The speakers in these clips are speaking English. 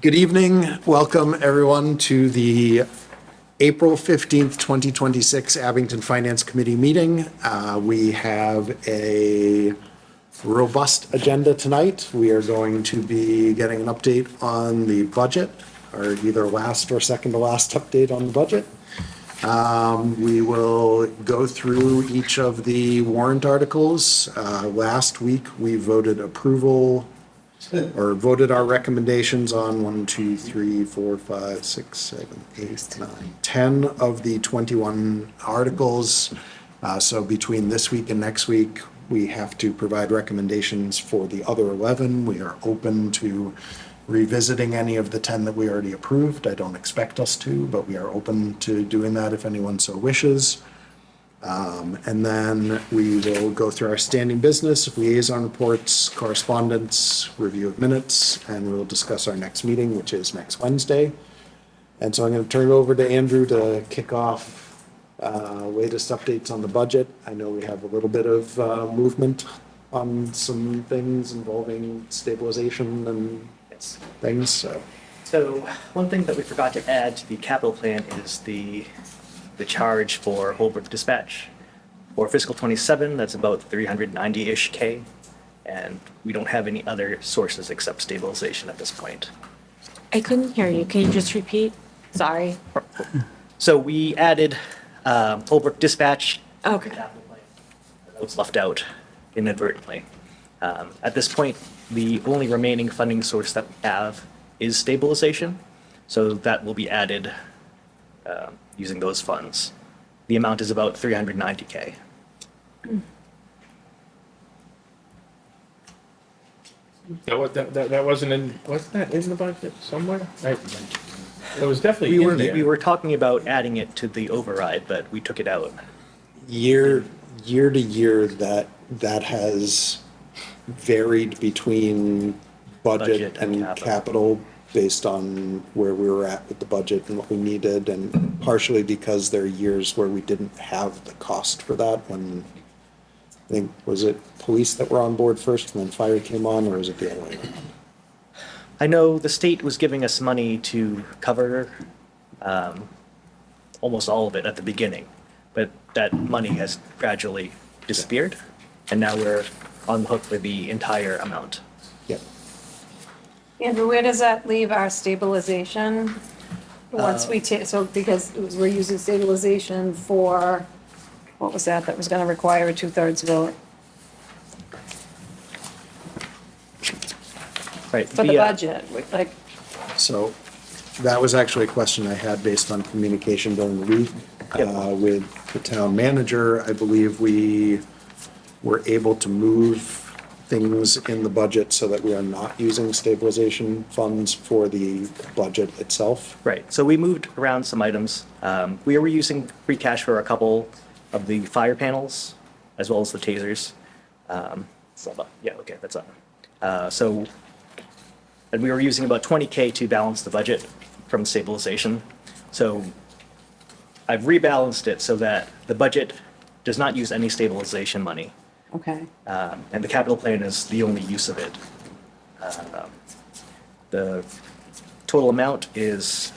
Good evening. Welcome, everyone, to the April 15th, 2026 Abington Finance Committee meeting. We have a robust agenda tonight. We are going to be getting an update on the budget, or either last or second to last update on the budget. We will go through each of the warrant articles. Last week, we voted approval or voted our recommendations on 1, 2, 3, 4, 5, 6, 7, 8, 9, 10 of the 21 articles. So between this week and next week, we have to provide recommendations for the other 11. We are open to revisiting any of the 10 that we already approved. I don't expect us to, but we are open to doing that if anyone so wishes. And then we will go through our standing business, liaison reports, correspondence, review of minutes, and we'll discuss our next meeting, which is next Wednesday. And so I'm going to turn it over to Andrew to kick off latest updates on the budget. I know we have a little bit of movement on some things involving stabilization and things. So one thing that we forgot to add to the capital plan is the charge for Holbrook Dispatch. For fiscal 27, that's about 390-ish K, and we don't have any other sources except stabilization at this point. I couldn't hear you. Can you just repeat? Sorry. So we added Holbrook Dispatch to Okay. the capital plan. That was left out inadvertently. At this point, the only remaining funding source that we have is stabilization, so that will be added using those funds. The amount is about 390K. That wasn't that in the budget somewhere? It was definitely in there. We were talking about adding it to the override, but we took it out. Year to year, that has varied between budget Budget and and capital based on where we were at with the budget and what we needed, and partially because there are years where we didn't have the cost for that when, I think, was it police that were on board first and then fire came on, or was it the other way around? I know the state was giving us money to cover almost all of it at the beginning, but that money has gradually disappeared, and now we're on the hook for the entire amount. Yep. Andrew, where does that leave our stabilization? Once we take, so because we're using stabilization for, what was that was gonna require a 2/3 vote? Right. For the budget, like, So that was actually a question I had based on communication during the week with the town manager. I believe we were able to move things in the budget so that we are not using stabilization funds for the budget itself. Right, so we moved around some items. We were using free cash for a couple of the fire panels, as well as the tasers. Yeah, okay, that's up. And we were using about 20K to balance the budget from stabilization. So I've rebalanced it so that the budget does not use any stabilization money. okay. And the capital plan is the only use of it. The total amount is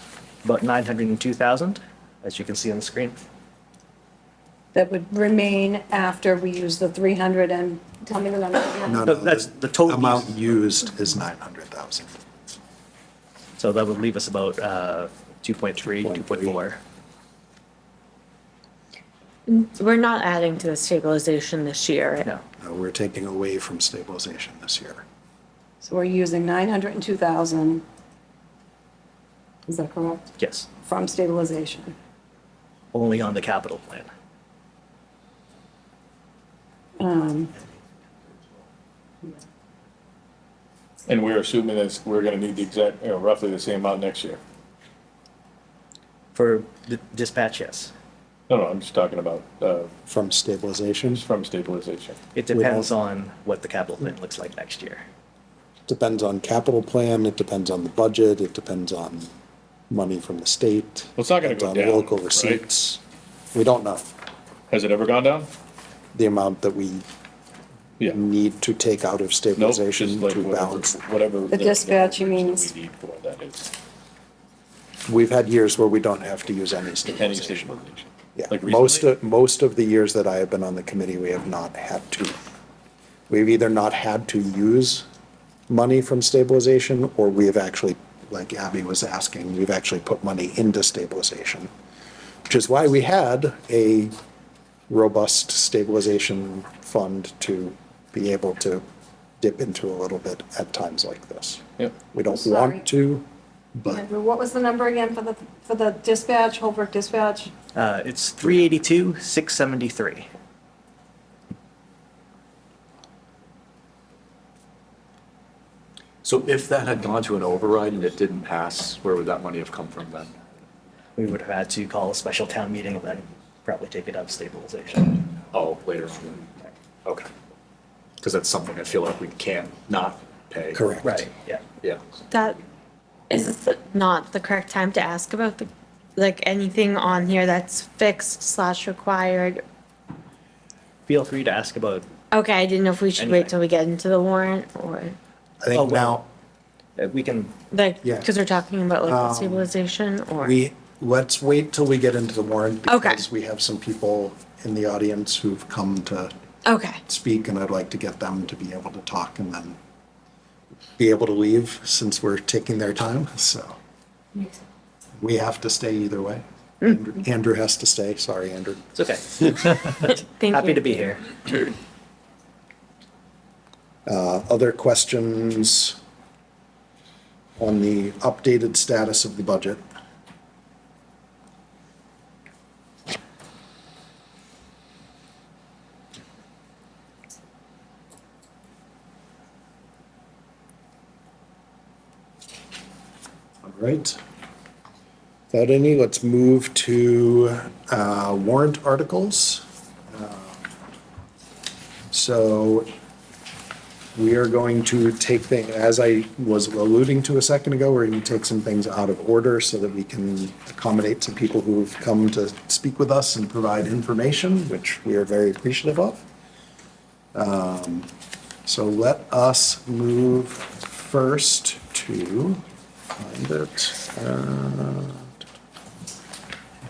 about 902,000, as you can see on the screen. That would remain after we use the 300 and, tell me the number again. No, So that's the total amount use. used is 900,000. So that would leave us about 2.3, 2.4. We're not adding to the stabilization this year. No, We're taking away from stabilization this year. So we're using 902,000. Is that correct? yes, From stabilization. only on the capital plan. And we're assuming that we're gonna need the exact, roughly the same amount next year. For the dispatch, yes. No, I'm just talking about, From stabilization, from stabilization. It depends on what the capital plan looks like next year. depends on capital plan, it depends on the budget, it depends on money from the state. Well, it's not gonna depends go on down, local right? receipts. We don't know Has it ever gone down? the amount that we Yeah. need to take out of Nope, stabilization just like to whatever, balance. whatever. The dispatch, you mean- We need for that is. We've had years where we don't have to use any Any stabilization. stabilization. Yeah, Like most recently? of the years that I have been on the committee, we have not had to. We've either not had to use money from stabilization, or we have actually, like Abby was asking, we've actually put money into stabilization, which is why we had a robust stabilization fund to be able to dip into a little bit at times like this. Yep. We don't Sorry. want to, but Andrew, what was the number again for the dispatch, Holbrook dispatch? It's 382, 673. So if that had gone to an override and it didn't pass, where would that money have come from then? We would have had to call a special town meeting and then probably take it out of stabilization. Oh, later on. Okay. Because that's something I feel like we can't not pay. correct. Right, yeah. Yeah. That, is this not the correct time to ask about the, like, anything on here that's fixed slash required? Feel free to ask about, Okay, I didn't know if we should wait Anything. till we get into the warrant, or, I think Oh, well. now, we can, like, Yeah. because we're talking about like the stabilization, or? let's wait till we get into the warrant. Okay. Because we have some people in the audience who've come to Okay, speak, and I'd like to get them to be able to talk and then be able to leave, since we're taking their time, so. We have to stay either way. Andrew has to stay, sorry, Andrew. it's okay. thank you. Happy to be here. Other questions on the updated status of the budget? All right. Without any, let's move to warrant articles. So we are going to take things, as I was alluding to a second ago, we're going to take some things out of order so that we can accommodate some people who've come to speak with us and provide information, which we are very appreciative of. So let us move first to, find it,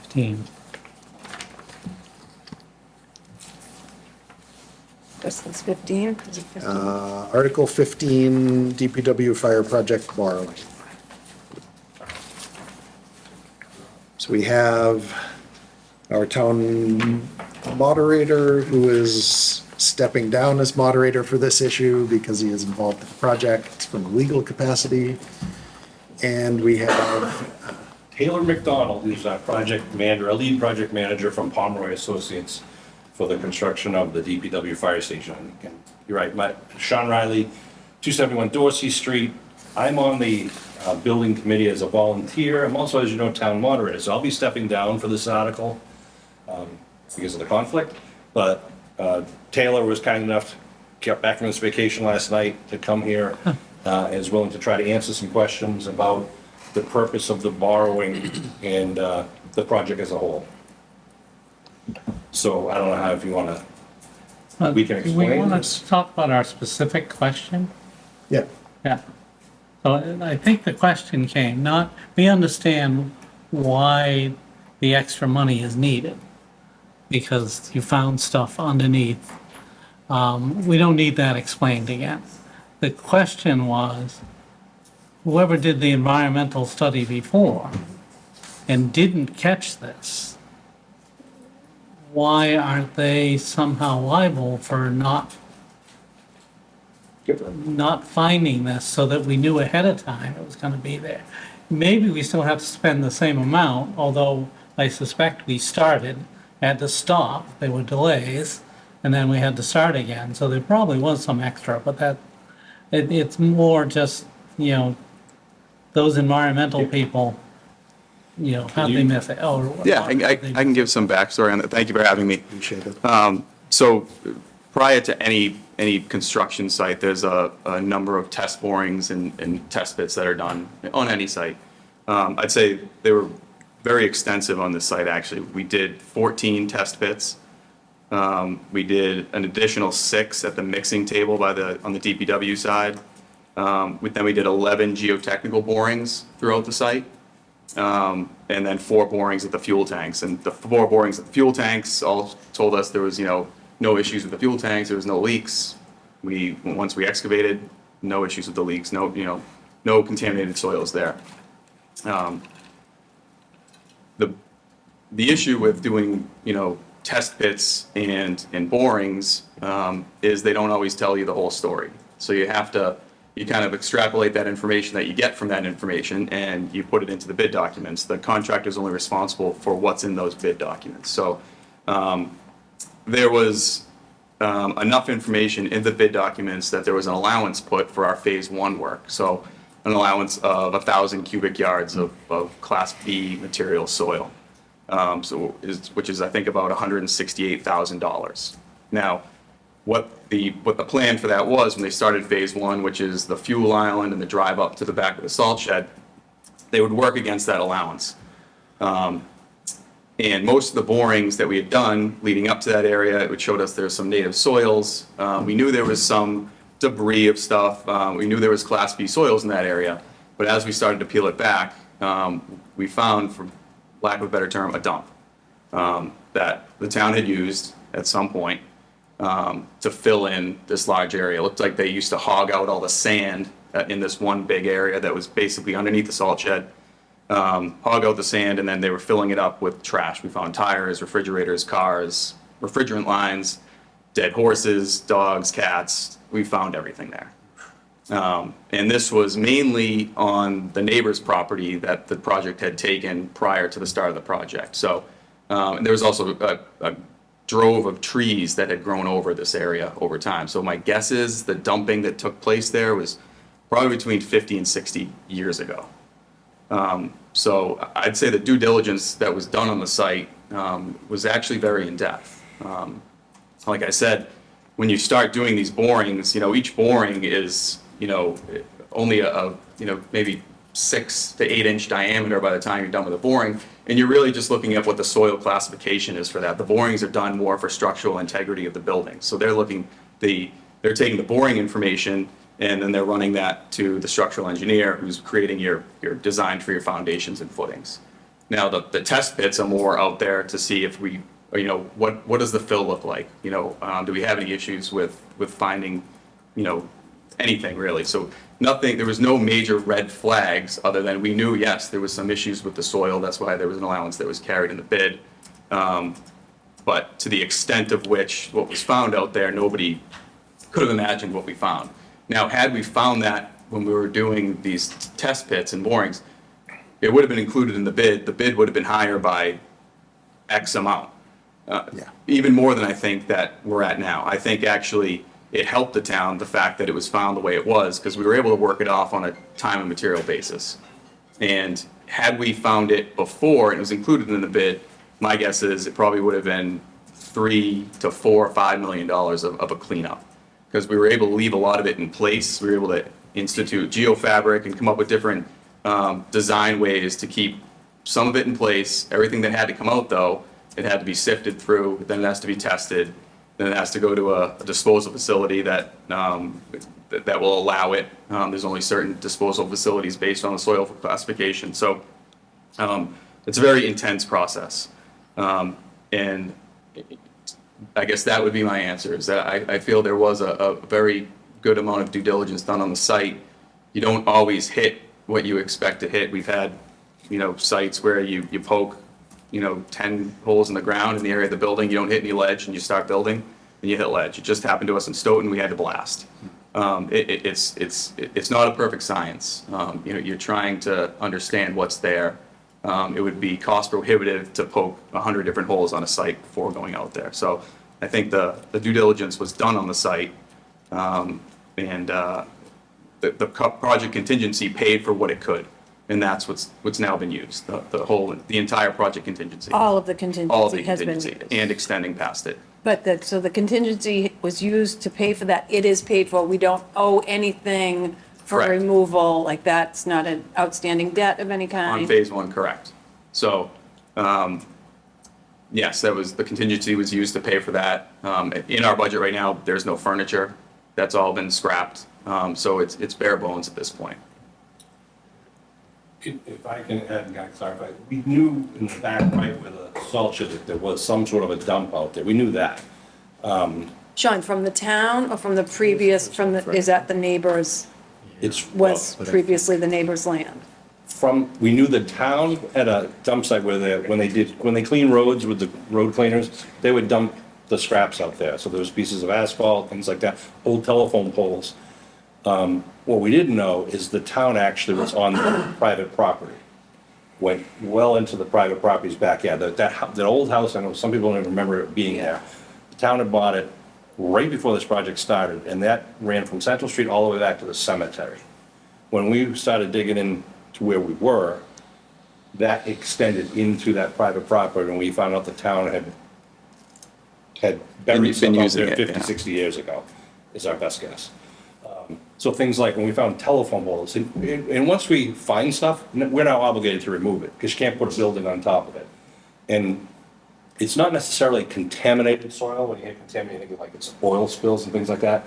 15. This is 15, is it 15? Article 15, DPW fire project borrowing. So we have our town moderator, who is stepping down as moderator for this issue because he is involved in the project from a legal capacity. And we have, Taylor McDonald, who's our project manager, a lead project manager from Pomeroy Associates for the construction of the DPW fire station. And you're right, Sean Riley, 271 Dorsey Street. I'm on the building committee as a volunteer. I'm also, as you know, town moderator, so I'll be stepping down for this article because of the conflict. But Taylor was kind enough, got back from his vacation last night to come here and is willing to try to answer some questions about the purpose of the borrowing and the project as a whole. So I don't know how, if you want to, we can Do we explain. want to talk about our specific question? yeah, Yeah. So I think the question came, not, we understand why the extra money is needed, because you found stuff underneath. We don't need that explained again. The question was, whoever did the environmental study before and didn't catch this, why aren't they somehow liable for not finding this so that we knew ahead of time it was gonna be there? Maybe we still have to spend the same amount, although I suspect we started, had to stop, there were delays, and then we had to start again, so there probably was some extra, but it's more just, those environmental people, how'd they miss it? Oh. Yeah, I can give some backstory on that. Thank you for having me. appreciate it. So prior to any construction site, there's a number of test borings and test bits that are done on any site. I'd say they were very extensive on this site, actually. We did 14 test bits. We did an additional 6 at the mixing table on the DPW side. Then we did 11 geotechnical borings throughout the site. And then 4 borings at the fuel tanks. And the 4 borings at the fuel tanks all told us there was, no issues with the fuel tanks, there was no leaks. Once we excavated, no issues with the leaks, no contaminated soils there. The issue with doing, test pits and borings is they don't always tell you the whole story. So you kind of extrapolate that information that you get from that information and you put it into the bid documents. The contractor is only responsible for what's in those bid documents. So there was enough information in the bid documents that there was an allowance put for our phase 1 work. So an allowance of 1,000 cubic yards of class B material soil. Which is I think about $168,000. Now, what the plan for that was when they started phase 1, which is the fuel island and the drive up to the back of the salt shed, they would work against that allowance. And most of the borings that we had done leading up to that area, it showed us there's some native soils. We knew there was some debris of stuff. We knew there was class B soils in that area. But as we started to peel it back, we found, for lack of a better term, a dump that the town had used at some point to fill in this large area. It looked like they used to hog out all the sand in this one big area that was basically underneath the salt shed, hog out the sand, and then they were filling it up with trash. We found tires, refrigerators, cars, refrigerant lines, dead horses, dogs, cats. We found everything there. And this was mainly on the neighbor's property that the project had taken prior to the start of the project. So and there was also a drove of trees that had grown over this area over time. So my guess is the dumping that took place there was probably between 50 and 60 years ago. So I'd say the due diligence that was done on the site was actually very in-depth. Like I said, when you start doing these borings, each boring is, only a maybe 6 to 8 inch diameter by the time you're done with the boring. And you're really just looking at what the soil classification is for that. The borings are done more for structural integrity of the building. So they're taking the boring information and then they're running that to the structural engineer who's creating your design for your foundations and footings. Now the test pits are more out there to see if we, what does the fill look like? Do we have any issues with finding, anything really? So there was no major red flags other than we knew, yes, there was some issues with the soil. That's why there was an allowance that was carried in the bid. But to the extent of which what was found out there, nobody could have imagined what we found. Now, had we found that when we were doing these test pits and borings, it would have been included in the bid. The bid would have been higher by X amount. Even more than I think that we're at now. I think actually it helped the town, the fact that it was found the way it was, because we were able to work it off on a time and material basis. And had we found it before and it was included in the bid, my guess is it probably would have been $3 to $4 or $5 million of a cleanup, because we were able to leave a lot of it in place. We were able to institute geofabric and come up with different design ways to keep some of it in place. Everything that had to come out, though, it had to be sifted through, then it has to be tested, then it has to go to a disposal facility that will allow it. There's only certain disposal facilities based on the soil classification. So it's a very intense process. And I guess that would be my answer, is that I feel there was a very good amount of due diligence done on the site. You don't always hit what you expect to hit. We've had, sites where you poke 10 holes in the ground in the area of the building, you don't hit any ledge and you start building and you hit ledge. It just happened to us in Stoughton, we had to blast. It's not a perfect science. You're trying to understand what's there. It would be cost prohibitive to poke 100 different holes on a site before going out there. So I think the due diligence was done on the site, and the project contingency paid for what it could. And that's what's now been used, the entire project contingency. All of the All of the contingency has been contingency, used. and extending past it. But so the contingency was used to pay for that. It is paid for. We don't owe anything for Correct. removal. Like, that's not an outstanding debt of any kind. On phase 1, correct. So, yes, the contingency was used to pay for that. In our budget right now, there's no furniture. That's all been scrapped. So it's bare bones at this point. If I can add and kind of clarify, we knew in the back right where the salt shed, that there was some sort of a dump out there. We knew that. Sean, from the town or from the previous, is that the neighbor's, It's. was previously the neighbor's land? We knew the town had a dump site where when they clean roads with the road cleaners, they would dump the scraps out there. So there was pieces of asphalt, things like that, old telephone poles. What we didn't know is the town actually was on the private property. Went well into the private property's backyard. That old house, I know some people don't even remember it being there. The town had bought it right before this project started, and that ran from Central Street all the way back to the cemetery. When we started digging in to where we were, that extended into that private property, and we found out the town had buried stuff out using there it, 50, yeah. 60 years ago, is our best guess. So things like when we found telephone poles, and once we find stuff, we're now obligated to remove it, because you can't put a building on top of it. And it's not necessarily contaminated soil. When you hear contaminated, think like it's oil spills and things like that.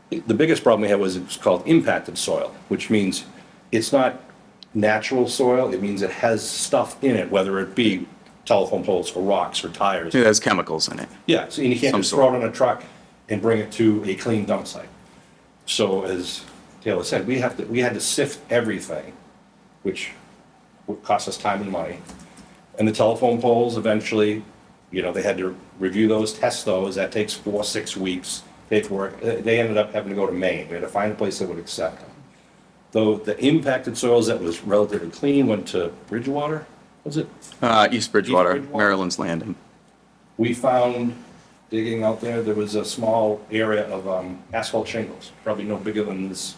The biggest problem we had was it's called impacted soil, which means it's not natural soil. It means it has stuff in it, whether it be telephone poles or rocks or tires. It has chemicals in it. Yeah, so you can't Some just sort. throw it on a truck and bring it to a clean dump site. So as Taylor said, we had to sift everything, which would cost us time and money. And the telephone poles eventually, they had to review those, test those. That takes 4-6 weeks paperwork. They ended up having to go to Maine. We had to find a place that would accept them. Though the impacted soils that was relatively clean went to Bridgewater, was it? East Bridgewater, Bridgewater. Maryland's Landing. We found, digging out there, there was a small area of asphalt shingles, probably no bigger than this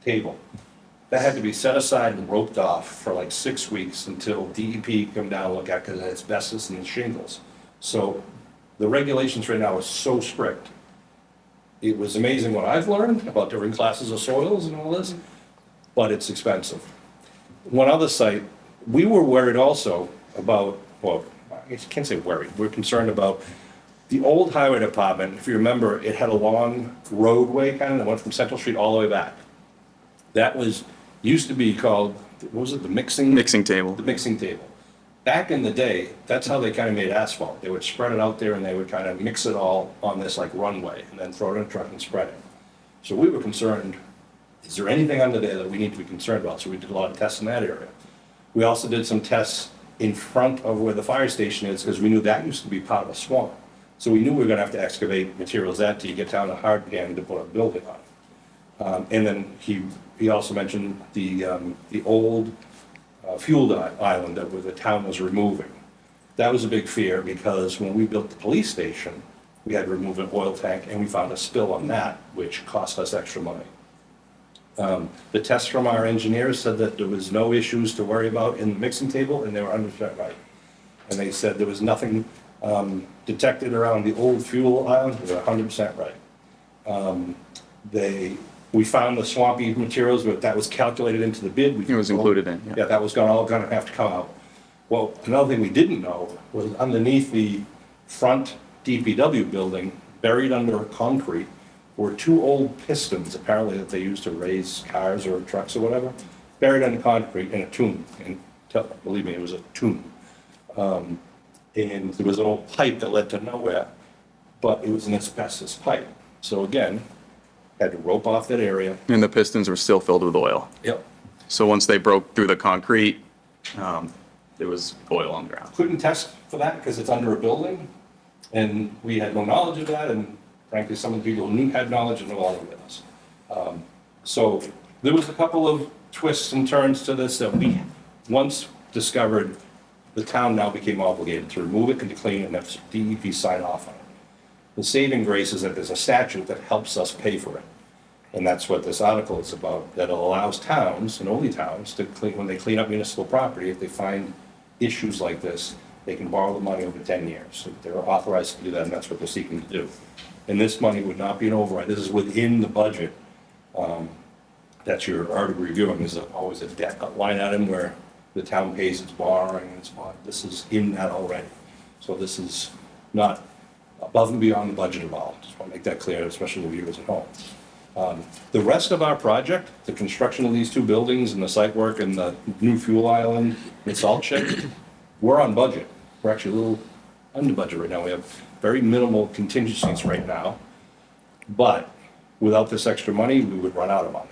table. That had to be set aside and roped off for like 6 weeks until DEP come down and look at, because it's asbestos and shingles. So the regulations right now are so strict. It was amazing what I've learned about different classes of soils and all this, but it's expensive. One other site, we were worried also about, well, I can't say worried, we're concerned about the old highway department. If you remember, it had a long roadway kind of that went from Central Street all the way back. That used to be called, what was it, the mixing? Mixing table. The mixing table. Back in the day, that's how they kind of made asphalt. They would spread it out there and they would kind of mix it all on this like runway and then throw it in a truck and spread it. So we were concerned, is there anything under there that we need to be concerned about? So we did a lot of tests in that area. We also did some tests in front of where the fire station is, because we knew that used to be part of a swamp. So we knew we were gonna have to excavate materials that till you get down to Hardpan to put a building on. And then he also mentioned the old fuel island that the town was removing. That was a big fear, because when we built the police station, we had to remove an oil tank, and we found a spill on that, which cost us extra money. The tests from our engineers said that there was no issues to worry about in the mixing table, and they were 100% right. And they said there was nothing detected around the old fuel island. They were 100% right. We found the swampy materials, but that was calculated into the bid. It was included in, yeah. Yeah, that was all gonna have to come out. Well, another thing we didn't know was underneath the front DPW building, buried under concrete, were 2 old pistons, apparently, that they used to raise cars or trucks or whatever, buried under concrete in a tomb. And believe me, it was a tomb. And there was an old pipe that led to nowhere, but it was an asbestos pipe. So again, had to rope off that area. And the pistons were still filled with oil. Yep. So once they broke through the concrete, there was oil on the ground. Couldn't test for that because it's under a building, and we had no knowledge of that, and frankly, some of the people who had knowledge are no longer with us. So there was a couple of twists and turns to this that we once discovered. The town now became obligated to remove it and to clean it, and have DEP sign off on it. The saving grace is that there's a statute that helps us pay for it. And that's what this article is about, that allows towns, and only towns, to clean, when they clean up municipal property, if they find issues like this, they can borrow the money over 10 years. So they're authorized to do that, and that's what they're seeking to do. And this money would not be an override. This is within the budget that you're already reviewing. There's always a debt line item where the town pays its borrowing and its bond. This is in that already. So this is not above and beyond the budget at all. Just want to make that clear, especially the viewers at home. The rest of our project, the construction of these two buildings and the site work and the new fuel island and salt shed, we're on budget. We're actually a little under budget right now. We have very minimal contingencies right now. But without this extra money, we would run out of money.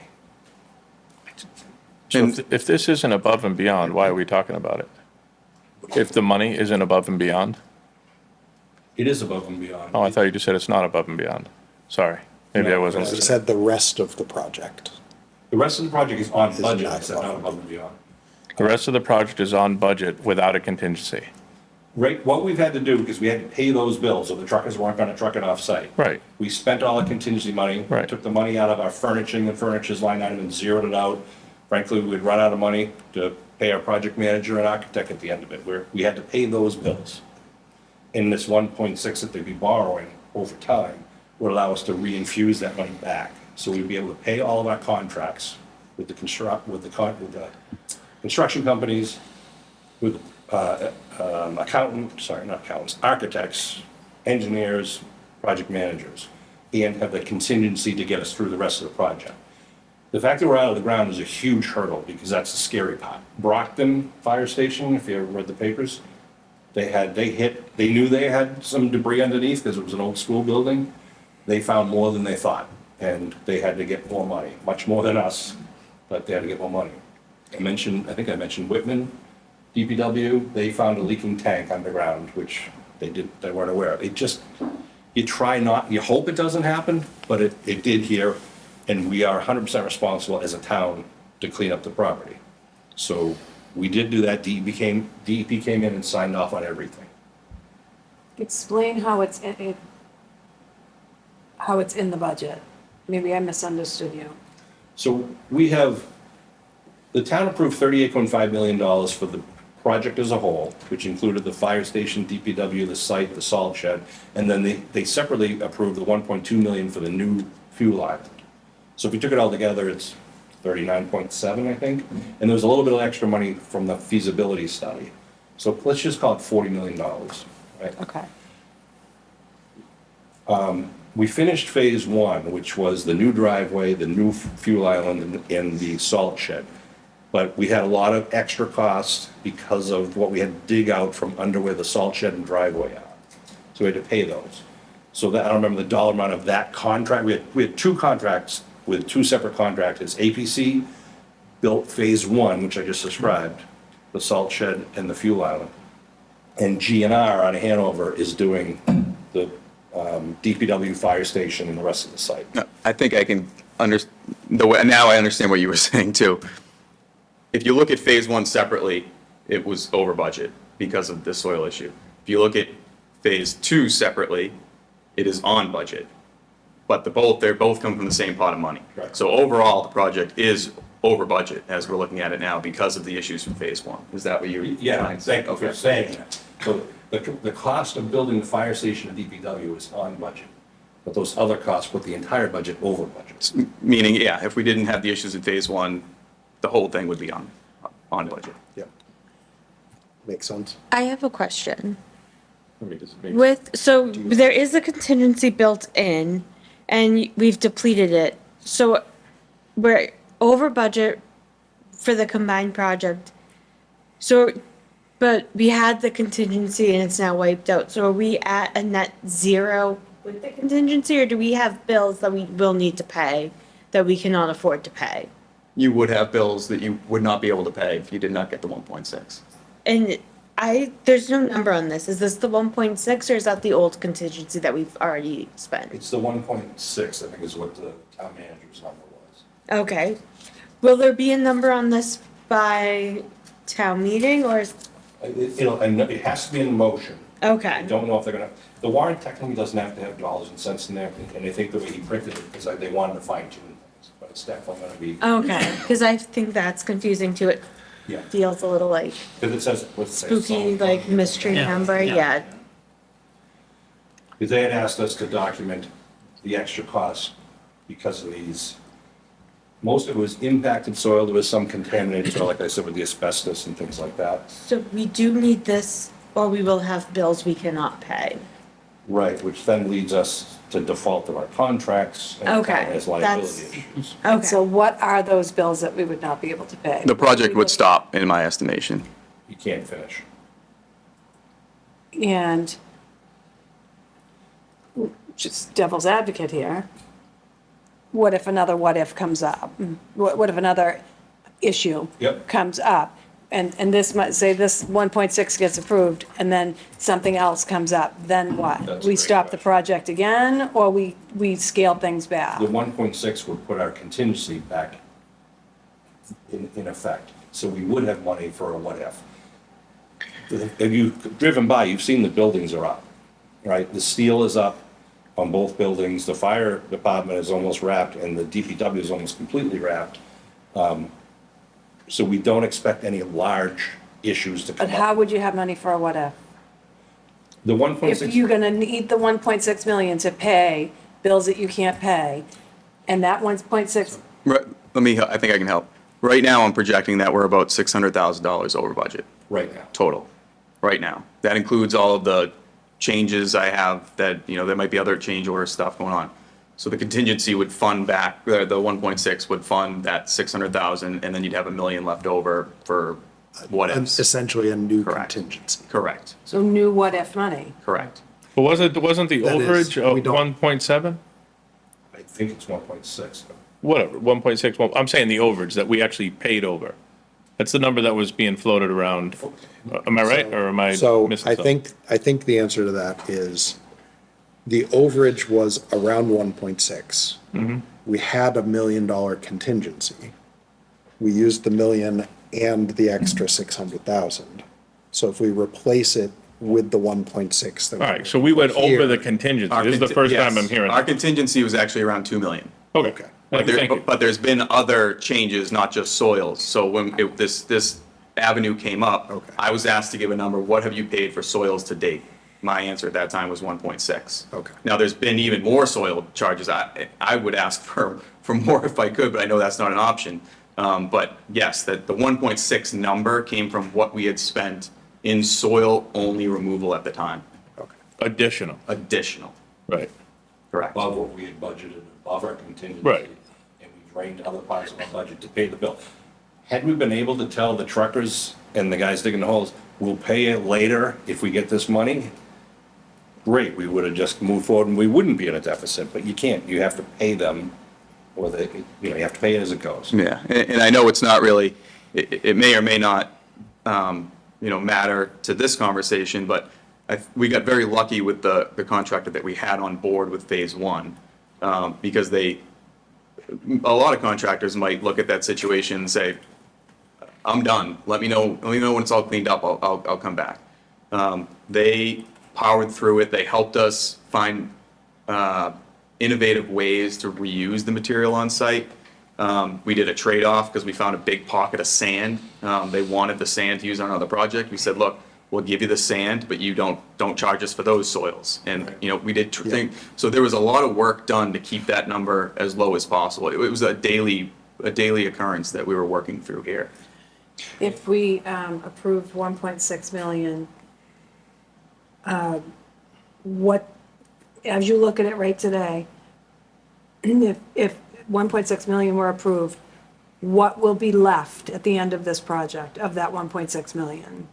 So if this isn't above and beyond, why are we talking about it? If the money isn't above and beyond? It is above and beyond. Oh, I thought you just said it's not above and beyond. Sorry, maybe I No, wasn't It listening. said the rest of the project. The rest of the project is on budget, not I said, not above and beyond. The rest of the project is on budget without a contingency. Right, what we've had to do, because we had to pay those bills, so the truckers weren't gonna truck it off-site. Right. We spent all the contingency money. Right. Took the money out of our furnishing and furniture's line item and zeroed it out. Frankly, we'd run out of money to pay our project manager and architect at the end of it, where we had to pay those bills. And this 1.6 that they'd be borrowing over time would allow us to reinfuse that money back. So we'd be able to pay all of our contracts with the construction companies, with architects, engineers, project managers, and have the contingency to get us through the rest of the project. The fact that we're out of the ground is a huge hurdle, because that's the scary part. Brockton Fire Station, if you ever read the papers, they knew they had some debris underneath, because it was an old school building. They found more than they thought, and they had to get more money, much more than us, but they had to get more money. I think I mentioned Whitman, DPW, they found a leaking tank underground, which they weren't aware of. You hope it doesn't happen, but it did here, and we are 100% responsible as a town to clean up the property. So we did do that. DEP came in and signed off on everything. Explain how it's in the budget. Maybe I misunderstood you. So the town approved $38.5 million for the project as a whole, which included the fire station, DPW, the site, the salt shed, and then they separately approved the 1.2 million for the new fuel island. So if we took it all together, it's 39.7, I think, and there was a little bit of extra money from the feasibility study. So let's just call it $40 million, right? Okay. We finished phase one, which was the new driveway, the new fuel island, and the salt shed. But we had a lot of extra costs because of what we had to dig out from under where the salt shed and driveway are. So we had to pay those. So that, I don't remember the dollar amount of that contract. We had two contracts with two separate contractors. APC built phase one, which I just described, the salt shed and the fuel island. And GNR out of Hanover is doing the DPW fire station and the rest of the site. No, I think I can now I understand what you were saying too. If you look at phase one separately, it was over budget because of the soil issue. If you look at phase two separately, it is on budget. But they're both come from the same pot of money. Right. So overall, the project is over budget as we're looking at it now because of the issues from phase one. Is that what you're? Yeah, thank you for saying that. So the cost of building the fire station at DPW is on budget, but those other costs put the entire budget over budget. Meaning, yeah, if we didn't have the issues in phase one, the whole thing would be on budget. Yeah. Makes sense. I have a question. Let me So there is a contingency built in, and we've depleted it. So we're over budget for the combined project. So, but we had the contingency and it's now wiped out. So are we at a net zero with the contingency, or do we have bills that we will need to pay that we cannot afford to pay? You would have bills that you would not be able to pay if you did not get the 1.6. And there's no number on this. Is this the 1.6 or is that the old contingency that we've already spent? It's the 1.6, I think is what the town manager's number was. Okay. Will there be a number on this by town meeting or is, It has to be in motion. I okay, don't know if they're gonna, the warrant technically doesn't have to have dollars and cents in there, and I think the way he printed it, because they wanted to fine tune things, but it's definitely gonna be, okay, because I think that's confusing too. It yeah. feels a little like Because it says, what's it say? spooky, like mystery number, yeah. Because they had asked us to document the extra costs because of these. Most of it was impacted soil, there was some contaminated soil, like I said, with the asbestos and things like that. So we do need this or we will have bills we cannot pay. Right, which then leads us to default of our contracts and Okay, has that's- liability issues. And so Okay, what are those bills that we would not be able to pay? The project would stop, in my estimation. You can't finish. And just devil's advocate here, what if another what if comes up? What if another issue Yep. comes up? And this might, say this 1.6 gets approved, and then something else comes up, then what? That's a We great stop the question. project again, or we scale things back? The 1.6 would put our contingency back in effect. So we would have money for a what if. If you've driven by, you've seen the buildings are up, right? The steel is up on both buildings. The fire department is almost wrapped and the DPW is almost completely wrapped. So we don't expect any large issues to But come how up. would you have money for a what if? The If 1.6, you're gonna need the 1.6 million to pay bills that you can't pay, and that 1.6, Right, I think I can help. Right now, I'm projecting that we're about $600,000 over budget right now. total, right now. That includes all of the changes I have that, there might be other change order stuff going on. So the contingency would fund back, the 1.6 would fund that 600,000, and then you'd have $1 million left over for what And ifs. essentially a new Correct. contingency. Correct, so new what if money. correct. But wasn't the That is, overage we of don't- 1.7? I think it's 1.6. Whatever, 1.6, well, I'm saying the overage that we actually paid over. That's the number that was being floated around. Am I right, or am I So missing I something? think the answer to that is the overage was around 1.6. We had $1 million contingency. We used the million and the extra 600,000. So if we replace it with the 1.6 that. All right, so we went over Here. the contingency. Our This is the conti- first time yes, I'm hearing Our that. contingency was actually around 2 million. Okay. Thank you. But there's been other changes, not just soils. So when this avenue came up, Okay. I was asked to give a number, what have you paid for soils to date? My answer at that time was 1.6. Okay. Now, there's been even more soil charges. I would ask for more if I could, but I know that's not an option. But yes, that the 1.6 number came from what we had spent in soil-only removal at the time. Additional, Additional, right. correct. Above what we had budgeted, above our contingency. Right. And we drained other parts of our budget to pay the bill. Had we been able to tell the truckers and the guys digging the holes, we'll pay it later if we get this money, great, we would have just moved forward and we wouldn't be in a deficit, but you can't. You have to pay them, or you have to pay it as it goes. Yeah, and I know it's not really, it may or may not, matter to this conversation, but we got very lucky with the contractor that we had on board with Phase 1, because a lot of contractors might look at that situation and say, I'm done, let me know when it's all cleaned up, I'll come back. They powered through it, they helped us find innovative ways to reuse the material on site. We did a trade-off because we found a big pocket of sand. They wanted the sand to use on another project. We said, look, we'll give you the sand, but you don't charge us for those soils. And, we did think, so there was a lot of work done to keep that number as low as possible. It was a daily occurrence that we were working through here. If we approved 1.6 million, what, as you look at it right today, if 1.6 million were approved, what will be left at the end of this project of that 1.6 million?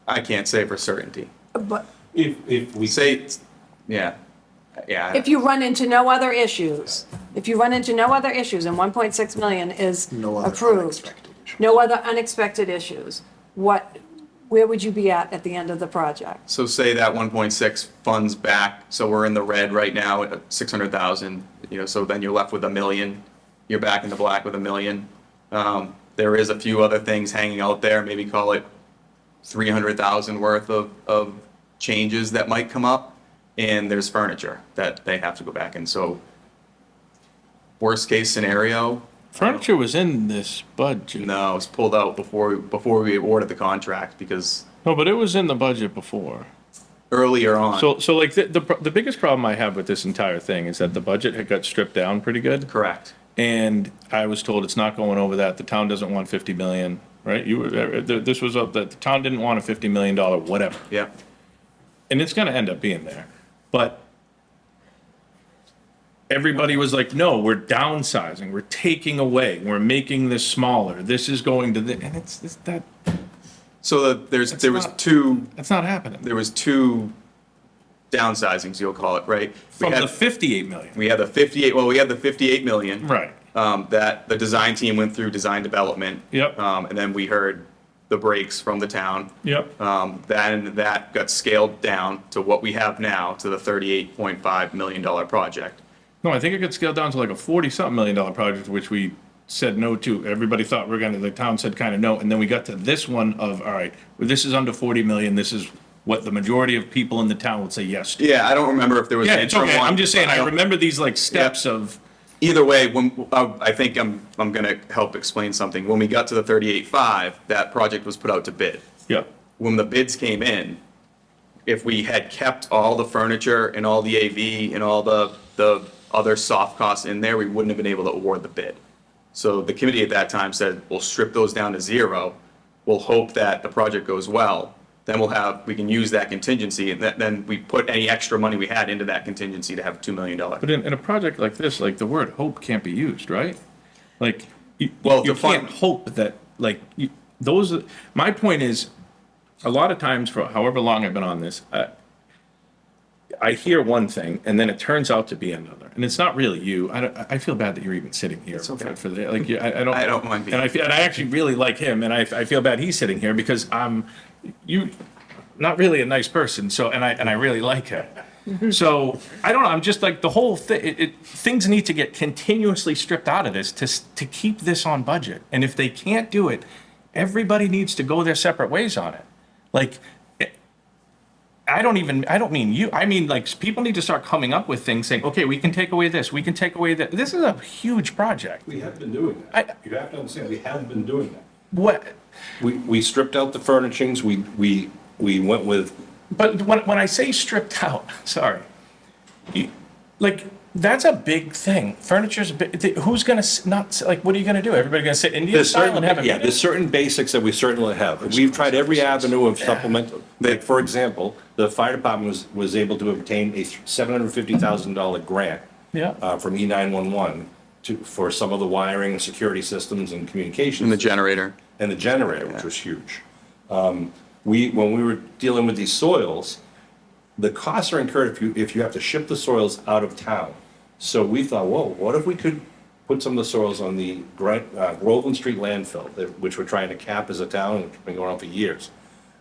I can't say for certainty. But If we Say, yeah. if you run into no other issues, and 1.6 million is No other approved, unexpected issues. no other unexpected issues, where would you be at the end of the project? So say that 1.6 funds back, so we're in the red right now at 600,000, so then you're left with $1 million. You're back in the black with $1 million. There is a few other things hanging out there, maybe call it 300,000 worth of changes that might come up. And there's furniture that they have to go back in. So worst case scenario, Furniture was in this budget. no, it's pulled out before we awarded the contract because No, but it was in the budget before. earlier on. So like the biggest problem I have with this entire thing is that the budget had got stripped down pretty good. Correct. And I was told it's not going over that. The town doesn't want 50 million, right? This was up that the town didn't want a $50 million whatever. Yep. And it's gonna end up being there. But everybody was like, no, we're downsizing, we're taking away, we're making this smaller, this is going to, and that, So there was not- two, that's not happening. there was two downsizings, you'll call it, right? From the 58 million. We had the 58, well, we had the 58 million. Right. That the design team went through design development. Yep. And then we heard the breaks from the town. Yep. That got scaled down to what we have now, to the $38.5 million project. No, I think it got scaled down to like a 40-something million dollar project, which we said no to. Everybody thought the town said kind of no, and then we got to this one of, all right, well, this is under 40 million, this is what the majority of people in the town would say yes to. Yeah, I don't remember if there was Yeah, an it's interim okay, one. I'm just saying, I don't- remember these like steps of, Either way, I think I'm gonna help explain something. When we got to the 38.5, that project was put out to bid. yeah, When the bids came in, if we had kept all the furniture and all the AV and all the other soft costs in there, we wouldn't have been able to award the bid. So the committee at that time said, we'll strip those down to zero. We'll hope that the project goes well. Then we can use that contingency, and then we put any extra money we had into that contingency to have a $2 million. but in a project like this, like the word hope can't be used, right? Like, you Well, you the fun- can't hope that, like, my point is, a lot of times for however long I've been on this, I hear one thing and then it turns out to be another. And it's not really you. I feel bad that you're even sitting here okay. for the, like, I don't. I don't mind being And I actually really like him, and I feel bad he's sitting here because you, not really a nice person, so, and I really like him. So, I don't know, I'm just like, the whole thing, things need to get continuously stripped out of this to keep this on budget. And if they can't do it, everybody needs to go their separate ways on it. Like, I don't mean you, I mean, like, people need to start coming up with things saying, okay, we can take away this, we can take away that. This is a huge project. We have been doing that. You have to understand, we have been doing that. What, We stripped out the furnishings, we went with, but when I say stripped out, sorry, like, that's a big thing. Furniture's a big, who's gonna, not, like, what are you gonna do? Everybody gonna sit Indian there's style certain, and have a yeah, meeting? there's certain basics that we certainly have. We've tried every avenue of supplemental, like, for example, the fire department was able to obtain a $750,000 grant Yeah. from E911 for some of the wiring and security systems and communications. And the generator. And the generator, which was huge. When we were dealing with these soils, the costs are incurred if you have to ship the soils out of town. So we thought, whoa, what if we could put some of the soils on the Groveland Street landfill, which we're trying to cap as a town, and it's been going on for years.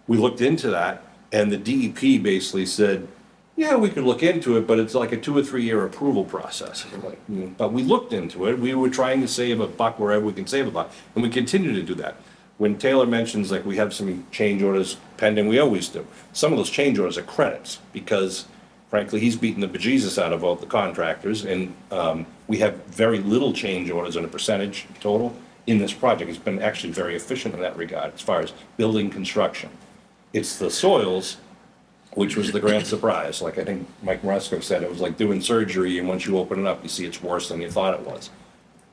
We looked into that, and the DEP basically said, yeah, we could look into it, but it's like a 2 or 3 year approval process. We're like, But we looked into it, we were trying to save a buck wherever we can save a buck, and we continue to do that. When Taylor mentions, like, we have some change orders pending, we always do. Some of those change orders are credits, because frankly, he's beaten the bejesus out of all the contractors, and we have very little change orders on a percentage total in this project. It's been actually very efficient in that regard, as far as building construction. It's the soils, which was the grand surprise. Like I think Mike Moresco said, it was like doing surgery, and once you open it up, you see it's worse than you thought it was.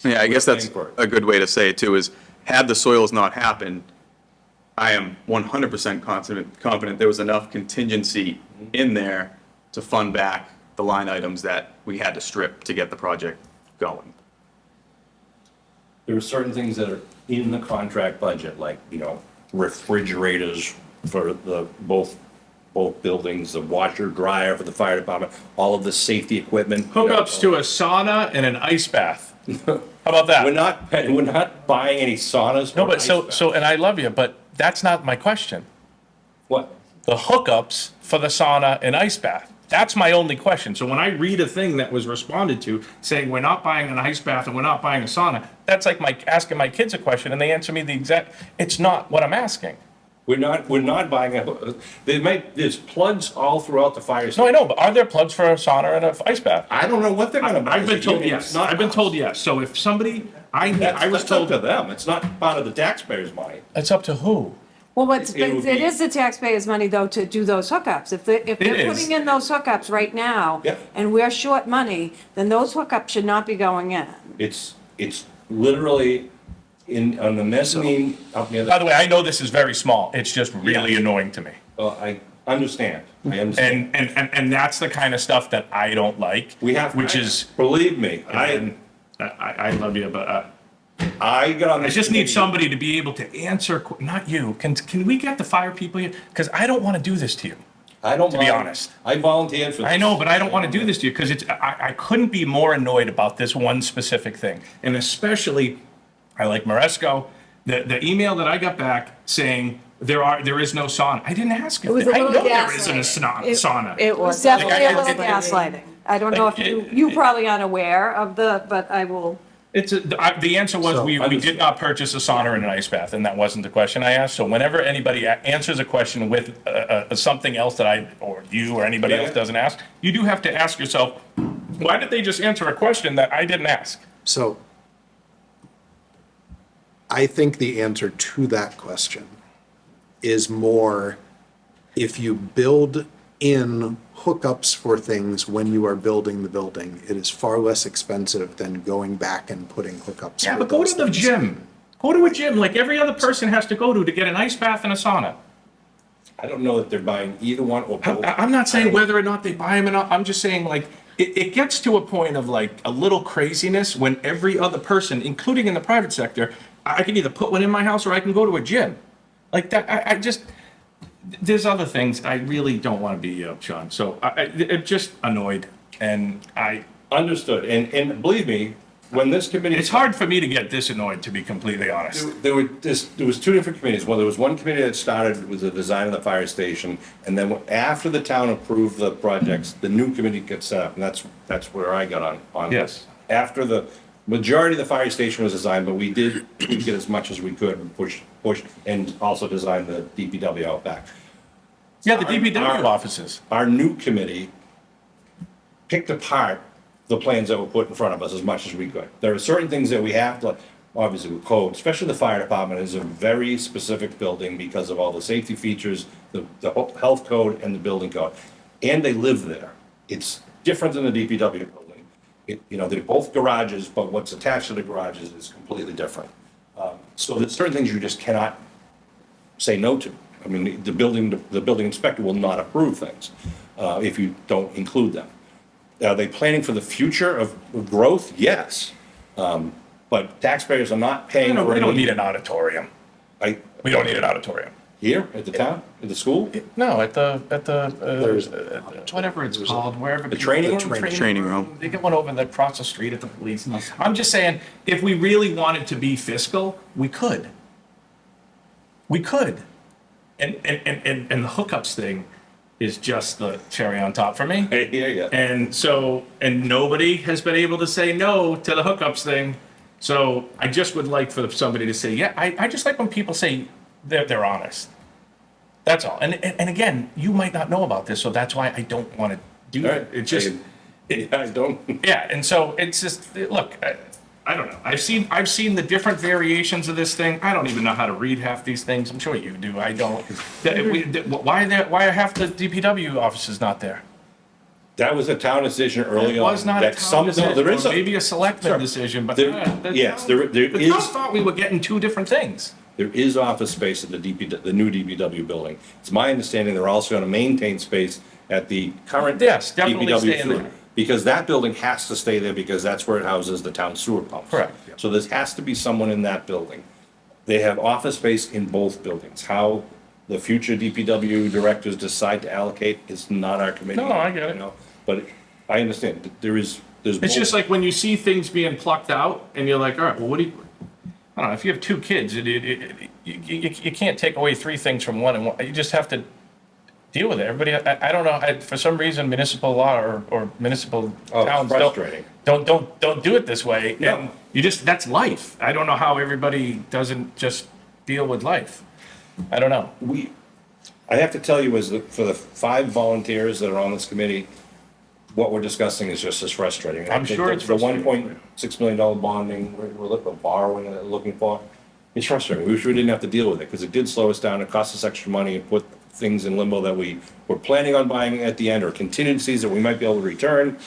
Yeah, I guess that's paying for it. a good way to say it too, is had the soils not happened, I am 100% confident there was enough contingency in there to fund back the line items that we had to strip to get the project going. There are certain things that are in the contract budget, like, refrigerators for both buildings, the washer, dryer for the fire department, all of the safety equipment. Hookups to a sauna and an ice bath. How about that? We're not buying any saunas. No, or but ice so, baths. and I love you, but that's not my question. What? The hookups for the sauna and ice bath. That's my only question. So when I read a thing that was responded to saying we're not buying an ice bath and we're not buying a sauna, that's like asking my kids a question and they answer me the exact, it's not what I'm asking. We're not buying there's plugs all throughout the fire No, station. I know, but are there plugs for a sauna and an ice bath? I don't know what they're gonna buy. I've been told It's yes. not I've been us. told yes. So if somebody, I was That's up told, to them. It's not part of the taxpayers' money. it's up to who? Well, It would it be- is the taxpayers' money, though, to do those hookups. If they're is. putting in those hookups right now, Yep. and we're short money, then those hookups should not be going in. It's literally on the mezzanine up near By the, the way, I know this is very small. It's just really annoying to me. well, understand, I understand. And that's the kind of stuff that I don't like. We have, which is, believe me, I love you, but I got on I this just need committee- somebody to be able to answer, not you. Can we get the fire people here? Because I don't want to do this to you. I don't to be mind. honest. I volunteered for this. I know, but I don't want to do this to you because I couldn't be more annoyed about this one specific thing. And especially, I like Maresco, the email that I got back saying there is no sauna. I didn't ask if was a I know little there isn't a gaslighting. sauna. It It was was. definitely a Like, little I- gaslighting. I don't know if you probably aren't aware of but I will, The answer was we did not purchase a sauna and an ice bath, and that wasn't the question I asked. So whenever anybody answers a question with something else that or you or anybody else doesn't ask, you do have to ask yourself, why did they just answer a question that I didn't ask? So I think the answer to that question is more if you build in hookups for things when you are building the building, it is far less expensive than going back and putting hookups. Yeah, for but go those to the things. gym. Go to a gym like every other person has to go to get an ice bath and a sauna. I don't know that they're buying either one or both. I'm not saying whether or not they buy them or not. I'm just saying like it gets to a point of like a little craziness when every other person, including in the private sector, I can either put one in my house or I can go to a gym. Like that, I just, there's other things I really don't want to be, Sean. So I'm just annoyed and Understood, and believe me, when this committee. it's hard for me to get this annoyed, to be completely honest. There was two different committees. Well, there was one committee that started with the design of the fire station, and then after the town approved the projects, the new committee gets set up, and that's where I got on. Yes. After the majority of the fire station was designed, but we did get as much as we could and push, and also design the DPW out back. Yeah, the DPW Our- offices. Our new committee picked apart the plans that were put in front of us as much as we could. There are certain things that we have to, obviously with code, especially the fire department is a very specific building because of all the safety features, the health code and the building code. And they live there. It's different than the DPW building. They're both garages, but what's attached to the garages is completely different. So there's certain things you just cannot say no to. I mean, the building inspector will not approve things if you don't include them. Are they planning for the future of growth? Yes. But taxpayers are not paying for We don't need any. an auditorium. I- We don't need an auditorium. Here, at the town, at the school? No, at the There's whatever it's called, wherever. The training people- room? Training room. They get one over there across the street at the police. I'm just saying, if we really wanted to be fiscal, we could. We could. And the hookups thing is just the cherry on top for me. I hear ya. And nobody has been able to say no to the hookups thing. So I just would like for somebody to say, yeah, I just like when people say they're honest. That's all. And again, you might not know about this, so that's why I don't want to do All it. right. It just, I don't. yeah, and so it's just, look, I don't know. I've seen the different variations of this thing. I don't even know how to read half these things. I'm sure you do. I don't. Why are half the DPW offices not there? That was a town decision early It on. was not a that town some- no, decision, there is or a- maybe a selectman Sure. decision, but Yes, there the town is. thought we were getting two different things. There is office space at the the new DPW building. It's my understanding they're also gonna maintain space at the current Yes, definitely DPW stay in sewer. there. Because that building has to stay there because that's where it houses the town sewer pumps. Correct. So there has to be someone in that building. They have office space in both buildings. How the future DPW directors decide to allocate is not our committee. No, I get it. But I understand, that there's. It's just like when you see things being plucked out and you're like, all right, well, what do you, I don't know, if you have two kids, you can't take away three things from one and one. You just have to deal with it. Everybody, I don't know, for some reason municipal law or municipal Oh, towns frustrating. don't do it this way. No. And you just, that's life. I don't know how everybody doesn't just deal with life. I don't know. I have to tell you, for the 5 volunteers that are on this committee, what we're discussing is just as frustrating. I'm sure it's The frustrating. $1.6 million bonding, we're borrowing, that we're looking for, it's frustrating. We wish we didn't have to deal with it, because it did slow us down, it cost us extra money, and put things in limbo that we were planning on buying at the end, or contingencies that we might be able to return.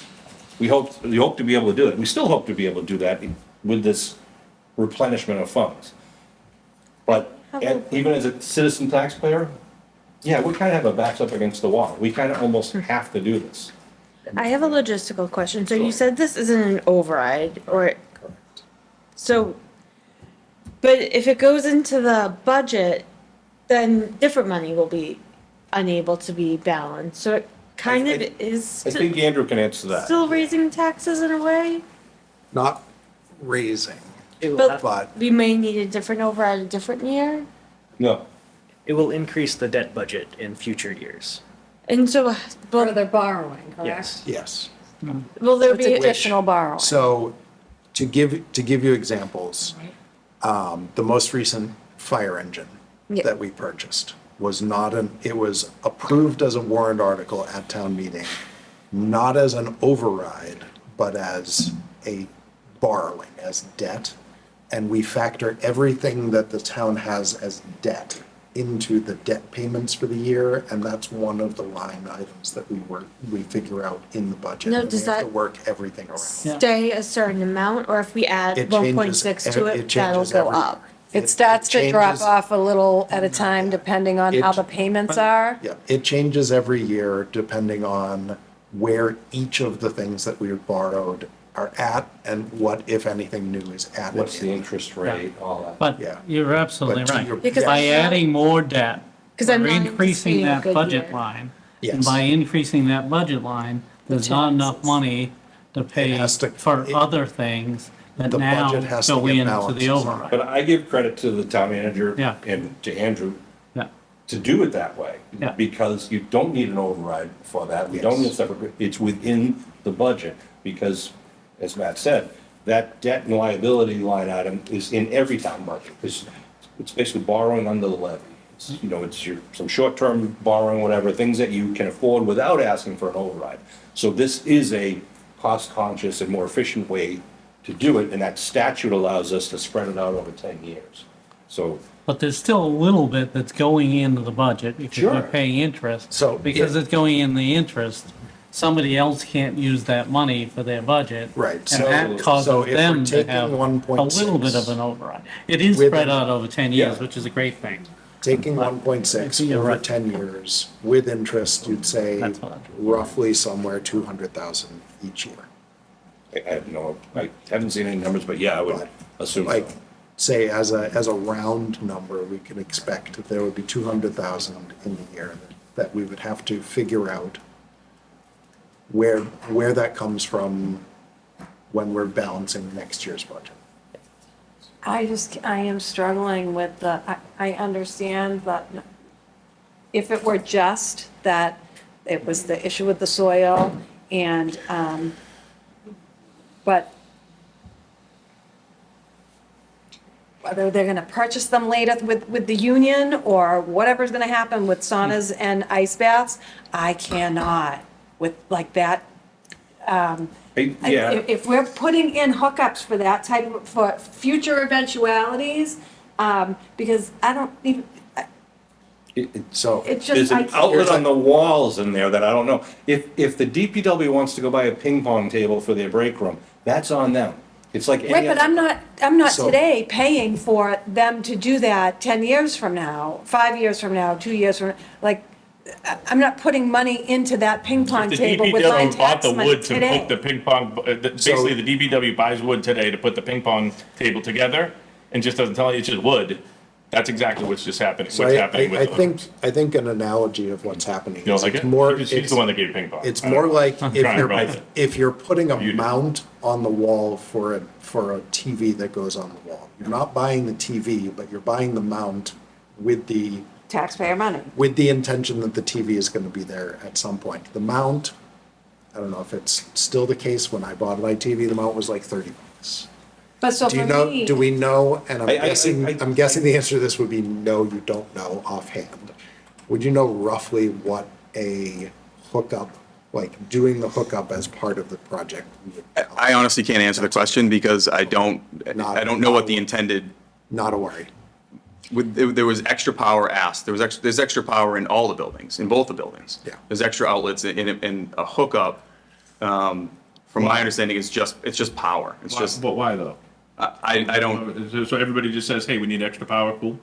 We hope to be able to do it. We still hope to be able to do that with this replenishment of funds. But even as a citizen taxpayer, Yeah, we kind of have our backs up against the wall. We kind of almost have to do this. I have a logistical question. So you said this isn't an override or, so, but if it goes into the budget, then different money will be unable to be balanced. So it kind of is I think Andrew can answer that. still raising taxes in a way, Not raising, It will, but have- but we may need a different override a different year. No, it will increase the debt budget in future years. And so, For their borrowing, correct? Yes. yes. will there It's be, additional borrowing. So to give you examples, the most recent fire engine Yeah. that we purchased was not it was approved as a warrant article at town meeting, not as an override, but as a borrowing, as debt. And we factor everything that the town has as debt into the debt payments for the year, and that's one of the line items that we figure out in the budget. Now, and does we have to that- work everything around. stay a certain amount, or if we add It 1.6 changes- to it it, that'll changes go every- up? It starts to drop changes- off a little at a time depending on how It- the payments are. Yeah, it changes every year depending on where each of the things that we borrowed are at and what, if anything, new is added. what's the in. interest rate, all that. But Yeah. you're absolutely But to your- right. Because By I'm not- adding more debt, 'Cause I'm we're not increasing anticipating a that good budget year. line. And Yes. by increasing that budget line, there's not enough taxes. money to pay has to- for it- other things that The now budget has to go get into balanced the somehow. override. But I give credit to the town manager Yeah. and to Andrew Yeah, to do it that way. Yeah. Because you don't need an override for that. We don't need a separate, it's within the budget. Because, as Matt said, that debt and liability line item is in every town budget. Because it's basically borrowing under the levy. It's, you know, it's some short-term borrowing, whatever, things that you can afford without asking for an override. So this is a cost-conscious and more efficient way to do it, and that statute allows us to spread it out over 10 years. So but there's still a little bit that's going into the budget because Sure. we're paying interest. So, Because yeah. it's going in the interest, somebody else can't use that money for their budget. Right, And so- that so causes if we're them to taking have a 1.6 little bit of an override. It is with spread an- out over 10 years, Yeah. which is a great thing. Taking But 1.6 you're over right. 10 years with interest, you'd say That's what I'm- roughly somewhere 200,000 each year. I have no, I haven't seen any numbers, but yeah, I would But, assume so. Like, say as a round number, we can expect that there would be 200,000 in the year that we would have to figure out where that comes from when we're balancing next year's budget. I am struggling with I understand that if it were just that it was the issue with the soil and, but whether they're gonna purchase them later with the union or whatever's gonna happen with saunas and ice baths, I cannot with like that. Yeah, If we're putting in hookups for that type of, for future eventualities, because I don't even, So, it's there's just, an outlet on the walls in there that I don't know. If the DPW wants to go buy a ping pong table for their break room, that's on them. It's like any right, but other. I'm not So- today paying for them to do that 10 years from now, 5 years from now, 2 years from, like, I'm not putting money into that ping pong The table with my DPW bought tax the money wood to today. put the ping pong, basically the DPW buys wood today to put the ping pong table together and just doesn't tell you it's just wood. That's exactly what's just happening, so what's happening with I think an analogy of what's happening You don't is like it's it? more, He's it's the one that gave ping pong. it's I don't more know. like I'm trying to roll with it. if you're putting a You do. mount on the wall for a TV that goes on the wall. You're not buying the TV, but you're buying the mount with the Taxpayer money. intention that the TV is gonna be there at some point. The mount, I don't know if it's still the case, when I bought my TV, the mount was like $30. But so Do for you know, me. do we know, and I'm I- guessing, I- I'm guessing the answer to this would be no, you don't know offhand. Would you know roughly what a hookup, like doing the hookup as part of the project would cost? I honestly can't answer the question because I don't know what the intended, Not a worry. there was extra power asked. There's extra power in all the buildings, in both the buildings. Yeah. There's extra outlets in a hookup, from my understanding, it's just power. It's just, But why though? I don't, So everybody just says, hey, we need extra power, cool?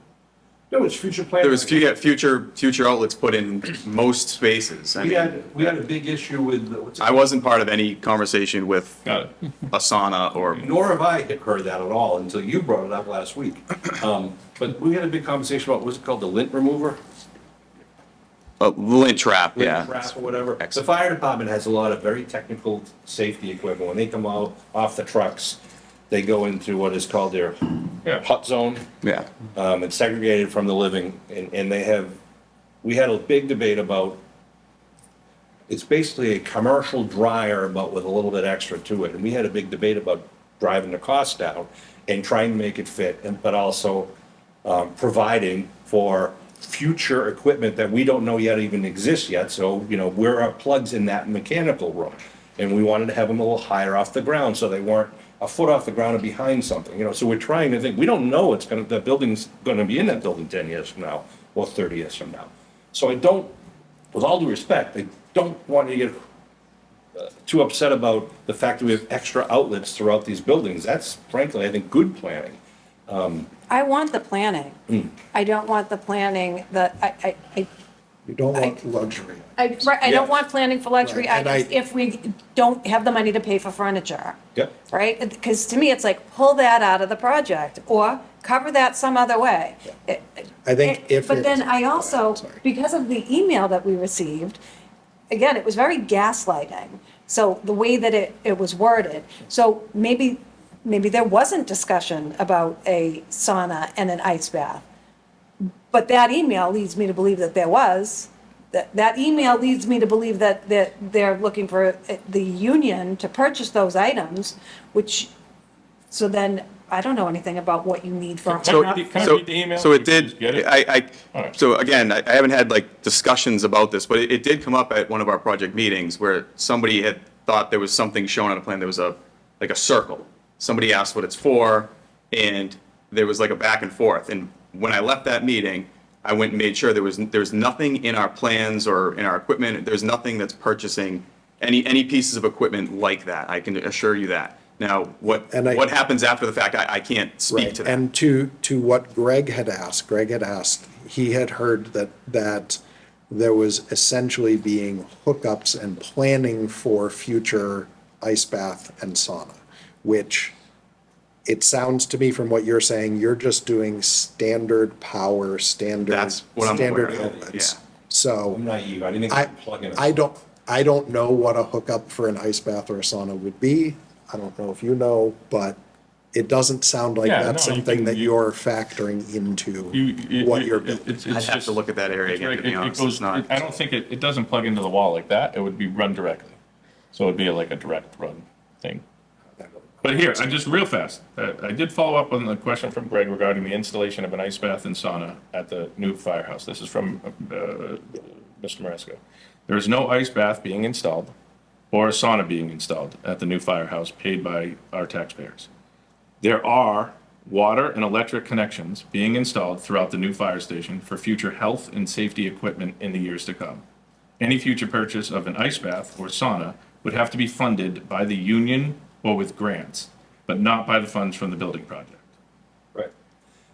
No, it's future planning. There was future outlets put in most spaces. I We mean, we had a big issue with, what's it I wasn't part of any conversation with Got it. Asana or, Nor have I heard that at all until you brought it up last week. But we had a big conversation about, what's it called, the lint remover? lint trap, Lint yeah. trap or whatever. The Excellent. fire department has a lot of very technical safety equipment. When they come out off the trucks, they go into what is called their Yeah. hot zone. Yeah. It's segregated from the living, and they have, we had a big debate about, it's basically a commercial dryer, but with a little bit extra to it, and we had a big debate about driving the cost down and trying to make it fit, but also providing for future equipment that we don't know yet even exists yet, so, you know, where are plugs in that mechanical room? And we wanted to have them a little higher off the ground, so they weren't a foot off the ground and behind something, you know, so we're trying to think, we don't know it's gonna, that building's gonna be in that building 10 years from now, or 30 years from now. So I don't, with all due respect, I don't want to get too upset about the fact that we have extra outlets throughout these buildings. That's frankly, I think, good planning. I want the planning. I don't want the planning that, You don't want luxury. I Yeah. don't want planning for luxury Right, and items if we don't have the money to pay for furniture. Yep. Right? Because to me, it's like, pull that out of the project, or cover that some other way. I think if But then it's- I also, Sorry. because of the email that we received, again, it was very gaslighting. So the way that it was worded, so maybe there wasn't discussion about a sauna and an ice bath. But that email leads me to believe that there was. That email leads me to believe that they're looking for the union to purchase those items, which, so then, I don't know anything about what you need for. Can I read the email? So it Just get did, it? All right. so again, I haven't had like discussions about this, but it did come up at one of our project meetings where somebody had thought there was something shown on a plan, there was like a circle. Somebody asked what it's for, and there was like a back and forth. And when I left that meeting, I went and made sure there's nothing in our plans or in our equipment, there's nothing that's purchasing any pieces of equipment like that. I can assure you that. Now, what happens after the fact, I can't speak Right, to that. and to what Greg had asked, he had heard that there was essentially being hookups and planning for future ice bath and sauna, which it sounds to me from what you're saying, you're just doing standard power, That's what I'm aware standard of, outlets. yeah. So I'm naive, I didn't think I, you could plug in a. I don't know what a hookup for an ice bath or a sauna would be. I don't know if you know, but it doesn't sound like Yeah, that's no, you something can- that you- you're factoring into what you're building. I'd have to look at that area again, to be honest. It's not. I don't think it doesn't plug into the wall like that. It would be run directly. So it'd be like a direct run thing. But here, I just real fast, I did follow up on the question from Greg regarding the installation of an ice bath and sauna at the new firehouse. This is from Mr. Maresco. There is no ice bath being installed or a sauna being installed at the new firehouse paid by our taxpayers. There are water and electric connections being installed throughout the new fire station for future health and safety equipment in the years to come. Any future purchase of an ice bath or sauna would have to be funded by the union or with grants, but not by the funds from the building project. Right.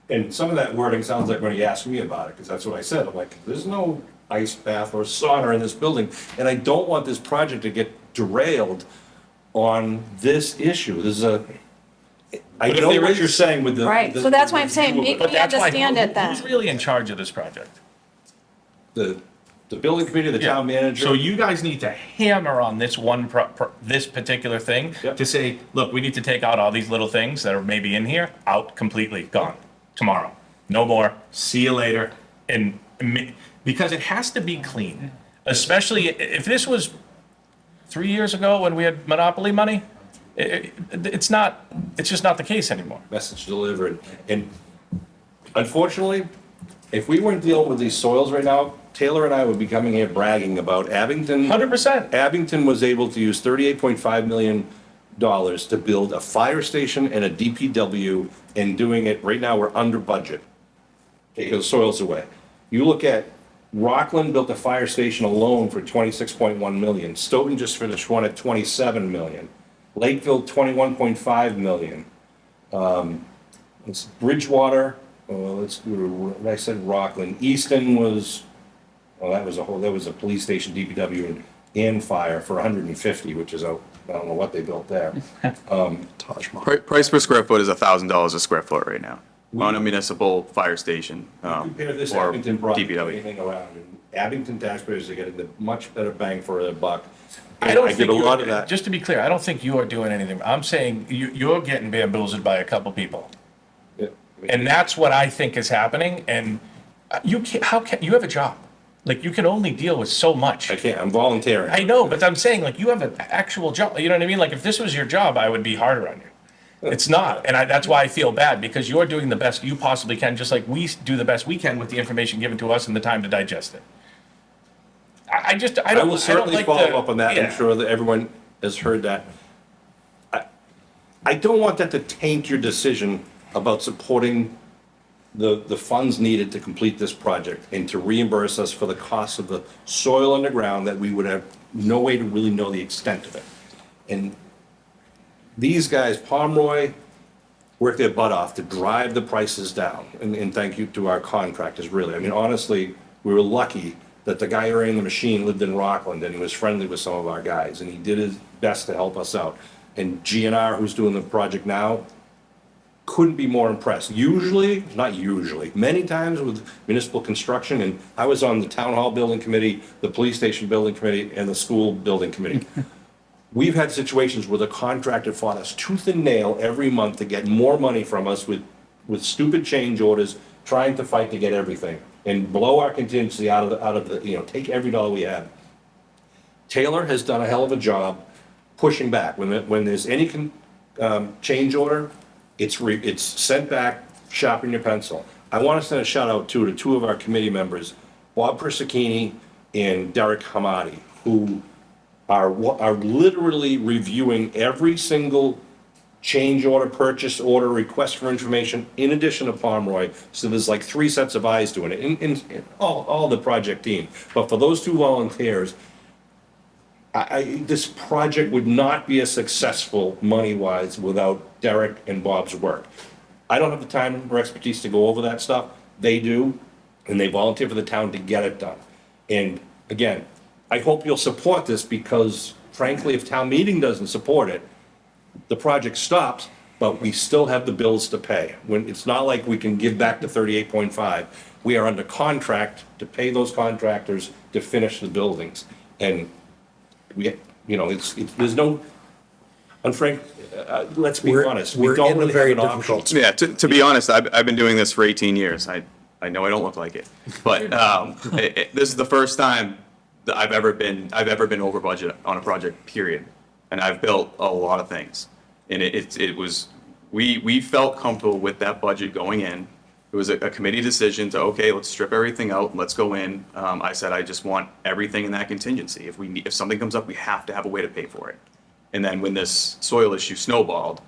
And some of that wording sounds like when he asked me about it, because that's what I said. I'm like, there's no ice bath or sauna in this building, and I don't want this project to get derailed on this issue. There's a, I But if know there what is- you're saying with the. Right, the- so that's why I'm saying, the- make But me that's why, understand it then. who's really in charge of this project? The building committee, the town manager. So you guys need to hammer on this one, this particular thing Yep. to say, look, we need to take out all these little things that are maybe in here, out completely, gone, tomorrow. No more, see you later. And because it has to be clean, especially if this was 3 years ago when we had monopoly money, it's just not the case anymore. Message delivered. And unfortunately, if we weren't dealing with these soils right now, Taylor and I would be coming here bragging about Abington. 100%. Abington was able to use $38.5 million to build a fire station and a DPW, and doing it, right now, we're under budget. Take those soils away. You look at, Rockland built a fire station alone for $26.1 million. Stoughton just finished one at $27 million. Lakeville, $21.5 million. It's Bridgewater, well, let's go to, I said Rockland. Easton was, well, that was a police station, DPW and fire for 150, which is I don't know what they built there. Taj Mahal. Price per square foot is $1,000 a square foot right now on a municipal fire station. Compare this or Abington project to DPW. anything around, and Abington taxpayers are getting the much better bang for their buck. I don't get think a lot of you're, that. just to be clear, I don't think you are doing anything. I'm saying you're getting bamboozled by a couple people. Yeah. And that's what I think is happening, and you can't, how can, you have a job. Like, you can only deal with so much. I can't, I'm volunteering. I know, but I'm saying, like, you have an actual job, you know what I mean? Like, if this was your job, I would be harder on you. It's not, and that's why I feel bad, because you're doing the best you possibly can, just like we do the best we can with the information given to us and the time to digest it. I I don't will like certainly the- follow up on that, yeah. I'm sure that everyone has heard that. I don't want that to taint your decision about supporting the funds needed to complete this project and to reimburse us for the cost of the soil underground that we would have no way to really know the extent of it. And these guys, Pomeroy, work their butt off to drive the prices down. And thank you to our contractors, really. I mean, honestly, we were lucky that the guy who ran the machine lived in Rockland and he was friendly with some of our guys and he did his best to help us out. And GNR, who's doing the project now, couldn't be more impressed. Usually, not usually, many times with municipal construction, and I was on the town hall building committee, the police station building committee, and the school building committee. We've had situations where the contractor fought us tooth and nail every month to get more money from us with stupid change orders, trying to fight to get everything, and blow our contingency out of the, you know, take every dollar we have. Taylor has done a hell of a job pushing back. When there's any change order, it's sent back, sharpen your pencil. I want to send a shout out too to two of our committee members, Bob Persicchini and Derek Hamadi, who are literally reviewing every single change order, purchase order, request for information, in addition to Pomeroy. So there's like 3 sets of eyes doing it, in all the project team. But for those two volunteers, this project would not be as successful money-wise without Derek and Bob's work. I don't have the time or expertise to go over that stuff. They do, and they volunteer for the town to get it done. And again, I hope you'll support this because frankly, if town meeting doesn't support it, the project stops, but we still have the bills to pay. When, it's not like we can give back the 38.5. We are under contract to pay those contractors to finish the buildings. And we, you know, there's no, and Frank, let's be honest, we we're don't in a really very have an option. difficult Yeah, to be honest, I've been doing this for 18 years. I know I don't look like it, but this is the first time that I've ever been over budget on a project, period. And I've built a lot of things. And we felt comfortable with that budget going in. It was a committee decision to, okay, let's strip everything out, let's go in. I said, I just want everything in that contingency. If something comes up, we have to have a way to pay for it. And then when this soil issue snowballed,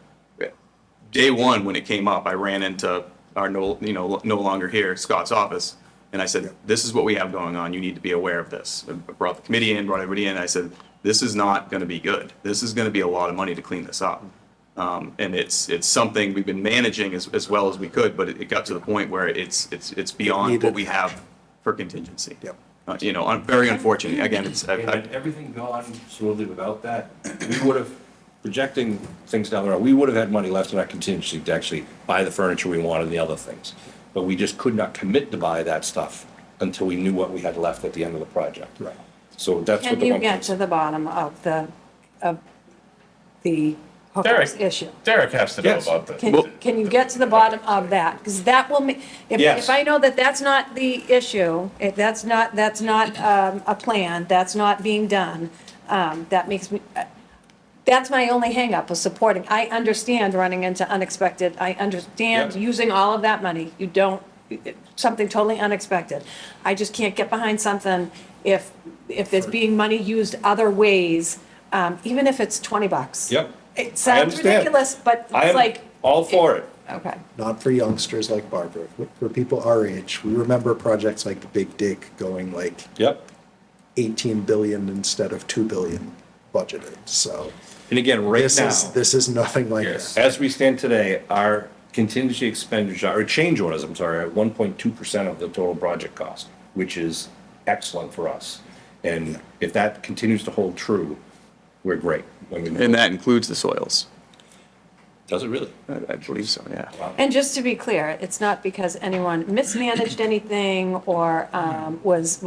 day one, when it came up, I ran into our no longer here, Scott's office. And I said, this is what we have going on. You need to be aware of this. I brought the committee in, brought everybody in. I said, this is not going to be good. This is going to be a lot of money to clean this up. And it's something we've been managing as well as we could, but it got to the point where it's beyond what we have for contingency. Yep. Very unfortunate. Again, Had everything gone smoothly without that, we would have, projecting things down the road, we would have had money left in our contingency to actually buy the furniture we wanted and the other things. But we just could not commit to buy that stuff until we knew what we had left at the end of the project. Right. So that's what Can the you one. get to the bottom of the hookers Derek, issue? Derek has to know Yes. about this. Can you get to the bottom of that? Because that will, Yes. if I know that that's not the issue, if that's not a plan, that's not being done, that makes me, that's my only hangup was supporting. I understand running into unexpected, I understand Yep. using all of that money. You don't, something totally unexpected. I just can't get behind something if there's being money used other ways, even if it's $20. Yep. It I sounds understand. ridiculous, but I it's am like. all for it. Okay. Not for youngsters like Barbara. For people our age, we remember projects like the Big Dig going like Yep. 18 billion instead of 2 billion budgeted. So And again, right now, this is nothing like Yes. that. as we stand today, our contingency expenditure, or change orders, I'm sorry, at 1.2% of the total project cost, which is excellent for us. And if that continues to hold true, we're great. I mean, And that includes the soils. does it really? I believe so, yeah. And just to be clear, it's not because anyone mismanaged anything or was,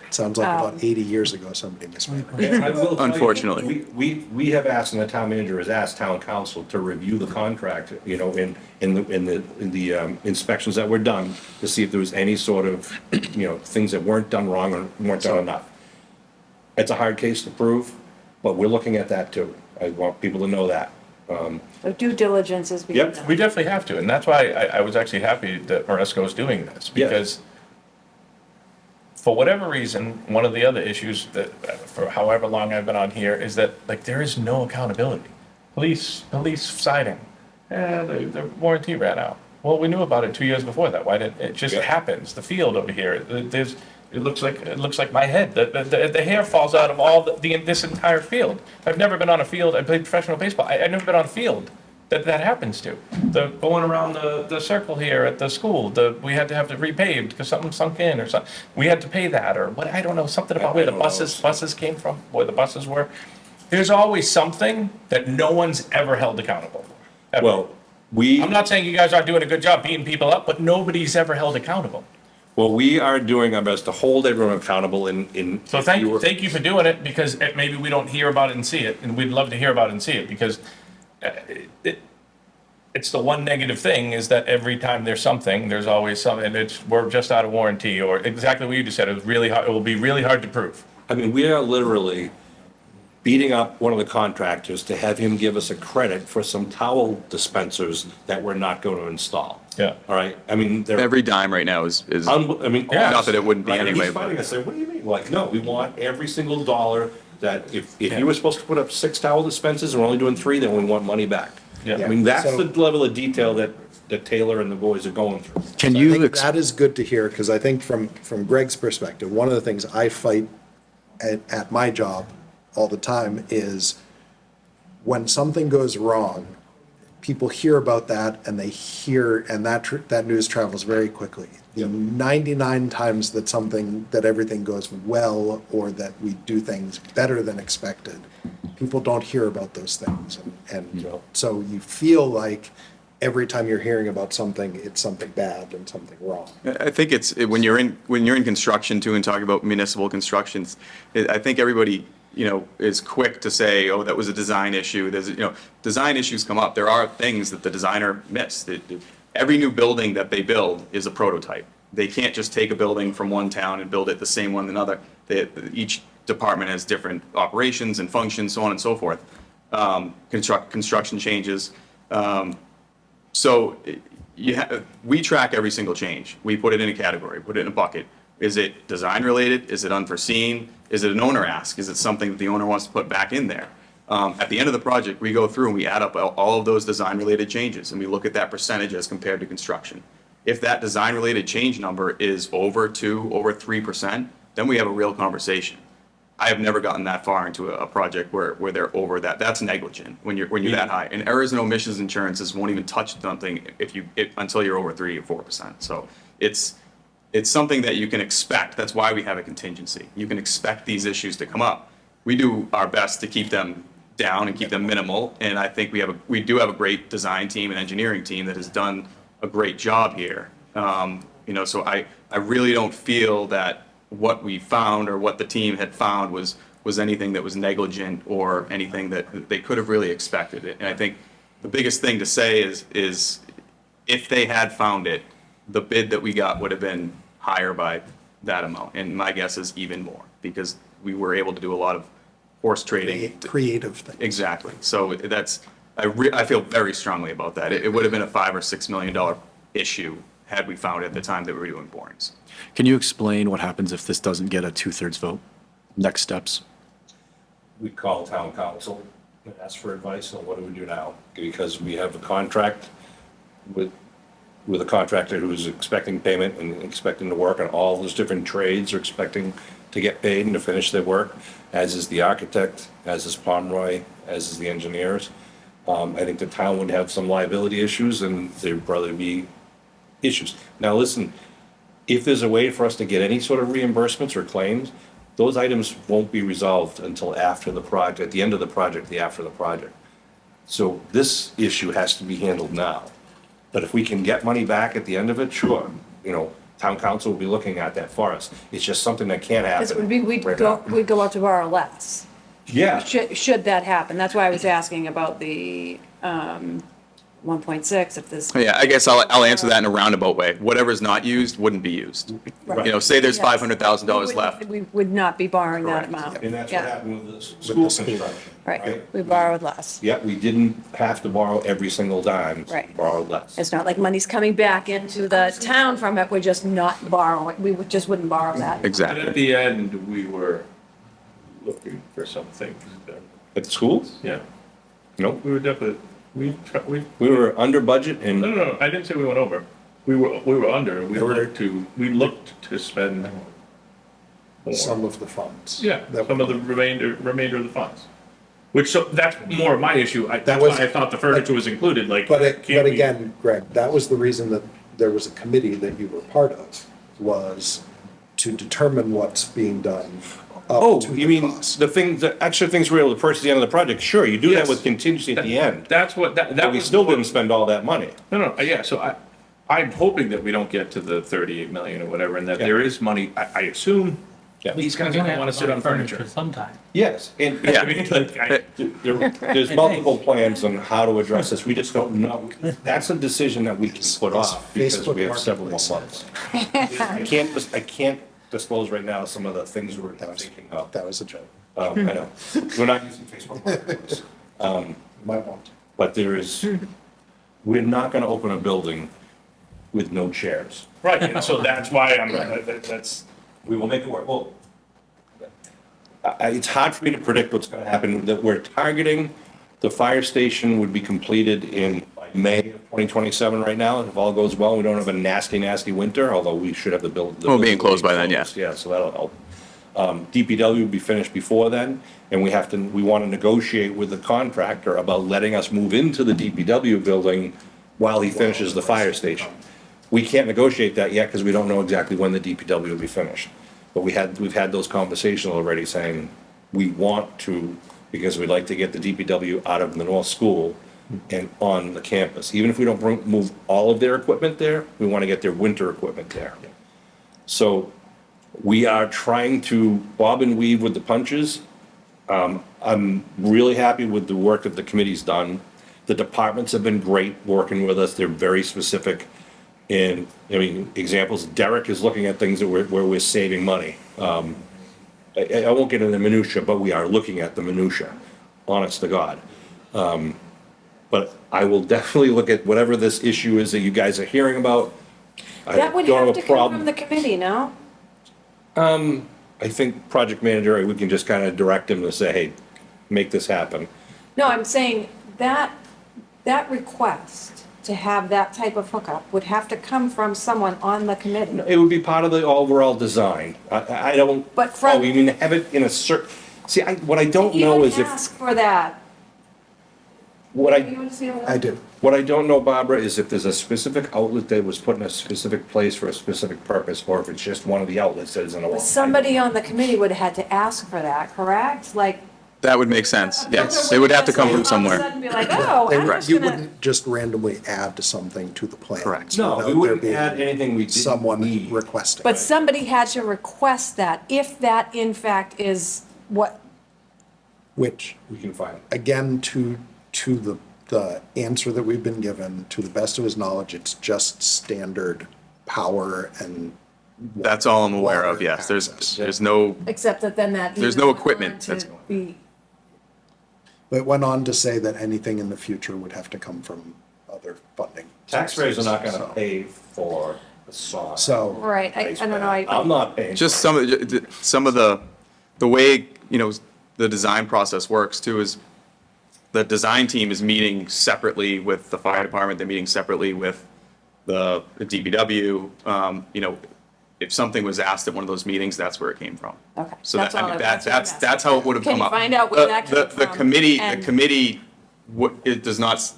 Sounds like about 80 years ago, somebody mismanaged. And I will tell you, Unfortunately. We have asked, and the town manager has asked town council to review the contract, in the inspections that were done, to see if there was any sort of, things that weren't done wrong or weren't done enough. It's a hard case to prove, but we're looking at that too. I want people to know that. So due diligence is being Yep. done. We definitely have to, and that's why I was actually happy that Maresco is doing this, Yeah. because for whatever reason, one of the other issues that, for however long I've been on here, is that, like, there is no accountability. Police siding, the warranty ran out. Well, we knew about it 2 years before that, why didn't, it just Yeah. happens, the field over here, it looks like my head, the hair falls out of all this entire field. I've never been on a field, I played professional baseball, I've never been on a field that happens to. The going around the circle here at the school, we had to have to repaved because something sunk in or something. We had to pay that, or what, I don't know, something about where the buses came from, where the buses were. There's always something that no one's ever held accountable for. ever. Well, I'm not saying you guys aren't doing a good job beating people up, but nobody's ever held accountable. we are doing our best to hold everyone accountable in. So if thank you you, were- thank you for doing it, because maybe we don't hear about it and see it, and we'd love to hear about it and see it, because it's the one negative thing, is that every time there's something, there's always something, and we're just out of warranty, or exactly what you just said, it was really hard, it will be really hard to prove. I mean, we are literally beating up one of the contractors to have him give us a credit for some towel dispensers that we're not going to install. Yeah. All right, I mean, they're. Every dime right now is, I mean. Yeah. not that it wouldn't be Right, and anyway, he's fighting but us, saying, what do you mean? Like, no, we want every single dollar that, if you were supposed to put up 6 towel dispensers and we're only doing 3, then we want money back. Yeah. I mean, that's So- the level of detail that Taylor and the boys are going through. Can you? I think that is good to hear, because I think from Greg's perspective, one of the things I fight at my job all the time is when something goes wrong, people hear about that and that news travels very quickly. The 99 times that everything goes well, or that we do things better than expected, people don't hear about those things. And so you feel like every time you're hearing about something, it's something bad and something wrong. I think when you're in construction too, and talking about municipal constructions, I think everybody, is quick to say, oh, that was a design issue. There's, design issues come up. There are things that the designer missed. Every new building that they build is a prototype. They can't just take a building from one town and build it the same one another. Each department has different operations and functions, so on and so forth. Construction changes. So we track every single change. We put it in a category, put it in a bucket. Is it design related? Is it unforeseen? Is it an owner ask? Is it something that the owner wants to put back in there? At the end of the project, we go through and we add up all of those design related changes, and we look at that percentage as compared to construction. If that design related change number is over 3%, then we have a real conversation. I have never gotten that far into a project where they're over that. That's negligent when you're that high. And errors and omissions insurances won't even touch something until you're over 3 or 4%. So it's something that you can expect. That's why we have a contingency. You can expect these issues to come up. We do our best to keep them down and keep them minimal. And I think we do have a great design team and engineering team that has done a great job here. So I really don't feel that what we found or what the team had found was anything that was negligent or anything that they could have really expected it. And I think the biggest thing to say is if they had found it, the bid that we got would have been higher by that amount. And my guess is even more, because we were able to do a lot of horse trading. Creative thing. Exactly. So I feel very strongly about that. It would have been a $5 or $6 million issue had we found it at the time that we were doing borings. Can you explain what happens if this doesn't get a 2/3 vote? Next steps? We call town council and ask for advice on what do we do now? Because we have a contract with a contractor who's expecting payment and expecting to work, and all those different trades are expecting to get paid and to finish their work, as is the architect, as is Pomeroy, as is the engineers. I think the town would have some liability issues and there'd probably be issues. Now, listen, if there's a way for us to get any sort of reimbursements or claims, those items won't be resolved until after the project, at the end of the project, after the project. So this issue has to be handled now. But if we can get money back at the end of it, sure, town council will be looking at that for us. It's just something that can't Because it would happen. be, we'd right go, now. we'd go out to borrow less, Yeah, should that happen. That's why I was asking about the, 1.6, if this. Yeah, I guess I'll answer that in a roundabout way. Whatever's not used wouldn't be used. Say there's Yes. $500,000 We left. We would not be borrowing that Correct. amount. and that's what Yeah. happened with the school construction. Right, we borrowed less. Yeah, we didn't have to borrow every single dime. Right. Borrowed less. It's not like money's coming back into the town from it, we're just not borrowing, just wouldn't borrow that. And Exactly. at the end, we were looking for some things. At the schools? Yeah, No, we were definitely, we, we were under budget and. no, I didn't say we went over. We were under, we looked to spend more. Some of the funds. Yeah, That some of the remainder of the funds. Which, so that's more of my issue. That's was- why I thought the furniture was included, like. But can't we- again, Greg, that was the reason that there was a committee that you were part of, was to determine what's being done Oh, up to you the mean cost. the extra things we were able to purchase at the end of the project? Sure, you do that Yes. with contingency at the end. That's what, that But we was. still didn't spend all that money. No, yeah, so I'm hoping that we don't get to the 38 million or whatever, and that Yeah. there is money, I assume, Yeah. these guys We're are gonna gonna wanna have sit on furniture. Sometime. Yes, and Yeah. I mean, like, there's multiple plans on how to address this. We just don't know. That's a decision that we can put off because Facebook we have several more Marketplace. months. I can't disclose right now some of the things we're thinking of. That was a joke. I know. We're not using Facebook Marketplace. Might want to. But we're not gonna open a building with no chairs. right, and so that's why that's, We will make it work. Well, it's hard for me to predict what's gonna happen, that we're targeting, the fire station would be completed in by May of 2027 right now, if all goes well, we don't have a nasty, nasty winter, although we should have the building. Well, being closed by then, yeah. Yeah, so that'll help. DPW will be finished before then, and we wanna negotiate with the contractor about letting us move into the DPW building while he finishes the fire station. We can't negotiate that yet, because we don't know exactly when the DPW will be finished. But we've had those conversations already saying, we want to, because we'd like to get the DPW out of the North School and on the campus. Even if we don't move all of their equipment there, we want to get their winter equipment there. So we are trying to bob and weave with the punches. I'm really happy with the work that the committee's done. The departments have been great working with us. They're very specific. And, examples, Derek is looking at things that where we're saving money. I won't get into the minutia, but we are looking at the minutia, honest to God. But I will definitely look at whatever this issue is that you guys are hearing about. I That would don't have a to come problem. from the committee, no? I think project manager, we can just kind of direct him to say, hey, make this happen. No, I'm saying that request to have that type of hookup would have to come from someone on the committee. It would be part of the overall design. I don't. But from- Oh, you mean have it in a see, what I don't know Even is if, ask for that. what You I, understand what I do. what I don't know, Barbara, is if there's a specific outlet that was put in a specific place for a specific purpose, or if it's just one of the outlets that is in a wall. Somebody on the committee would have had to ask for that, correct? Like. That would make sense, yes. It would have to come from All of a somewhere. sudden be like, oh, I'm just You gonna, wouldn't just randomly add to something to the plan. Correct. No, without we there wouldn't being add anything we didn't Someone need. requesting. but somebody had to request that, if that in fact is what, Which, We can find it. again, to the answer that we've been given, to the best of his knowledge, it's just standard power and. That's all I'm aware of, water yes. access. There's no, except that then that. There's no equipment that's To going. be, It went on to say that anything in the future would have to come from other funding. Taxpayers are not gonna So- pay for the saw. So, right, I don't know, I'm not paying. just some of the way, the design process works too is the design team is meeting separately with the fire department, they're meeting separately with the DPW. If something was asked at one of those meetings, that's where it came from. Okay, So that's that, I all mean, I- that's what I'm that's how it would have Can come you up. find out where that came The from? committee, And- it does not,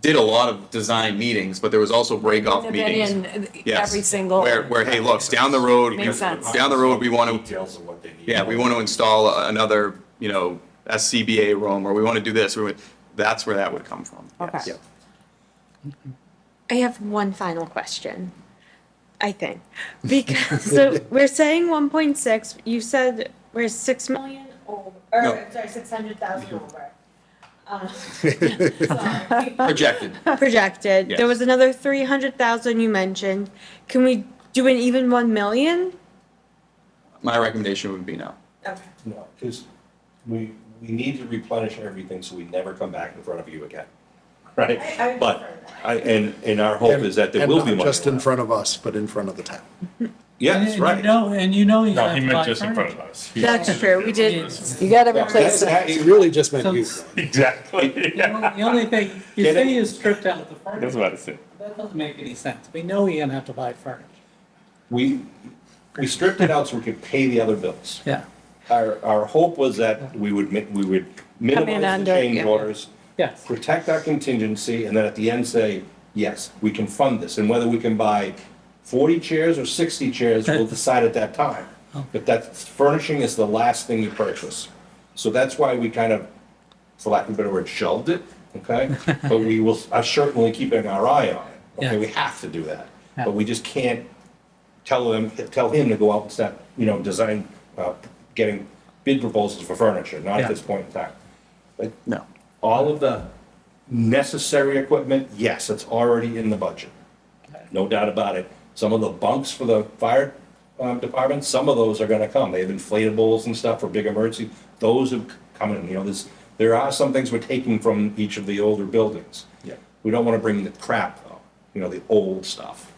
did a lot of design meetings, but there was also break-off Wouldn't have been meetings. in Yes. every single. Where, hey, look, down the road, Makes sense. down the road, we want to, Details of what they need. yeah, we want to install another, SCBA room, or we want to do this, that's where that would come from. Okay. Yes. I have one final question, I think. Because, so we're saying 1.6, you said we're 6 million over, or, No. sorry, 600,000 over. Sorry. Projected. Projected. Yes. There was another 300,000 you mentioned. Can we do an even 1 million? My recommendation would be no. Okay. No, because we need to replenish everything so we never come back in front of you again, right? I But, prefer and our hope is that there And will not be money just in left. front of us, but in front of the town. Yes, right. And you know you No, have he to meant buy just in front furniture. of us. That's true, we did. You gotta replace That's- it. He really just meant So- you. Exactly. The only thing, you Get say it? you stripped out the That's furniture, what I said. that doesn't make any sense. We know you're gonna have to buy furniture. We stripped it out so we could pay the other bills. Yeah, Our hope was that we would minimize the under, change yeah. orders, yes. protect our contingency, and then at the end say, yes, we can fund this. And whether we can buy 40 chairs or 60 chairs, we'll decide at that time. But that furnishing is the last thing you purchase. So that's why we kind of, for lack of a better word, shelved it, okay? But we will, are certainly keeping our eye on it. Okay, Yeah. we have to do that. Yeah. But we just can't tell him to go out and start, design, getting bid proposals for furniture, not Yeah. at this point in time. But No. all of the necessary equipment, yes, it's already in the budget. No doubt about it. Some of the bunks for the fire department, some of those are gonna come. They have inflatables and stuff for big emergency. Those have come in, there are some things we're taking from each of the older buildings. Yeah. We don't wanna bring the crap though, the old stuff.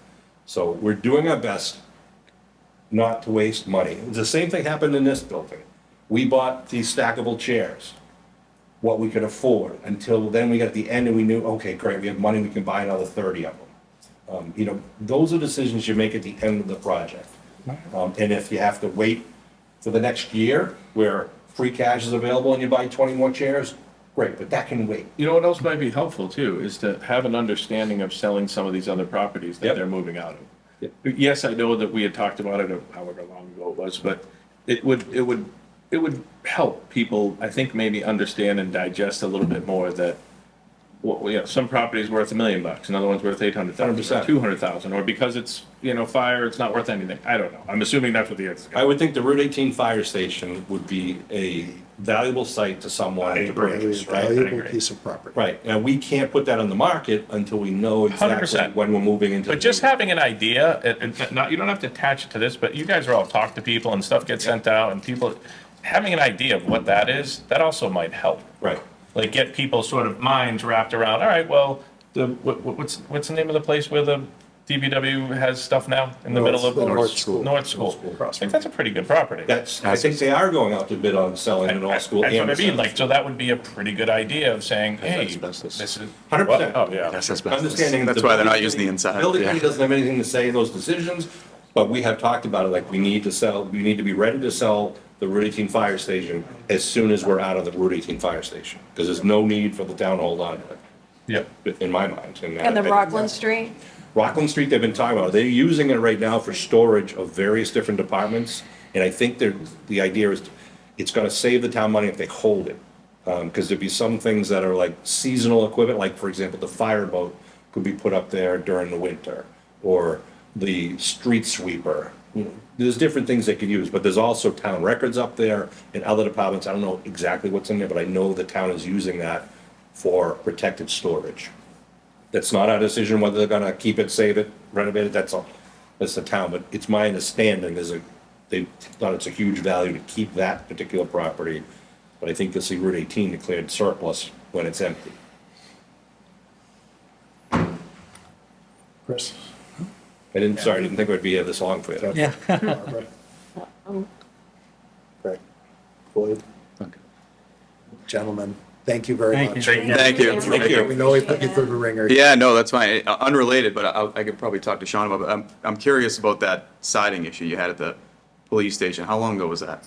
So we're doing our best not to waste money. The same thing happened in this building. We bought these stackable chairs, what we could afford, until then we got at the end and we knew, okay, great, we have money, we can buy another 30 of them. Those are decisions you make at the end of the project. And if you have to wait for the next year where free cash is available and you buy 20 more chairs, great, but that can wait. You know what else might be helpful too, is to have an understanding of selling some of these other properties that Yep. they're moving out of. Yep. Yes, I know that we had talked about it however long ago it was, but it would help people, I think, maybe understand and digest a little bit more that some property's worth $1 million, another one's worth 800,000, 100%. 200,000, or because it's, fire, it's not worth anything. I don't know. I'm assuming that's what the answer is. I would think the Route 18 fire station would be a valuable site to someone to Very purchase, right? valuable agree. piece of property. Right, and we can't put that on the market until we know exactly 100%. when we're moving into. But just having an idea, and not, you don't have to attach it to this, but you guys are all talk to people and stuff gets sent out and people, having an idea of what that is, that also might help. Right. Like get people's sort of minds wrapped around, all right, well, what's the name of the place where the DPW has stuff now in the middle of? North School. North School. I think that's a pretty good property. I think they are going out to bid on selling in all school. That's what I and mean, like, so that would be a pretty good idea of saying, hey, asbestos. this is. 100%. Oh, yeah. That's asbestos. Understanding. That's the why they're not building using the committee- inside, Building yeah. committee doesn't have anything to say in those decisions, but we have talked about it, like, we need to be ready to sell the Route 18 fire station as soon as we're out of the Route 18 fire station, because there's no need for the town to hold on to Yep. it, in my mind. And the Rockland Street, Rockland Street, they've been talking about, they're using it right now for storage of various different departments, and I think the idea is, it's gonna save the town money if they hold it. Because there'd be some things that are like seasonal equipment, like, for example, the fireboat could be put up there during the winter, or the street sweeper. There's different things they could use, but there's also town records up there and other departments. I don't know exactly what's in there, but I know the town is using that for protected storage. That's not our decision whether they're gonna keep it, save it, renovate it, that's the town, but it's my understanding they thought it's a huge value to keep that particular property, but I think you'll see Route 18 declared surplus when it's empty. Chris? I didn't think it would be here this long for you. Yeah. Barbara? Great. Floyd? Gentlemen, thank you very Thank much. you. Thank you. Thank you. We know we put you through the ringer. Yeah, no, that's fine. Unrelated, but I could probably talk to Sean about it. I'm curious about that siding issue you had at the police station. How long ago was that?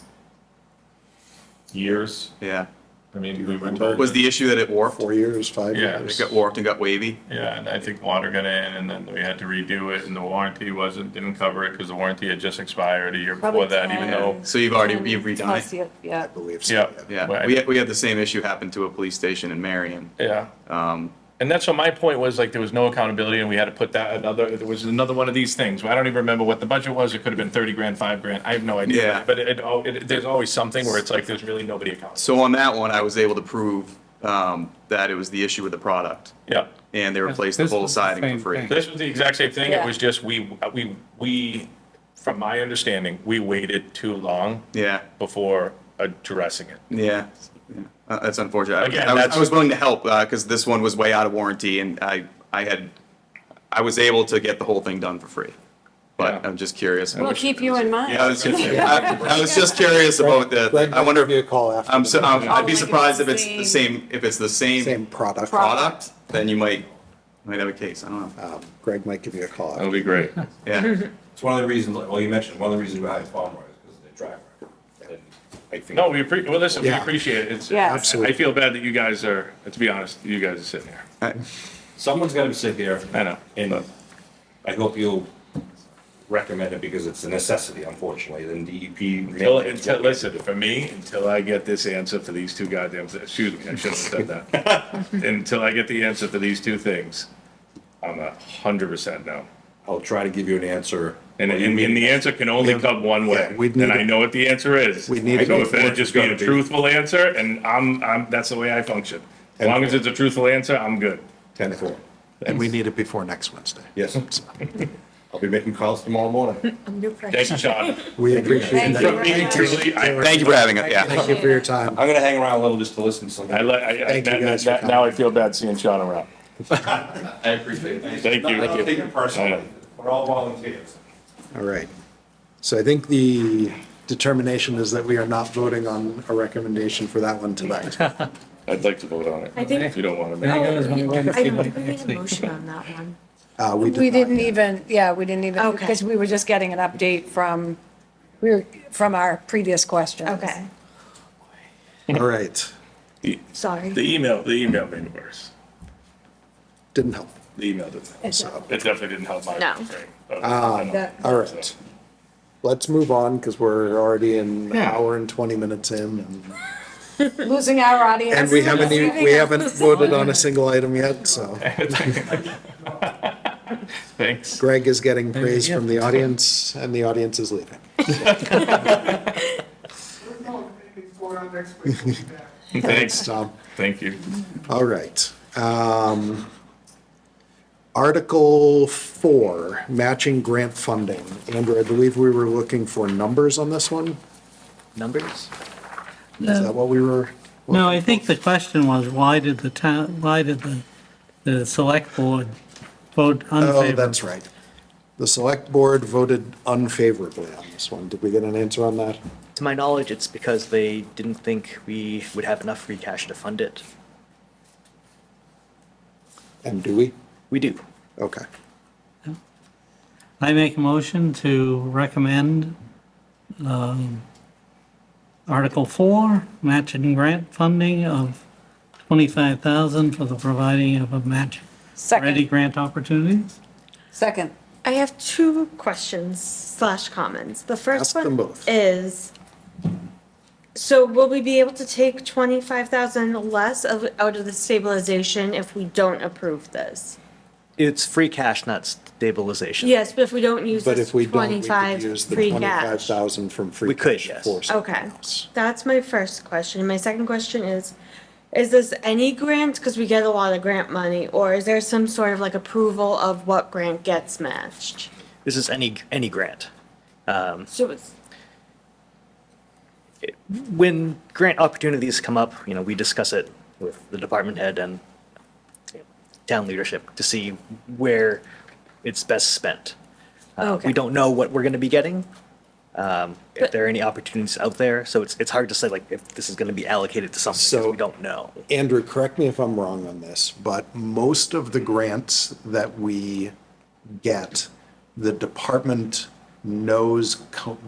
Years. Yeah. I mean, we were told. Was the issue that it warped? 4 years, 5 Yeah, years? It got warped and got wavy? Yeah, and I think water got in, and then we had to redo it, and the warranty didn't cover it, because the warranty had just expired a year Probably before that, even 10. though, So you've redone Plus, it? yeah. I believe so. yeah. Yeah, Well, we had the same issue happen to a police station in Marion. Yeah. And that's what my point was, like, there was no accountability, and we had to put that there was another one of these things. I don't even remember what the budget was. It could have been 30 grand, 5 grand. I have no idea. Yeah. But there's always something where it's like, there's really nobody accountable. So on that one, I was able to prove that it was the issue with the product, Yeah. and they replaced the This whole was the siding same for free. thing. This was the exact same thing. It Yeah. was just, we, from my understanding, we waited too long Yeah, before addressing it. yeah. That's unfortunate. Again, I that's- was willing to help, because this one was way out of warranty, and I was able to get the whole thing done for free. But Yeah. I'm just curious. We'll keep you in mind. Yeah, I was just curious about Greg that. I might wonder give you a if, call after. I'd be like surprised it's if it's the Same same product. product, then you might have a case, I don't know. Greg might give you a call. That'll be great. Yeah, It's one of the reasons, well, you mentioned, one of the reasons we hired Pomeroy is because of their track record. And I think. No, we listen, we Yeah. appreciate it. It's, Yeah. Absolutely. I feel bad that you guys are, to be honest, you guys are sitting here. Someone's gotta sit here. I know. And I hope you'll recommend it because it's a necessity, unfortunately, then DEP. Listen, for me, until I get this answer for these two goddamn, excuse me, I shouldn't have said that. Until I get the answer for these two things, I'm 100% no. I'll try to give you an answer. And the answer can only come one way. Yeah, we'd need And I a- know what the answer is. We'd need a- So if it'd just be a It's gonna be- truthful answer, and that's the way I function. As long as it's a truthful answer, I'm good. 10-4. And we need it before next Wednesday. Yes. I'll be making calls tomorrow morning. Thank you, Sean. We appreciate Thank that. you From me, very much. truly, thank you for having it, yeah. Thank you for your time. I'm gonna hang around a little just to listen to some. Thank you guys for now I feel bad seeing Sean around. I appreciate it. Thank you. Don't take it personally. We're all volunteers. All right. So I think the determination is that we are not voting on a recommendation for that one tonight. I'd like to vote on it. I think- If you don't want to I make think it. it was when we went to I see don't the think we next need a week. motion on that one. We did We not. didn't even, yeah, we didn't even, Okay. because we were just getting an update from our previous questions. Okay, All right. sorry. The email made it worse. Didn't help. The email didn't help. It's- It definitely didn't help my. No. That- All right. Let's move on because we're already an hour and 20 minutes in. Losing our audience. And we haven't voted on a single item yet, so Thanks. Greg is getting praise from the audience and the audience is leaving. Thanks. Tom. Thank you. All right. Article 4, matching grant funding. Andrew, I believe we were looking for numbers on this one. Numbers? Is that what we were? No, I think the question was, why did the select board vote unfavorably? Oh, that's right. The select board voted unfavorably on this one. Did we get an answer on that? To my knowledge, it's because they didn't think we would have enough free cash to fund it. And do we? We do. Okay. I make a motion to recommend Article 4, matching grant funding of $25,000 for the providing of a match ready Second, grant opportunities. second. I have two questions / comments. The first Ask them one both. is, so will we be able to take 25,000 less out of the stabilization if we don't approve this? It's free cash, not stabilization. Yes, but if we don't use But this if we don't, we could 25 use the free cash. 25,000 from free We could, cash yes. for something Okay, else. that's my first question. My second question is this any grant, because we get a lot of grant money, or is there some sort of like approval of what grant gets matched? This is any grant. So it's, When grant opportunities come up, we discuss it with the department head and town leadership to see where it's best spent. Okay. We don't know what we're going to be getting, if But- there are any opportunities out there, so it's hard to say like if this is going to be allocated to something because So- we don't know. Andrew, correct me if I'm wrong on this, but most of the grants that we get, the department knows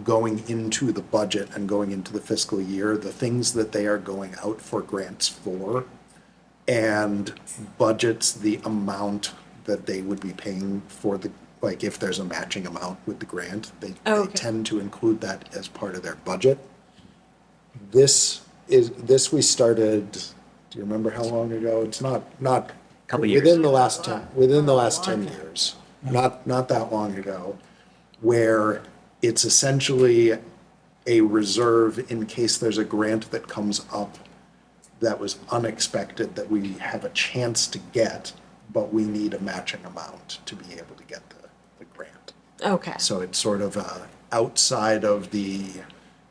going into the budget and going into the fiscal year, the things that they are going out for grants for, and budgets the amount that they would be paying for the, like, if there's a matching amount with the grant, they Okay. tend to include that as part of their budget. This we started, do you remember how long ago? It's not. Couple years. Within the last 10 years, not that long ago, where it's essentially a reserve in case there's a grant that comes up that was unexpected that we have a chance to get, but we need a matching amount to be able to get the grant. Okay. So it's sort of outside of the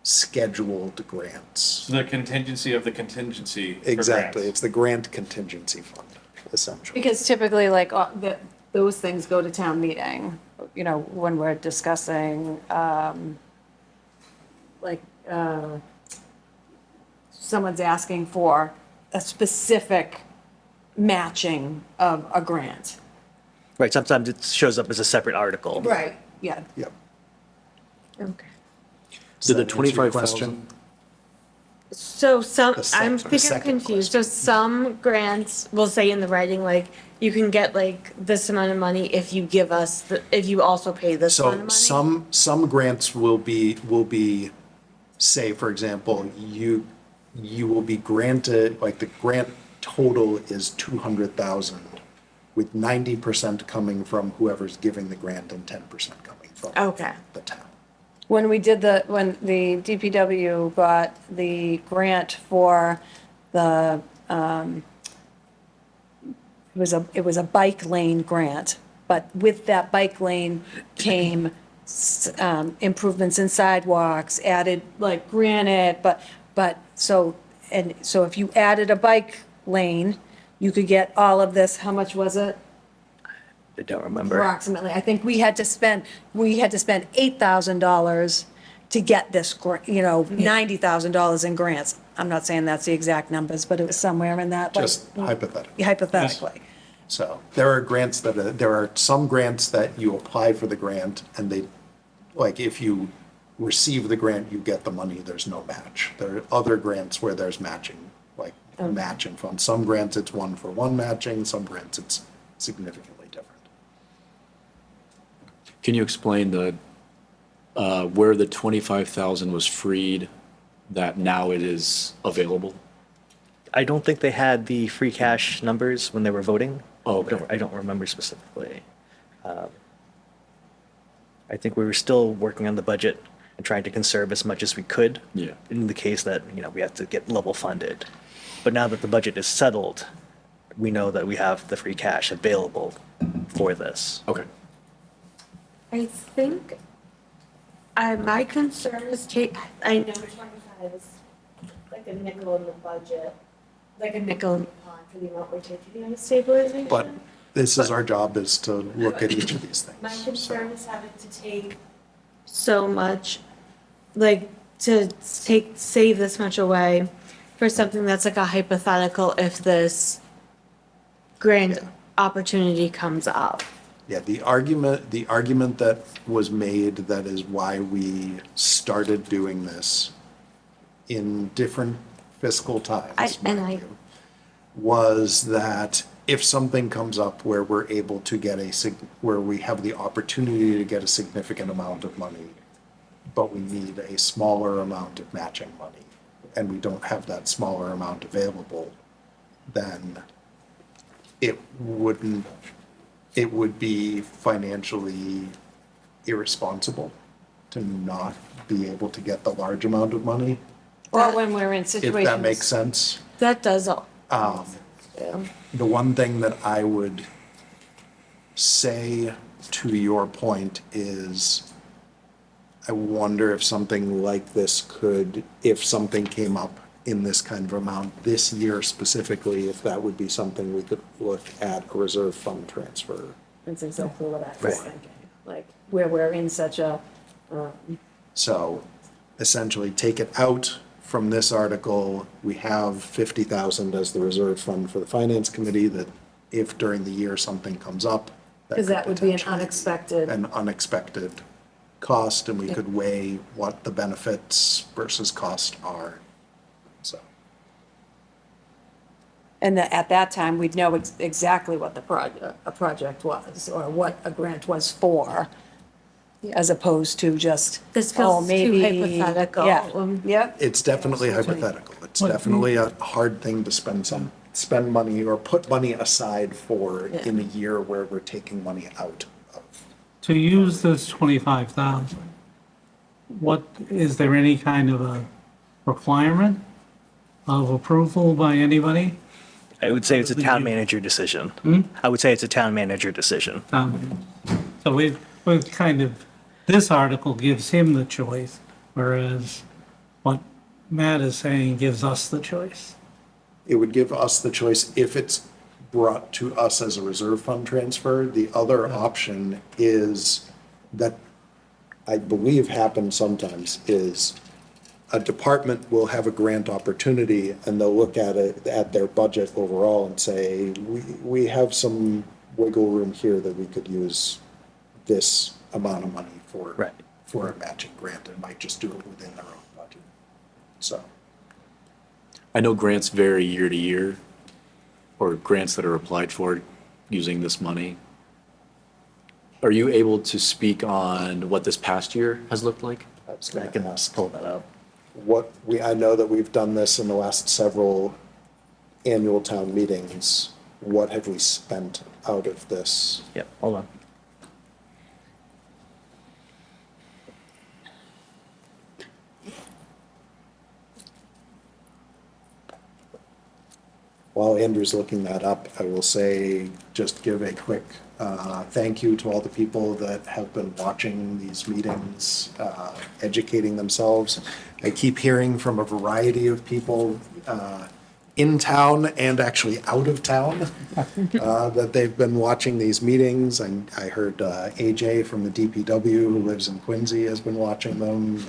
scheduled grants. So the contingency of the contingency for Exactly, grants. it's the grant contingency fund, essentially. Because typically, like, those things go to town meeting, you know, when we're discussing, someone's asking for a specific matching of a grant. Right, sometimes it shows up as a separate article. Right. Yeah. Yep. Okay. Does Did the that answer your 25,000? So some, The sec- I'm the thinking I'm second confused. So some grants will say in the writing, like, you can get like this amount of money if you give us, if you also pay this amount of So money? some grants will be, say, for example, you will be granted, like, the grant total is 200,000, with 90% coming from whoever's giving the grant and 10% coming from Okay. the town. When the DPW got the grant for the, it was a bike lane grant, but with that bike lane came improvements in sidewalks, added like granite, so if you added a bike lane, you could get all of this, how much was it? I don't remember. Approximately, I think we had to spend $8,000 to get this, $90,000 in grants. I'm not saying that's the exact numbers, but it was somewhere in that. like, Just hypothetically. Hypothetically. So there are grants there are some grants that you apply for the grant and they, like, if you receive the grant, you get the money, there's no match. There are other grants where there's matching, like matching funds. Some grants it's 1-for-1 matching, some grants it's significantly different. Can you explain where the 25,000 was freed, that now it is available? I don't think they had the free cash numbers when they were voting. Oh, okay. I don't remember specifically. I think we were still working on the budget and trying to conserve as much as we could. Yeah. In the case that, we have to get level funded. But now that the budget is settled, we know that we have the free cash available for this. Okay. I think, my concern is, I know 25 is like a nickel in the budget, like a nickel in the pond for the amount we're taking out of stabilization. But this is our job, is to look at each of these things. My concern is having to take so much, like, to save this much away for something that's like a hypothetical if this grand opportunity comes up. Yeah, the argument that was made, that is why we started doing this in different fiscal times, was that if something comes up where we're able to get where we have the opportunity to get a significant amount of money, but we need a smaller amount of matching money, and we don't have that smaller amount available, then it would be financially irresponsible to not be able to get the large amount of money, Or when we're in if situations. that makes sense. That does all. The one thing that I would say to your point is, I wonder if something like this could, if something came up in this kind of amount this year specifically, if that would be something we could look at a reserve fund transfer. That's exactly what I was Right. thinking, like, where we're in such a, So essentially take it out from this article. We have 50,000 as the reserve fund for the finance committee, that if during the year something comes up. because that would be an could potentially unexpected. An unexpected cost, and we could weigh what the benefits versus cost are. So, And at that time, we'd know exactly what a project was, or what a grant was for, as opposed to just, This oh, feels too maybe. hypothetical. Yeah, yep. it's definitely hypothetical. It's definitely a hard thing to spend money or put money aside for in a year where we're taking money out of. To use this 25,000, is there any kind of a requirement of approval by anybody? I would say it's a town manager decision. I would say it's a town manager decision. So we've kind of, this article gives him the choice, whereas what Matt is saying gives us the choice. It would give us the choice if it's brought to us as a reserve fund transfer. The other option is that I believe happens sometimes is a department will have a grant opportunity and they'll look at it, at their budget overall and say, we have some wiggle room here that we could use this amount of money for, Right. for a matching grant, and might just do it within their own budget. So. I know grants vary year to year, or grants that are applied for using this money. Are you able to speak on what this past year has looked like? I was I gonna can ask. pull that up. I know that we've done this in the last several annual town meetings. What have we spent out of this? Yep, hold on. While Andrew's looking that up, I will say, just give a quick thank you to all the people that have been watching these meetings, educating themselves. I keep hearing from a variety of people in town and actually out of town that they've been watching these meetings. I heard AJ from the DPW, who lives in Quincy, has been watching them.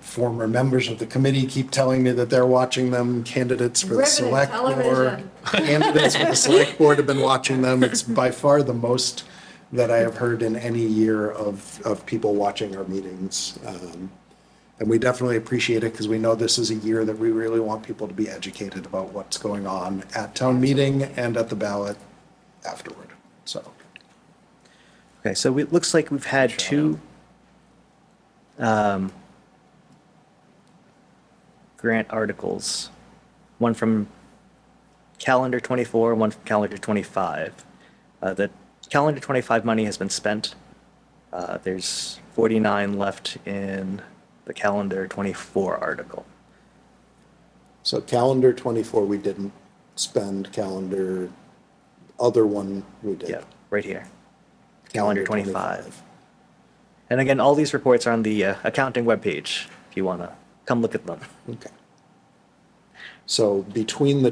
Former members of the committee keep telling me that they're watching them. Candidates for the Riveting select board. television. Candidates for the select board have been watching them. It's by far the most that I have heard in any year of people watching our meetings. And we definitely appreciate it because we know this is a year that we really want people to be educated about what's going on at town meeting and at the ballot afterward. So, Okay, so it looks like we've had two grant articles, one from calendar 24, one from calendar 25. The calendar 25 money has been spent. There's 49 left in the calendar 24 article. so calendar 24, we didn't spend. Calendar, other one we did. Yeah, right here. Calendar 25. And again, all these reports are on the accounting webpage if you want to come look at them. Okay. So between the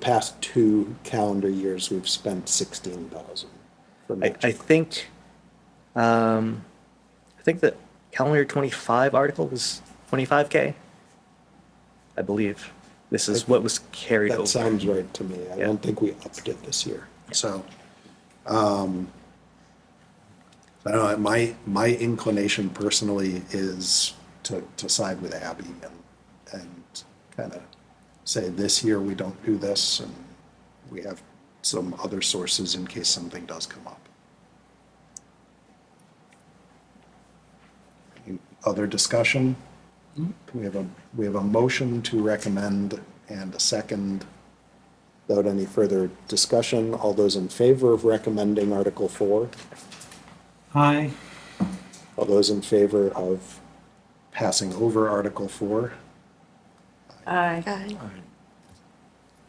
past two calendar years, we've spent 16,000 for I matching. think the calendar 25 article was 25K. I believe this is what was carried over. That sounds right to me. I Yeah. don't think we upped it this year. So, I don't know, my inclination personally is to side with Abby and kind of say this year we don't do this and we have some other sources in case something does come up. Any other discussion? We have a motion to recommend and a second. Without any further discussion, all those in favor of recommending Article 4? Aye. All those in favor of passing over Article 4? Aye.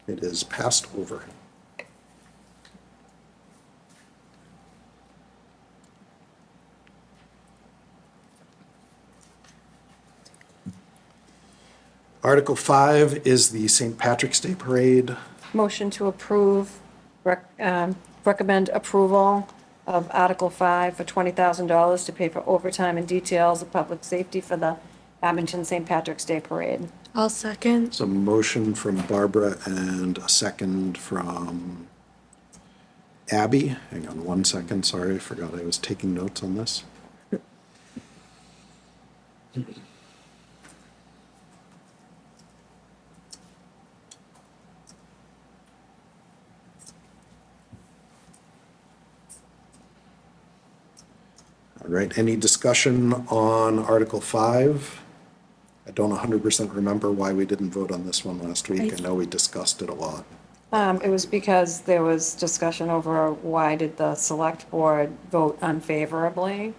It is passed over. Article 5 is the St. Patrick's Day Parade. Motion to approve, recommend approval of Article 5 for $20,000 to pay for overtime and details of public safety for the Abington St. Patrick's Day Parade. I'll second. It's a motion from Barbara and a second from Abby. Hang on one second, sorry, I forgot I was taking notes on this. All right, any discussion on Article 5? I don't 100% remember why we didn't vote on this one last week. I know we discussed it a lot. It was because there was discussion over why did the select board vote unfavorably?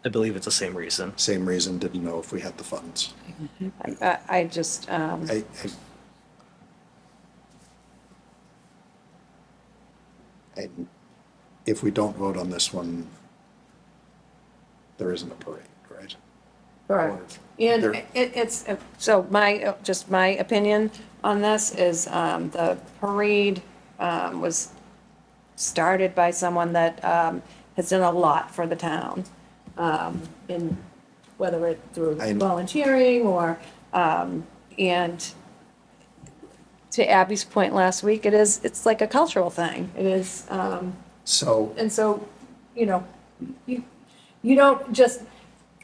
I believe it's the same reason. Same reason, didn't know if we had the funds. I just, If we don't vote on this one, there isn't a parade, right? correct. And There- it's, so just my opinion on this is, the parade, was started by someone that, has done a lot for the town. In, whether it through I- volunteering or, and to Abby's point last week, it's like a cultural thing. It is, So, and so, you know, you don't just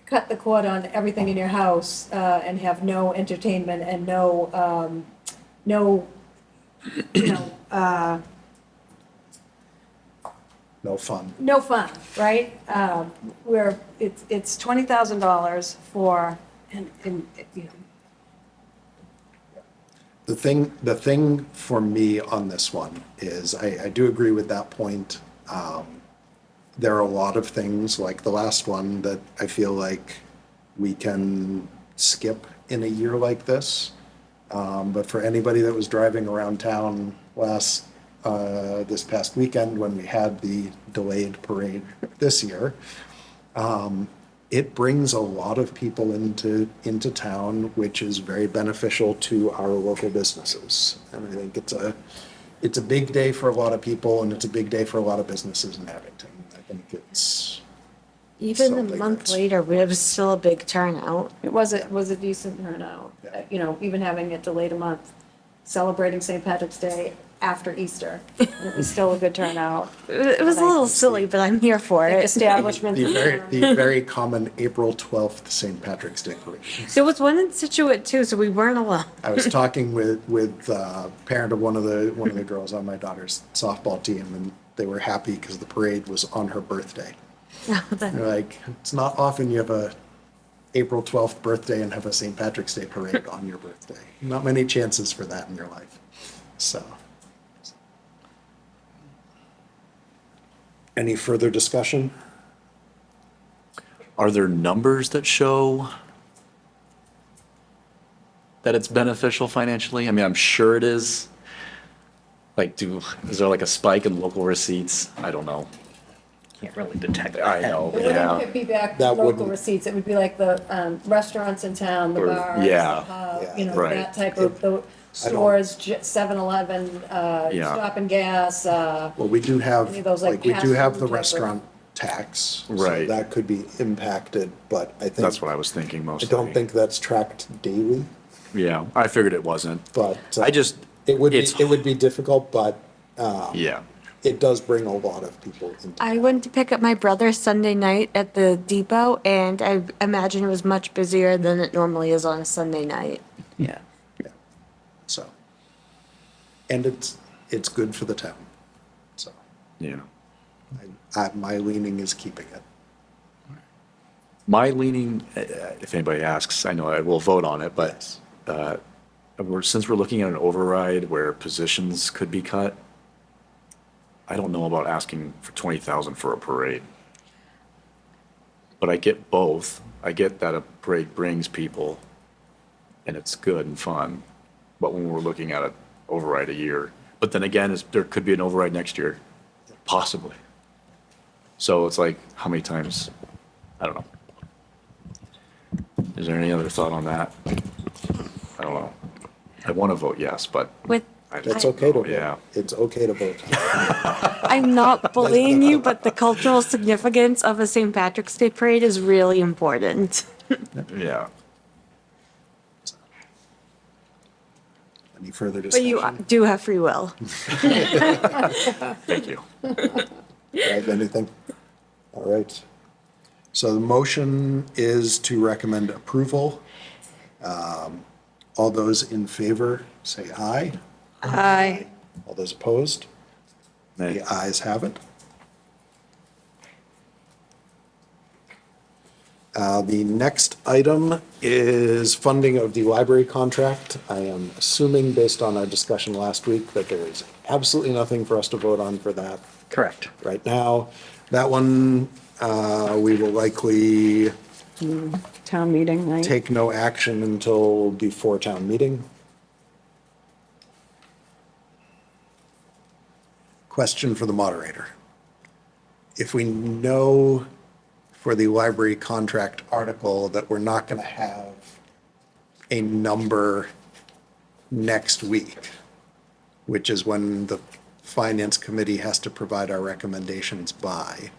cut the cord on everything in your house, and have no entertainment and no, you know, no fun. no fun, right? Where it's $20,000 for, and, you know, The thing for me on this one is, I do agree with that point. There are a lot of things, like the last one, that I feel like we can skip in a year like this. But for anybody that was driving around town this past weekend when we had the delayed parade this year, it brings a lot of people into town, which is very beneficial to our local businesses. And I think it's a big day for a lot of people, and it's a big day for a lot of businesses in Abington. I think it's Even a something month that's- later, it was still a big turnout. it was a decent turnout. Yeah. You know, even having it delayed a month, celebrating St. Patrick's Day after Easter, it was still a good turnout. It was a little silly, but I'm here for The it. establishments. the very common April 12th St. Patrick's Day parade. There was one in Situate too, so we weren't alone. I was talking with parent of one of the girls on my daughter's softball team, and they were happy because the parade was on her birthday. They're like, it's not often you have a April 12th birthday and have a St. Patrick's Day parade on your birthday. Not many chances for that in your life. So. Any further discussion? Are there numbers that show that it's beneficial financially? I mean, I'm sure it is. Like, is there like a spike in local receipts? I don't know. Can't really detect that. I know, It yeah. wouldn't be back That local wouldn't- receipts, it would be like the restaurants in town, the Or- bars, yeah. the pub, Yeah. you know, Right. that type of, the stores, 7-Eleven, Yeah. Stop and Gas, Well, we do have, Any of those, like, like, we do fast have food the type of- restaurant tax. So Right. that could be impacted, but I think. That's what I was thinking I mostly. don't think that's tracked daily, Yeah, I figured it wasn't. but. I just, It would it's- be difficult, but yeah. it does bring a lot of people into. I went to pick up my brother Sunday night at the depot, and I imagine it was much busier than it normally is on a Sunday night. yeah. Yeah. So. And it's good for the town. So Yeah. my leaning is keeping it. My leaning, if anybody asks, I know I will vote on it, but since we're looking at an override where positions could be cut, I don't know about asking for 20,000 for a parade. But I get both. I get that a parade brings people and it's good and fun. But when we're looking at an override a year, but then again, there could be an override next year, possibly. So it's like, how many times? I don't know. Is there any other thought on that? I don't know. I want to vote yes, but With It's okay to vote. Yeah. It's okay to vote. I'm not bullying you, but the cultural significance of a St. Patrick's Day parade is really important. yeah. Any further But you discussion? do have free will. Thank you. Greg, anything? All right. So the motion is to recommend approval. All those in favor, say aye. Aye. All those opposed? Nay. The ayes have it. The next item is funding of the library contract. I am assuming, based on our discussion last week, that there is absolutely nothing for us to vote on for that Correct. right now. That one, we will likely Town meeting night. take no action until before town meeting. Question for the moderator. If we know for the library contract article that we're not going to have a number next week, which is when the finance committee has to provide our recommendations by,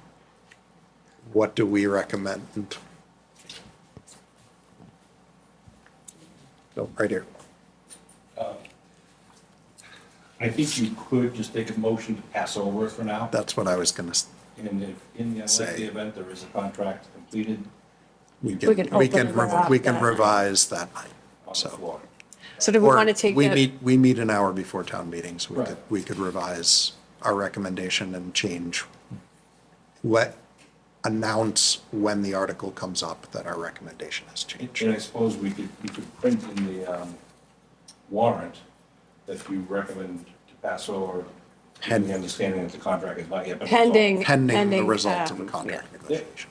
what do we recommend? Oh, right here. I think you could just take a motion to pass over it for now. That's what I was going to, And if, in the Say. unlikely event there is a contract completed we We can, can we open can, it up we can that night. revise that night. on the So. floor. So do we Or want to take we that? meet an hour before town meeting, so Right. we could revise our recommendation and change, announce when the article comes up that our recommendation has changed. And I suppose we could print in the warrant that you recommend to pass over, in the understanding that the contract is not yet been resolved. Pending the results of the yeah. contract negotiation.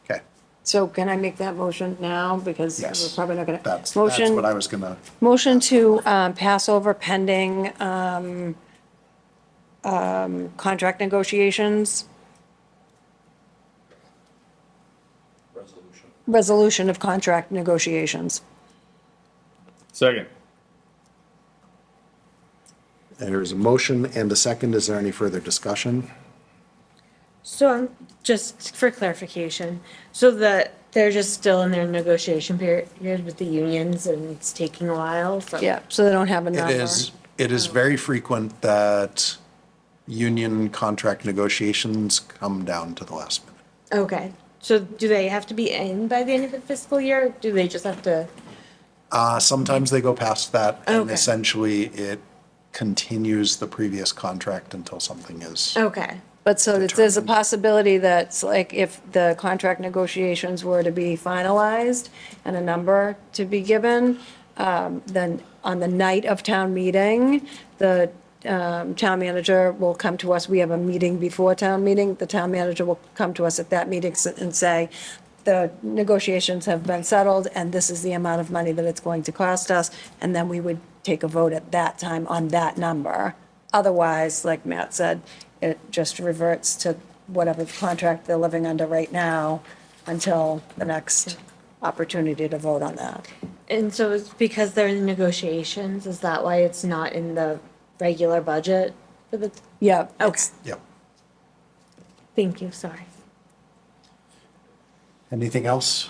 Okay, So can I make that motion now? Because we're yes. probably not gonna. That's Motion. what I was gonna, Motion to pass over pending contract negotiations, Resolution. resolution of contract negotiations. Second. there's a motion and a second. Is there any further discussion? So just for clarification, so that they're just still in their negotiation period with the unions and it's taking a while from. Yeah, so they don't have a It number. is very frequent that union contract negotiations come down to the last minute. Okay, so do they have to be in by the end of the fiscal year? Or do they just have to? Sometimes they go past that, and Okay. essentially it continues the previous contract until something is. Okay, But so that there's a possibility that, like, if the contract negotiations were to be finalized and a number to be given, then on the night of town meeting, the town manager will come to us. We have a meeting before town meeting. The town manager will come to us at that meeting and say, the negotiations have been settled, and this is the amount of money that it's going to cost us. And then we would take a vote at that time on that number. Otherwise, like Matt said, it just reverts to whatever contract they're living under right now until the next opportunity to vote on that. and so it's because they're in negotiations, is that why it's not in the regular budget for the? Yeah. Okay, Yep. thank you, sorry. Anything else?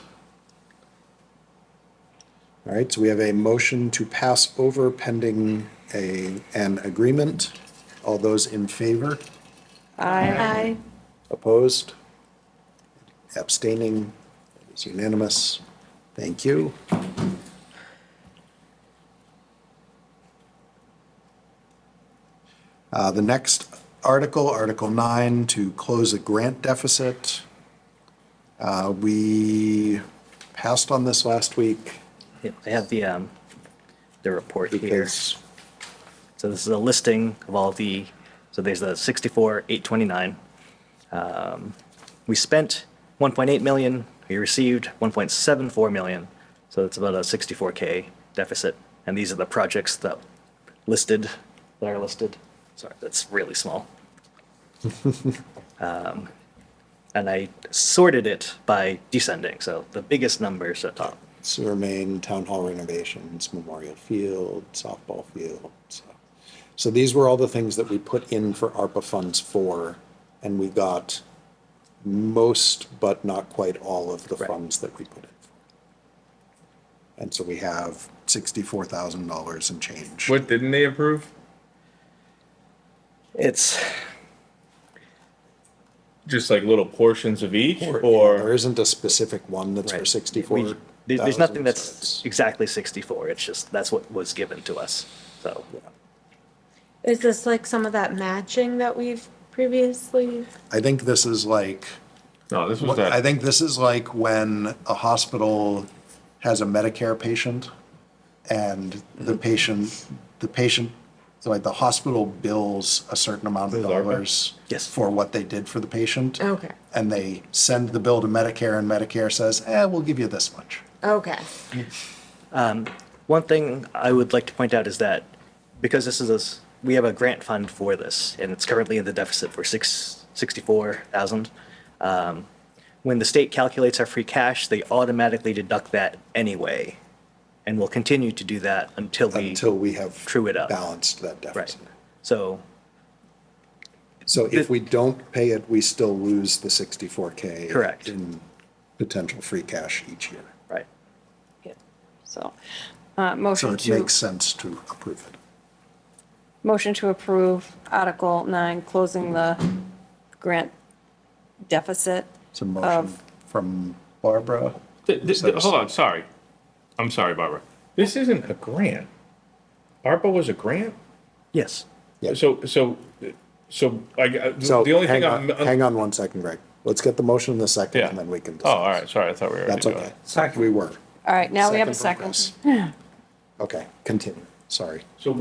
All right, so we have a motion to pass over pending an agreement. All those in favor? Aye. Opposed? Abstaining? It is unanimous. Thank you. The next article, Article 9, to close a grant deficit. We passed on this last week Yep, I have the report here. because, So this is a listing of all the, so there's the 64,829. We spent 1.8 million, we received 1.74 million, so it's about a 64K deficit. And these are the projects that are listed. Sorry, that's really small. And I sorted it by descending, so the biggest numbers at top. sewer main, town hall renovations, Memorial Field, softball field. So these were all the things that we put in for ARPA funds for, and we got most, but not quite all of the Right. funds that we put in for. And so we have $64,000 and change. What didn't they approve? It's, just like little portions of each, There or? isn't a specific one that's for Right. 64. There's nothing that's exactly 64, it's just, that's what was given to us, so. Is this like some of that matching that we've previously? I think this is like, No, this was I that, think this is like when a hospital has a Medicare patient and the patient, so like the hospital bills a certain amount of This is ARPA? dollars Yes. for what they did for the patient. Okay, And they send the bill to Medicare and Medicare says, we'll give you this much. okay. One thing I would like to point out is that because we have a grant fund for this, and it's currently in the deficit for 64,000. When the state calculates our free cash, they automatically deduct that anyway, and will continue to do that until Until we have true it up. balanced that Right. deficit. So, So if we don't pay it, we still lose the 64K. Correct. In potential free cash each year. right. Yeah. So, So motion it to, makes sense to approve it. motion to approve Article 9, closing the grant deficit. It's a motion Of- from Barbara. hold on, sorry. I'm sorry, Barbara. This isn't a grant. ARPA was a grant? Yes. Yeah. So So the only hang thing I'm. on, hang on 1 second, Greg. Let's get the motion in a second Yeah. and then we can Oh, discuss. all right, sorry, I thought we were already That's doing okay. it. Second. We were. All right, now we have a Second second. from Chris. Okay, continue. Sorry. So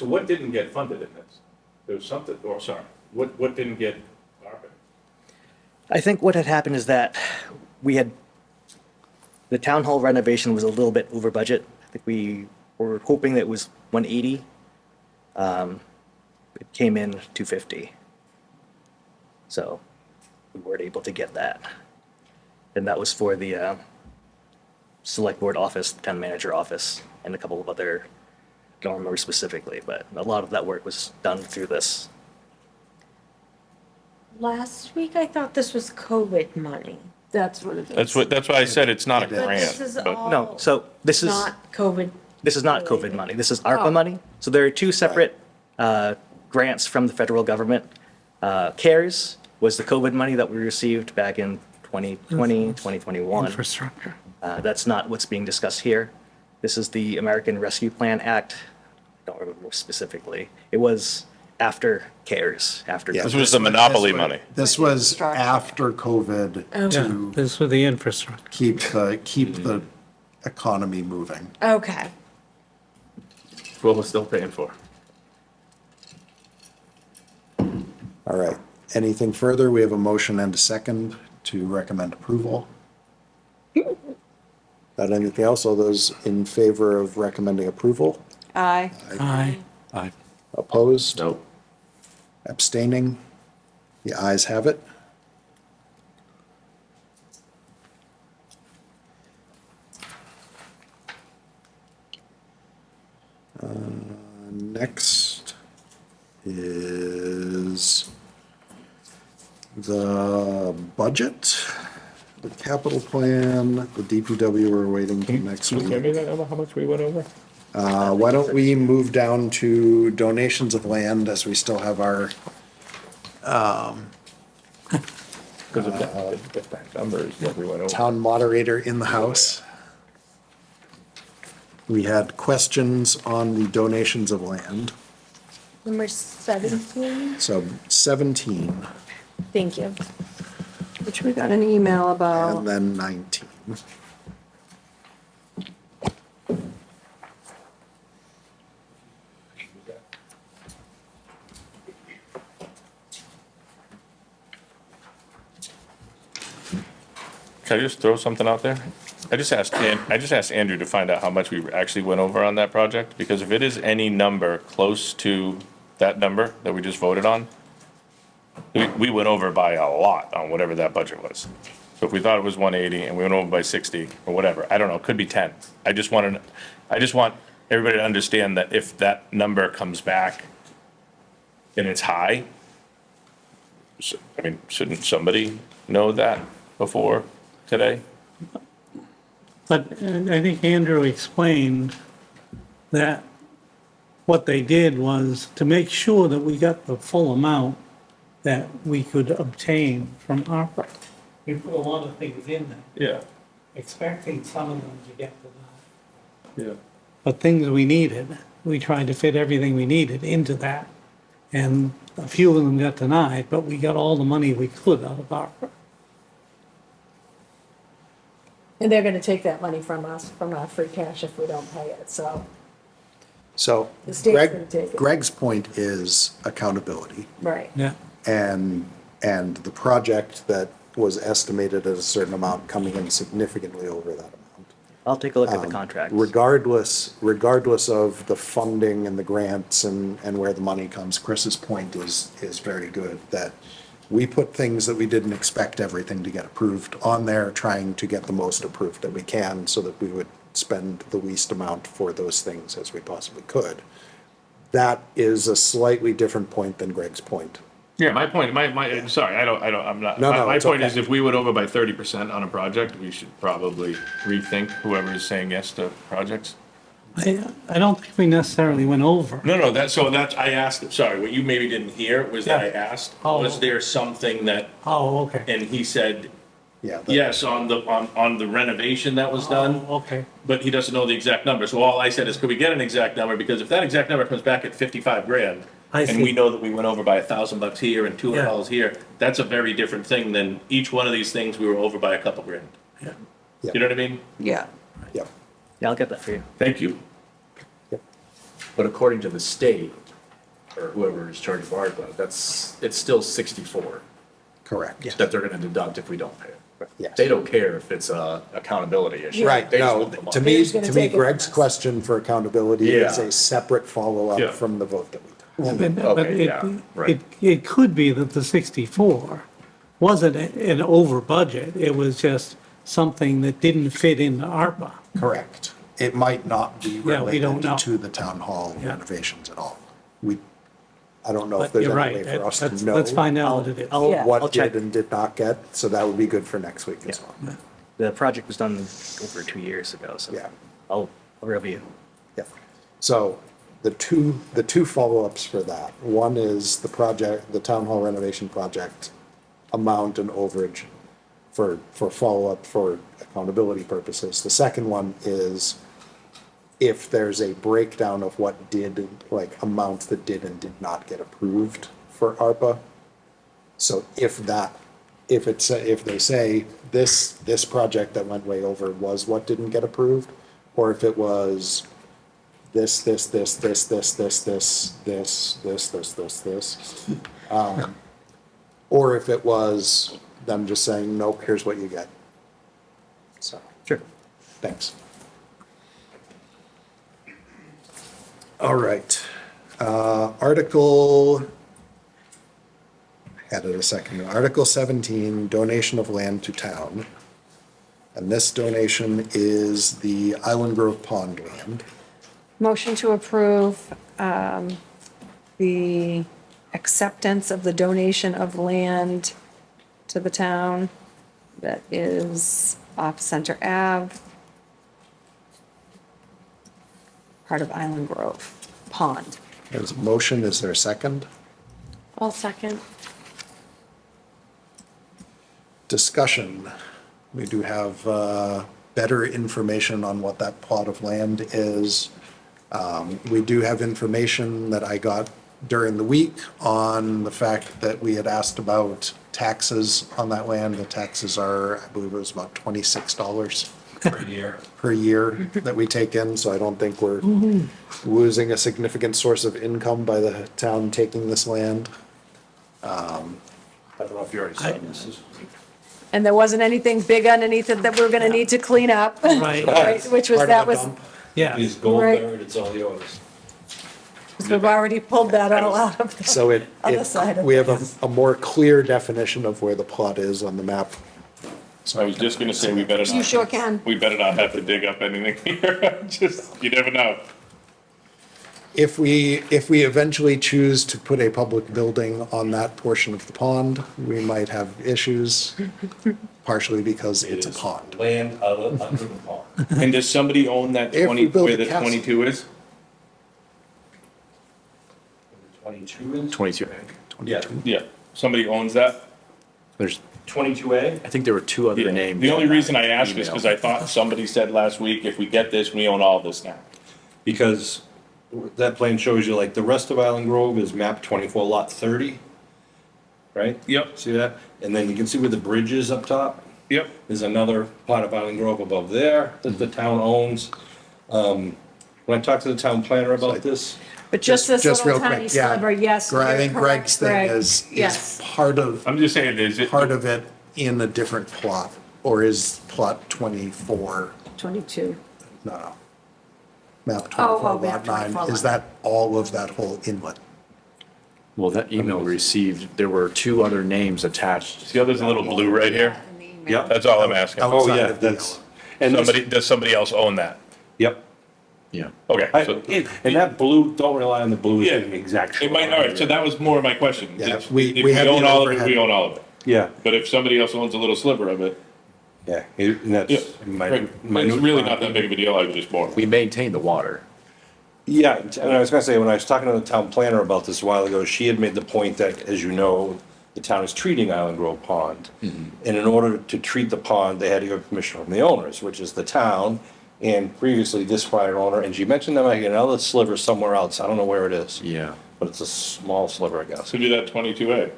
what didn't get funded in this? There was something, or sorry, what didn't get ARPA? I think what had happened is that the town hall renovation was a little bit over budget. I think we were hoping that it was 180. It came in 250. So we weren't able to get that. And that was for the select board office, the town manager office, and a couple of other, I don't remember specifically, but a lot of that work was done through this. Last week I thought this was COVID money. That's what it is. That's why I said it's not a But But this grant, is but all. No, so this is. Not COVID. This is not COVID money. This is ARPA Oh. money. So there are two separate grants from the federal government. CARES was the COVID money that we received back in 2020, 2021. Infrastructure. That's not what's being discussed here. This is the American Rescue Plan Act. I don't remember specifically. It was after CARES, after. Yeah, This was the monopoly money. This was Infrastructure. after COVID Yeah, to this was the infrastructure. keep the economy moving. Okay. What we're still paying for. All right. Anything further? We have a motion and a second to recommend approval. Not anything else? All those in favor of recommending approval? Aye. Aye. Aye. Opposed? Nope. Abstaining? The ayes have it. Next is the budget, the capital plan, the DPW we're waiting till next Can you week. give me that number, how much we went over? Why don't we move down to donations of land as we still have our, Because if that number is what we went over. town moderator in the house. We had questions on the donations of land. Number 17. So 17 Thank you. Which we got an email and about. then 19. Can I just throw something out there? I just asked Andrew to find out how much we actually went over on that project, because if it is any number close to that number that we just voted on, we went over by a lot on whatever that budget was. So if we thought it was 180 and we went over by 60 or whatever, I don't know, it could be 10. I just want everybody to understand that if that number comes back and it's high, I mean, shouldn't somebody know that before today? But I think Andrew explained that what they did was to make sure that we got the full amount, that we could obtain from ARPA. We put a lot of things in there, Yeah, expecting some of them to get denied. yeah. But things we needed, we tried to fit everything we needed into that. And a few of them got denied, but we got all the money we could out of ARPA. And they're gonna take that money from us, from our free cash if we don't pay it, so. So The state's gonna take it. Greg's point is accountability. Right. Yeah. And the project that was estimated at a certain amount coming in significantly over that amount. I'll take a look at the contracts. Regardless of the funding and the grants and where the money comes, Chris's point is very good, that we put things that we didn't expect everything to get approved on there, trying to get the most approved that we can so that we would spend the least amount for those things as we possibly could. That is a slightly different point than Greg's point. Yeah, my point, sorry, I'm not, No, my it's point okay. is if we went over by 30% on a project, we should probably rethink whoever is saying yes to projects. I don't think we necessarily went over. No, I asked, sorry, what you maybe didn't hear was that I Yeah. asked, Oh. was there something that, Oh, okay. and he said, Yeah. yes, on the renovation that was done, Oh, okay. but he doesn't know the exact number. So all I said is, could we get an exact number? Because if that exact number comes back at 55 grand, I and see. we know that we went over by $1,000 here and $200 Yeah. here, that's a very different thing than each one of these things we were over by a couple grand. Yeah. Yeah. You know what I mean? Yeah. Yep. Yeah, I'll get that for you. Thank you. But according to the state, or whoever is charged for ARPA, it's still 64 Correct. that they're gonna deduct if we don't pay it. Yes. They don't care if it's a accountability issue. Right, They just no, want the to money. me, They're just gonna to me, take it from Greg's us. question for accountability is Yeah. a separate Yeah. follow-up from the vote that we took. But Okay, yeah, right. it could be that the 64 wasn't an over budget. It was just something that didn't fit into ARPA. Correct. It might not be Yeah, we don't related know. to the town hall Yeah. renovations at all. I don't know if But there's you're any right. way for us to Let's know find out what it is. Yeah. I'll what check. did and did not get, so that would be good for next week as well. The project was done over 2 years ago, so Yeah. I'll review. Yeah. So the two follow-ups for that, one is the project, the town hall renovation project amount and overage for follow-up for accountability purposes. The second one is if there's a breakdown of what did, like amounts that did and did not get approved for ARPA. So if they say this project that went way over was what didn't get approved, or if it was this, or if it was them just saying, nope, here's what you get. So, Sure. thanks. All right. Article, had it a second, Article 17, donation of land to town. And this donation is the Island Grove Pond land. Motion to approve the acceptance of the donation of land to the town that is off Center Ave, part of Island Grove Pond. There's a motion, is there a second? I'll second. Discussion. We do have better information on what that plot of land is. We do have information that I got during the week on the fact that we had asked about taxes on that land. The taxes are, I believe it was about $26 per year that we take in, so I don't think we're losing a significant source of income by the town taking this land. I don't know if you already saw this. And there wasn't anything big underneath it that we were gonna need to clean up. Right. Right, which was, Part of that the was, dump. Yeah. Please gold Right. buried, it's all yours. we've already pulled that all out of the So other side of we have things. a more clear definition of where the plot is on the map. So I was just gonna say, we better not. You sure can. We better not have to dig up anything here. Just, you never know. If we eventually choose to put a public building on that portion of the pond, we might have issues, partially because It it's a is pond. Land under the pond. And does somebody own that If we build where a the castle. 22 is? 22 is? 22. Yeah. Yeah. Somebody owns that? There's, 22A? I think there were two other names. The only on that reason I asked is email. because I thought somebody said last week, if we get this, we own all this now. Because that plan shows you, like, the rest of Island Grove is map 24 lot 30, right? Yep. See that? And then you can see where the bridge is up top? Yep. There's another part of Island Grove above there that the town owns. When I talked to the town planner about this, But just this Just little real quick, tiny yeah. sliver, yes, I you're think Greg's correct, thing Greg. is Yes. part of I'm just saying, is it? part of it in a different plot, or is plot 24, 22. no. Map Oh, 24, map lot 9, 24, is lot that all of that whole inlet? Well, that email we received, there were two other names attached. See how there's a little blue right here? yep. That's all I'm asking. Oh, Outside yeah, of the that's, yellow. and this- Does somebody else own that? yep. Yeah. Okay. so- And that blue, don't rely on the blue, Yeah. it's the exact. It might, all right, so that was more of my question. Yeah, If we we had the own all of it, overhead. we own all of it. Yeah, But if somebody else owns a little sliver of it, yeah, and yeah, that's right. my. It's really not that big of a deal, I was just more. We maintain the water. Yeah, and I was gonna say, when I was talking to the town planner about this a while ago, she had made the point that, as you know, the town is treating Island Grove Pond. And in order to treat the pond, they had to get permission from the owners, which is the town, and previously this prior owner, and she mentioned there might be another sliver somewhere else, I don't know where it is. Yeah. But it's a small sliver, I guess. So do that 22A.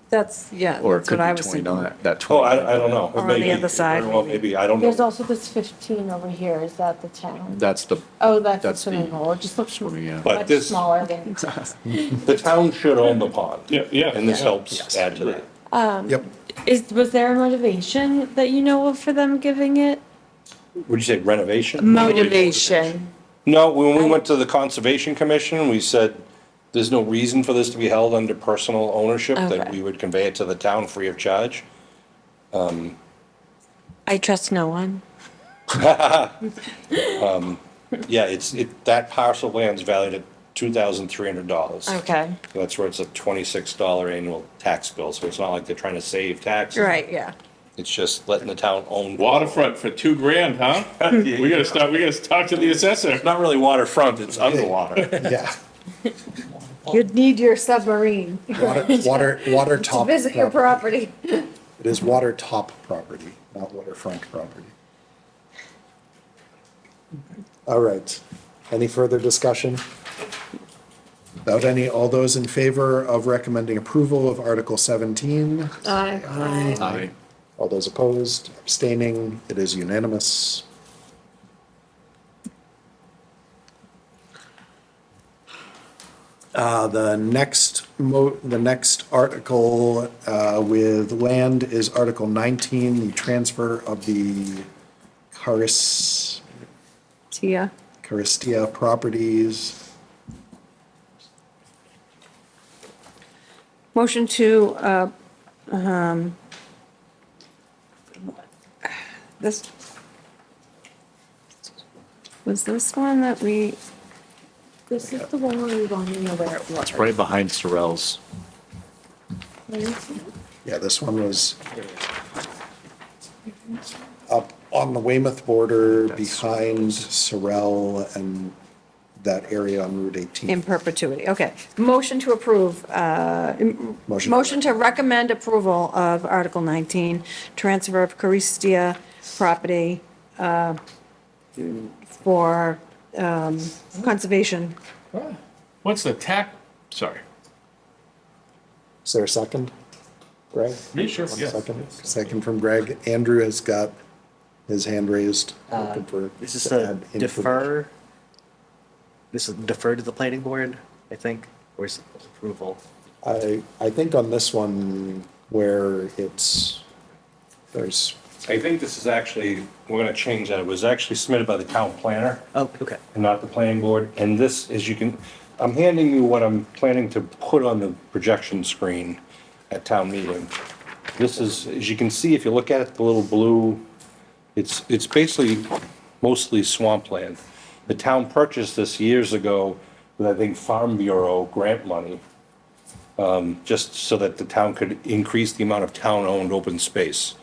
That's, yeah, Or it that's could what I be was thinking. 29, that Oh, 29. I don't know. Or on Maybe, the other side, very well, maybe. maybe, I don't There's know. also this 15 over here, is that the town? That's the, Oh, that's the That's the- swimming hole, it just looks swimming, yeah. But much this- smaller than. The town should own the pond. Yeah, yeah. And this yeah. helps add to that. Yep, Was there a motivation that you know of for them giving it? Would you say renovation? Motivation. No, when we went to the Conservation Commission, we said, there's no reason for this to be held under personal ownership, that Okay. we would convey it to the town free of charge. I trust no one. Yeah, that parcel of land's valued at $2,300. Okay. That's where it's a $26 annual tax bill, so it's not like they're trying to save taxes. Right, yeah. It's just letting the town own. Waterfront for $2,000, huh? We gotta talk to the assessor. It's not really waterfront, it's underwater. yeah. You'd need your submarine Water to top. visit your property. It is water top property, not waterfront property. All right. Any further discussion? Without any, all those in favor of recommending approval of Article 17? Aye. Aye. All those opposed, abstaining, it is unanimous. The next article with land is Article 19, the transfer of the Tia. Caristia properties. Motion to, this, was this one that we, This is the one where we want to know where it was. It's right behind Sorrel's. Yeah, this one was up on the Weymouth border behind Sorrel and that area on Route 18. in perpetuity, okay. Motion to approve, motion to recommend approval of Article 19, transfer of Caristia property for conservation. What's the sorry. Is there a second? Greg? Yeah, sure, yeah. Second from Greg. Andrew has got his hand raised. Looking for- This is to to add input. defer, this is defer to the planning board, I think, or is it approval? I think on this one where there's, I think this is actually, we're gonna change that, it was actually submitted by the town planner. Oh, okay. And not the planning board, and this, as you can, I'm handing you what I'm planning to put on the projection screen at town meeting. This is, as you can see, if you look at it, the little blue, it's basically mostly swampland. The town purchased this years ago with, I think, Farm Bureau grant money, just so that the town could increase the amount of town-owned open space.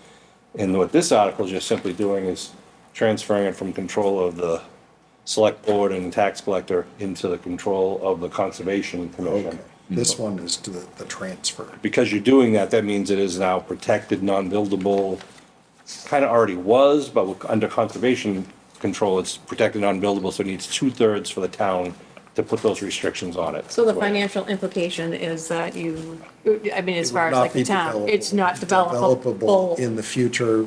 And what this article is just simply doing is transferring it from control of the select board and tax collector into the control of the conservation commission. This one is to the transfer. Because you're doing that, that means it is now protected, non-buildable. Kind of already was, but under conservation control, it's protected, non-buildable, so it needs 2/3 for the town to put those restrictions on it. So the financial implication is that you, I mean, as It far would as not like the be town, it's not developable developable. in the future,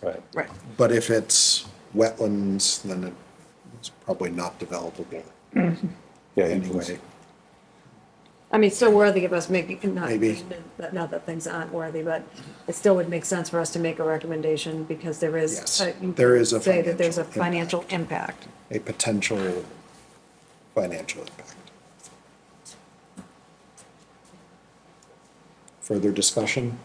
Right. Right. but if it's wetlands, then it's probably not developable Yeah, anyway. I mean, it's still worthy of us making, Maybe. not that things aren't worthy, but it still would make sense for us to make a recommendation because there is. Yes, you there is a Say that there's a financial financial impact. A potential financial impact. Further discussion?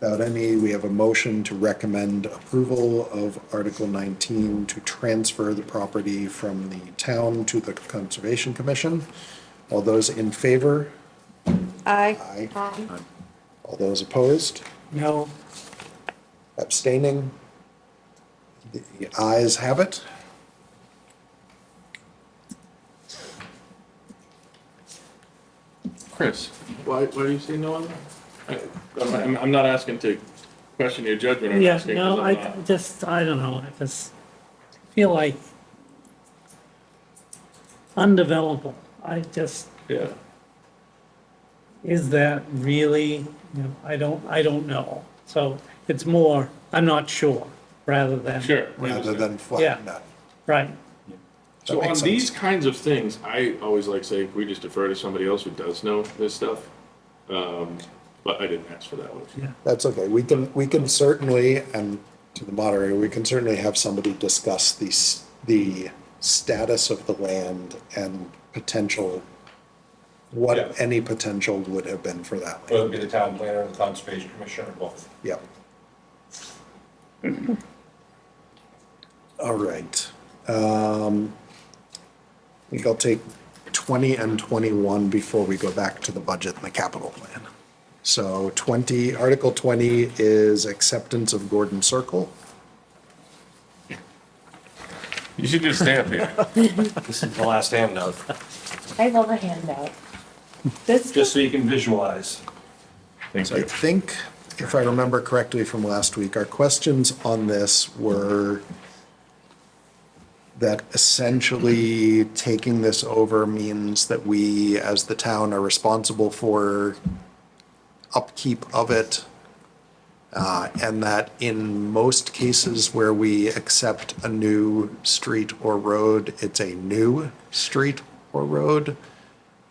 Without any, we have a motion to recommend approval of Article 19 to transfer the property from the town to the Conservation Commission. All those in favor? Aye. Aye. All those opposed? No, Abstaining? The ayes have it. Chris, why do you say no on that? I'm not asking to question your judgment. I'm yeah, asking no, 'cause I'm not- I don't know, I just feel like undevelopable. I just, Yeah. is that really, I don't know. So it's more, I'm not sure, rather than. Sure. we Rather understand. than flatten that. Right, So on makes these sense. kinds of things, I always like say, we just defer to somebody else who does know this stuff. But I didn't ask for that one. yeah. That's okay. We can certainly, and to the moderator, we can certainly have somebody discuss the status of the land and potential, what Yeah. any potential would have been for that Whether land. it be the town planner, the conservation commission, or both. Yep. All right. I think I'll take 20 and 21 before we go back to the budget and the capital plan. So Article 20 is acceptance of Gordon Circle. You should just stay up here. This is the last handout, I love a handout. This, just so you can visualize. Thank So I you. think, if I remember correctly from last week, our questions on this were that essentially taking this over means that we, as the town, are responsible for upkeep of it, and that in most cases where we accept a new street or road, it's a new street or road,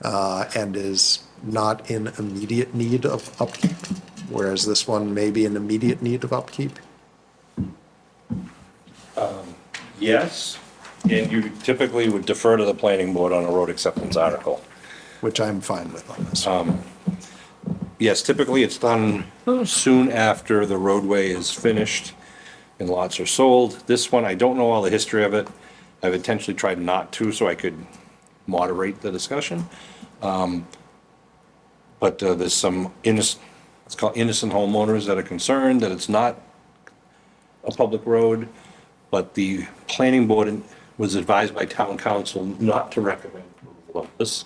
and is not in immediate need of upkeep, whereas this one may be in immediate need of upkeep. Yes, and you typically would defer to the planning board on a road acceptance article. Which I'm fine with on this. Yes, typically it's done soon after the roadway is finished and lots are sold. This one, I don't know all the history of it. I've intentionally tried not to, so I could moderate the discussion. But there's some it's called innocent homeowners that are concerned that it's not a public road, but the planning board was advised by town council not to recommend approval of this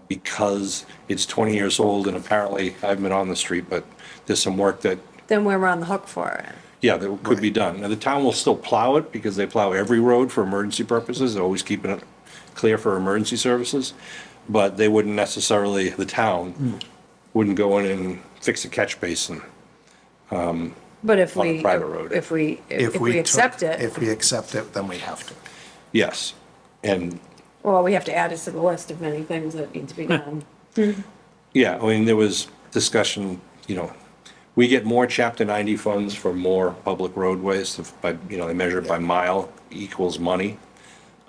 because it's 20 years old, and apparently, I haven't been on the street, but there's some work that, Then we're on the hook for it. yeah, that could be done. Now, the town will still plow it because they plow every road for emergency purposes, they're always keeping it clear for emergency services, but they wouldn't necessarily, the town wouldn't go in and fix a catch basin. But if On a we, private road. if we accept it, If we accept it, then we have to. Yes, and well, we have to add it to the list of many things that need to be done. yeah, I mean, there was discussion, we get more chapter 90 funds for more public roadways, by, they measure it by mile equals money.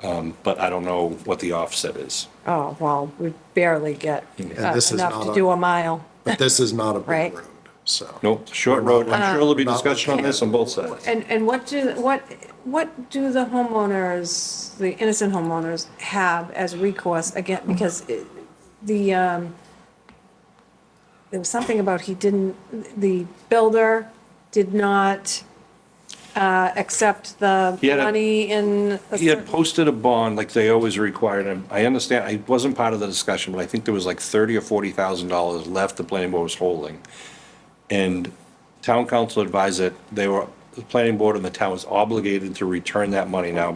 But I don't know what the offset is. Oh, well, we barely get this is enough not to a- do a mile. But this is not a big Right. road, so. Nope, short road, I'm sure there'll be Not- discussion on this on both sides. And what do the homeowners, the innocent homeowners have as recourse again, because there was something about the builder did not accept the He had a- money in. a He had certain- posted a bond like they always required him. I understand, I wasn't part of the discussion, but I think there was like $30,000 or $40,000 left the planning board was holding. And town council advised that the planning board and the town was obligated to return that money now.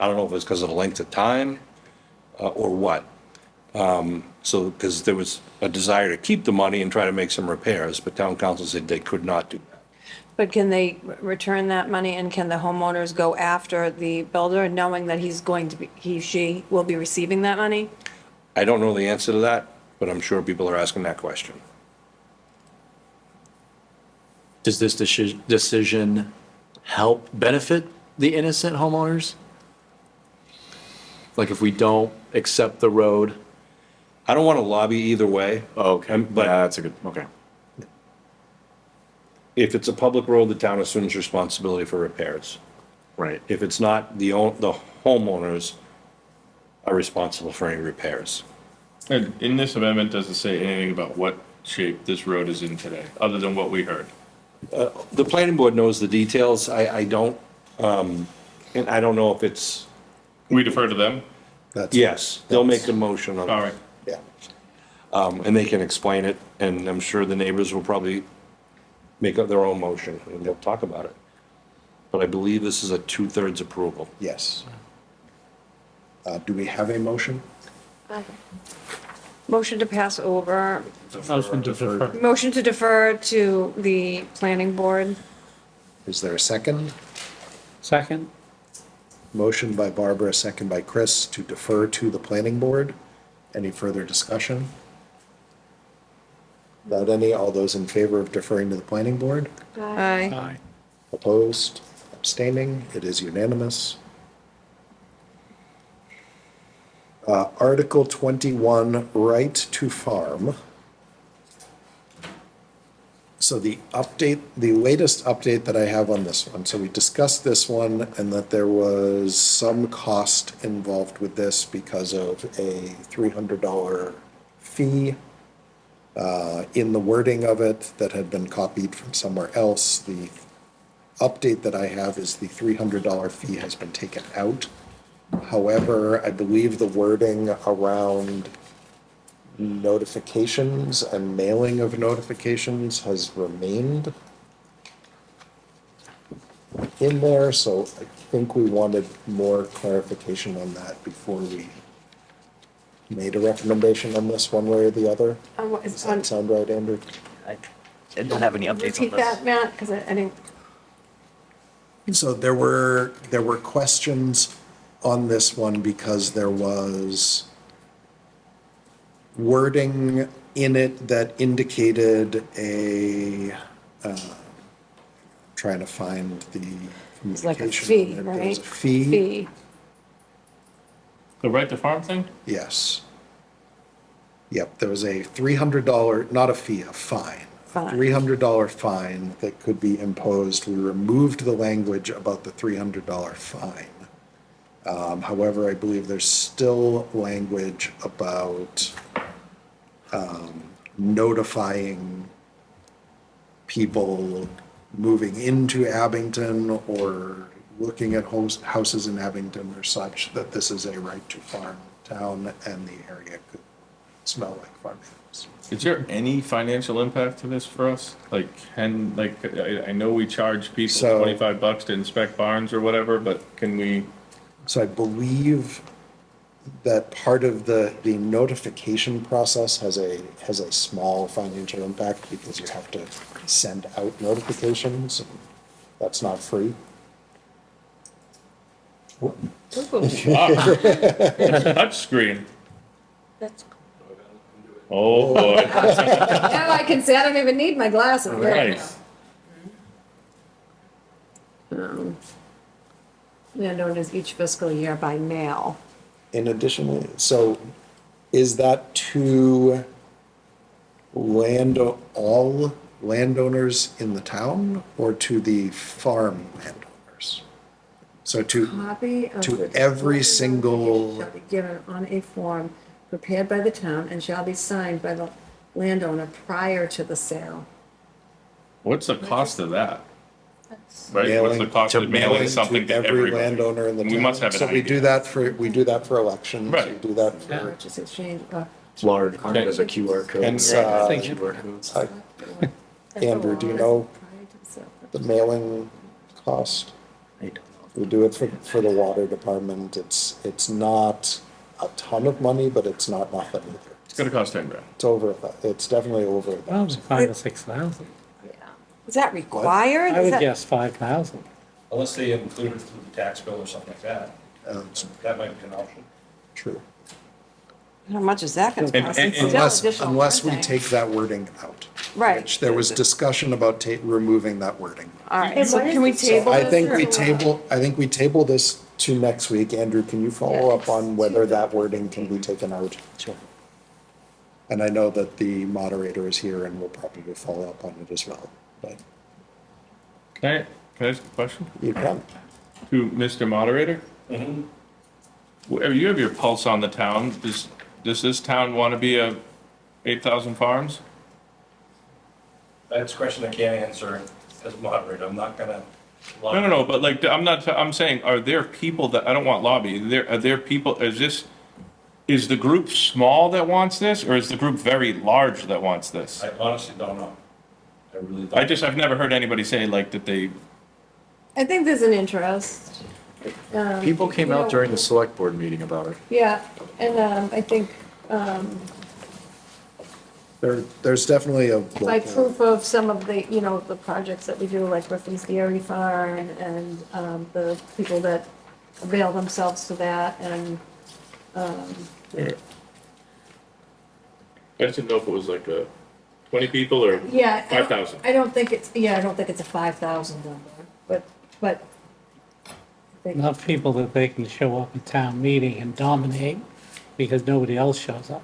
I don't know if it's because of the length of time or what. So, because there was a desire to keep the money and try to make some repairs, but town council said they could not do that. But can they return that money, and can the homeowners go after the builder, knowing that she will be receiving that money? I don't know the answer to that, but I'm sure people are asking that question. Does this decision help benefit the innocent homeowners? Like if we don't accept the road? I don't want to lobby either way. Okay, But- yeah, that's a good, okay. If it's a public road, the town assumes responsibility for repairs. Right. If it's not, the homeowners are responsible for any repairs. And in this amendment, does it say anything about what shape this road is in today, other than what we heard? The planning board knows the details. I don't, and I don't know if it's, We defer to them? yes, they'll make the motion on. All right. Yeah. And they can explain it, and I'm sure the neighbors will probably make up their own motion, and they'll talk about it. But I believe this is a 2/3 approval. Yes. Do we have a motion? Motion to pass over, Motion to defer. motion to defer to the planning board. Is there a second? Second? Motion by Barbara, second by Chris to defer to the planning board. Any further discussion? Without any, all those in favor of deferring to the planning board? Aye. Aye. Opposed? Abstaining? It is unanimous. Article 21, right to farm. So the latest update that I have on this one, so we discussed this one and that there was some cost involved with this because of a $300 fee in the wording of it that had been copied from somewhere else. The update that I have is the $300 fee has been taken out. However, I believe the wording around notifications and mailing of notifications has remained in there, so I think we wanted more clarification on that before we made a recommendation on this one way or the other. Does that sound right, Andrew? I don't have any updates on Repeat that, this. Matt, because I didn't. So there were questions on this one because there was wording in it that indicated trying to find the It's like a communication. fee, There right? was a fee, Fee. The right to farm thing? yes. Yep, there was a $300, not a fee, a fine. Fine. $300 fine that could be imposed. We removed the language about the $300 fine. However, I believe there's still language about notifying people moving into Abington or looking at houses in Abington or such, that this is a right to farm town and the area could smell like farm animals. Is there any financial impact to this for us? Like, I know we charge people So- $25 to inspect barns or whatever, but can we? So I believe that part of the notification process has a small financial impact because you have to send out notifications. And that's not free. Touch screen. That's. Oh, boy. Now I can see, I don't even need my glasses. Nice. Landowners each fiscal year by mail. In addition, so is that to all landowners in the town or to the farm landowners? So Copy of To the every disclosure single- notification shall be given on a form prepared by the town and shall be signed by the landowner prior to the sale. What's the cost of that? right? What's the cost of mailing something to every everybody? landowner in the town. We must have an So we do idea. that for elections. Right. We do that for, Purchase exchange, Large, there's a QR code. And, QR codes. Andrew, do you know the mailing cost? I don't know. We do it for the water department. It's not a ton of money, but it's not nothing either. It's gonna cost 10 grand. It's definitely over Well, $1,000. 5 or 6,000. is that required? I Is would that- guess 5,000. Unless they include it through the tax bill or something like that. It's That might be an option. true. How much is that gonna And- cost? and- It's still Unless additional we printing. take that wording out. Right. Which there was discussion about removing that wording. All right, And so what can we is- table I this? think or- we table this to next week. Andrew, can you follow up on whether that wording can be taken out? Sure. And I know that the moderator is here and will probably follow up on it as well, but Can I ask a question you can. to Mr. Moderator? Well, you have your pulse on the town. Does this town want to be a 8,000 farms? That's a question I can't answer as moderator. I'm not gonna. No, but like, I'm saying, are there people that, I don't want lobby, are there people, is the group small that wants this, or is the group very large that wants this? I honestly don't know. I really don't. I've never heard anybody say like that they, I think there's an interest. People came out during the select board meeting about it. Yeah, and, I think, There's definitely a by local, proof of some of the, the projects that we do, like Griffin's Dairy Farm and, the people that avail themselves to that and, I just didn't know if it was like 20 people or yeah. 5,000. I don't think it's a 5,000 number, but I think- Enough people that they can show up at town meeting and dominate because nobody else shows up.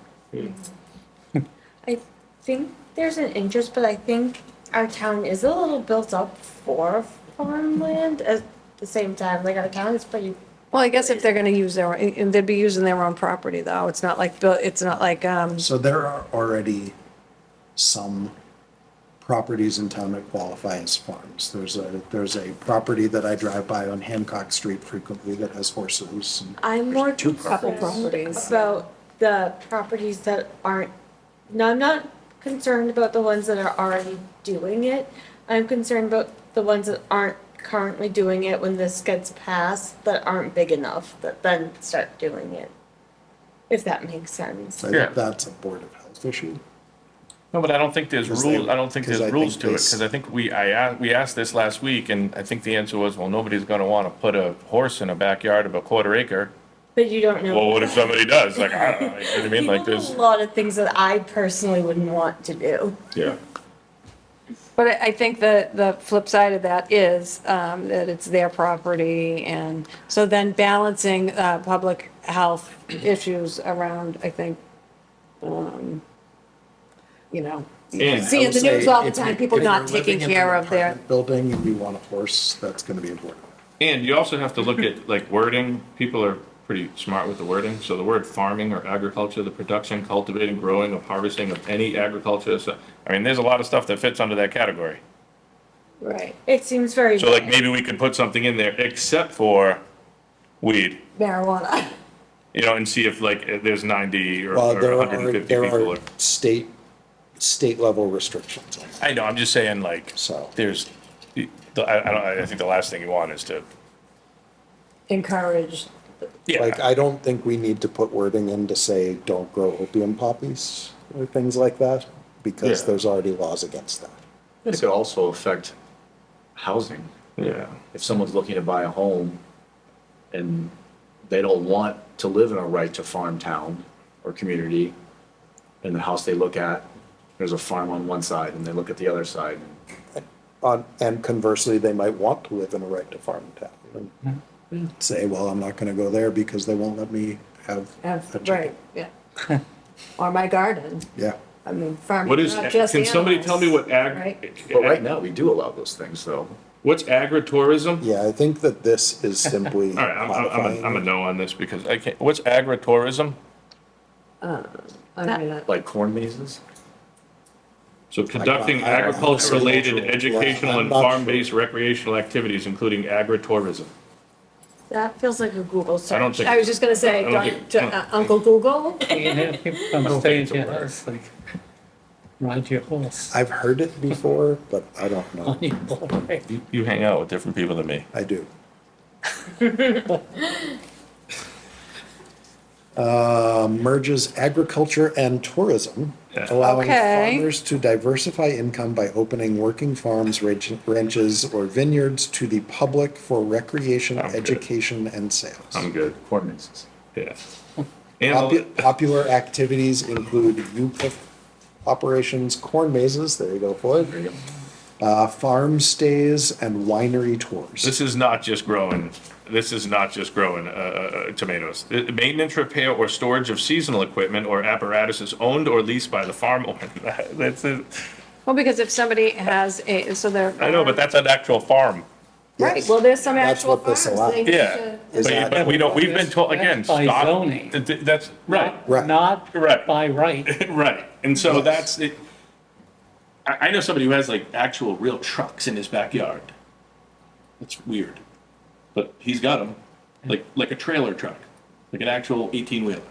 I think there's an interest, but I think our town is a little built up for farmland at the same time. Like our town is pretty, Well, I guess if they're gonna use and they'd be using their own property though, it's not like, so there are already some properties in town that qualify as farms. There's a property that I drive by on Hancock Street frequently that has horses. And I'm more couple concerned properties. about the properties that aren't, no, I'm not concerned about the ones that are already doing it. I'm concerned about the ones that aren't currently doing it when this gets passed, that aren't big enough, that then start doing it. If that makes sense. I Yeah. think that's a Board of Health issue. No, but I don't think there's Because rules, they- I don't think because there's I rules think to it, they because I think we asked this last week, and I think the answer was, well, nobody's gonna wanna put a horse in a backyard of a quarter acre. But you don't know. Well, what if somebody does? Like, I don't know, you know what I mean? Like, People do there's, a lot of things that I personally wouldn't want to do. yeah. But I think the flip side of that is, that it's their property and so then balancing, public health issues around, I think, And see in the news all the time, people If you're not taking living in care an of their. apartment building and you want a horse, that's gonna be important. And you also have to look at like wording. People are pretty smart with the wording. So the word farming or agriculture, the production, cultivating, growing, of harvesting of any agriculture. So, I mean, there's a lot of stuff that fits under that category. Right. It seems very. So like vague. maybe we could put something in there except for weed, Marijuana. you know, and see if like there's 90 or, Well, or there 150 are people. Or, state level restrictions on it, I know, I'm just saying like, so. there's, I think the last thing you want is to, Encourage. Like, yeah, I don't think we need to put wording in to say, don't grow opium poppies or things like that, because Yeah. there's already laws against that. It could also affect housing. yeah. If someone's looking to buy a home and they don't want to live in a right to farm town or community, and the house they look at, there's a farm on one side and they look at the other side. And conversely, they might want to live in a right to farm town and say, well, I'm not gonna go there because they won't let me have a chicken. Right, yeah. Or my garden. Yeah, I mean, farming. What is, not just can somebody animals, tell me what right? But right now, we do allow those things, though. what's agritourism? yeah, I think that this is simply All right, I'm a modifying. no on this because I can't, what's agritourism? I mean, Like corn mazes? So conducting I- agriculture-related, agricultural, educational, and I'm not sure. farm-based recreational activities, including agritourism. That feels like a Google search. I don't think. I was just gonna say, I don't think- Uncle Google? You can have people come don't stay think at it's a your word. house, like, ride your horse I've heard it before, but I don't know. on your board. You hang out with different people than me. I do. Merges agriculture and tourism, Yeah. allowing Okay. farmers to diversify income by opening working farms, ranches, or vineyards to the public for recreation, I'm good. education, and sales. I'm good. Corn mazes. Yeah. And Popular activities include youth operations, corn mazes, there you go, Floyd. Farm stays and winery tours. this is not just growing, tomatoes. Maintenance, repair, or storage of seasonal equipment or apparatus is owned or leased by the farm owner. That's it. Well, because if somebody has so they're. I know, but that's an actual farm. Right, Yes. well, there's some That's actual what this farms. allows. They need Yeah. to- Is But that- we don't, we've been told, again, That's by stop. zoning. That's, right, Right. Not Right. by right. right. And so Yes. that's it. I know somebody who has like actual real trucks in his backyard. It's weird. But he's got them, like a trailer truck, like an actual 18-wheeler.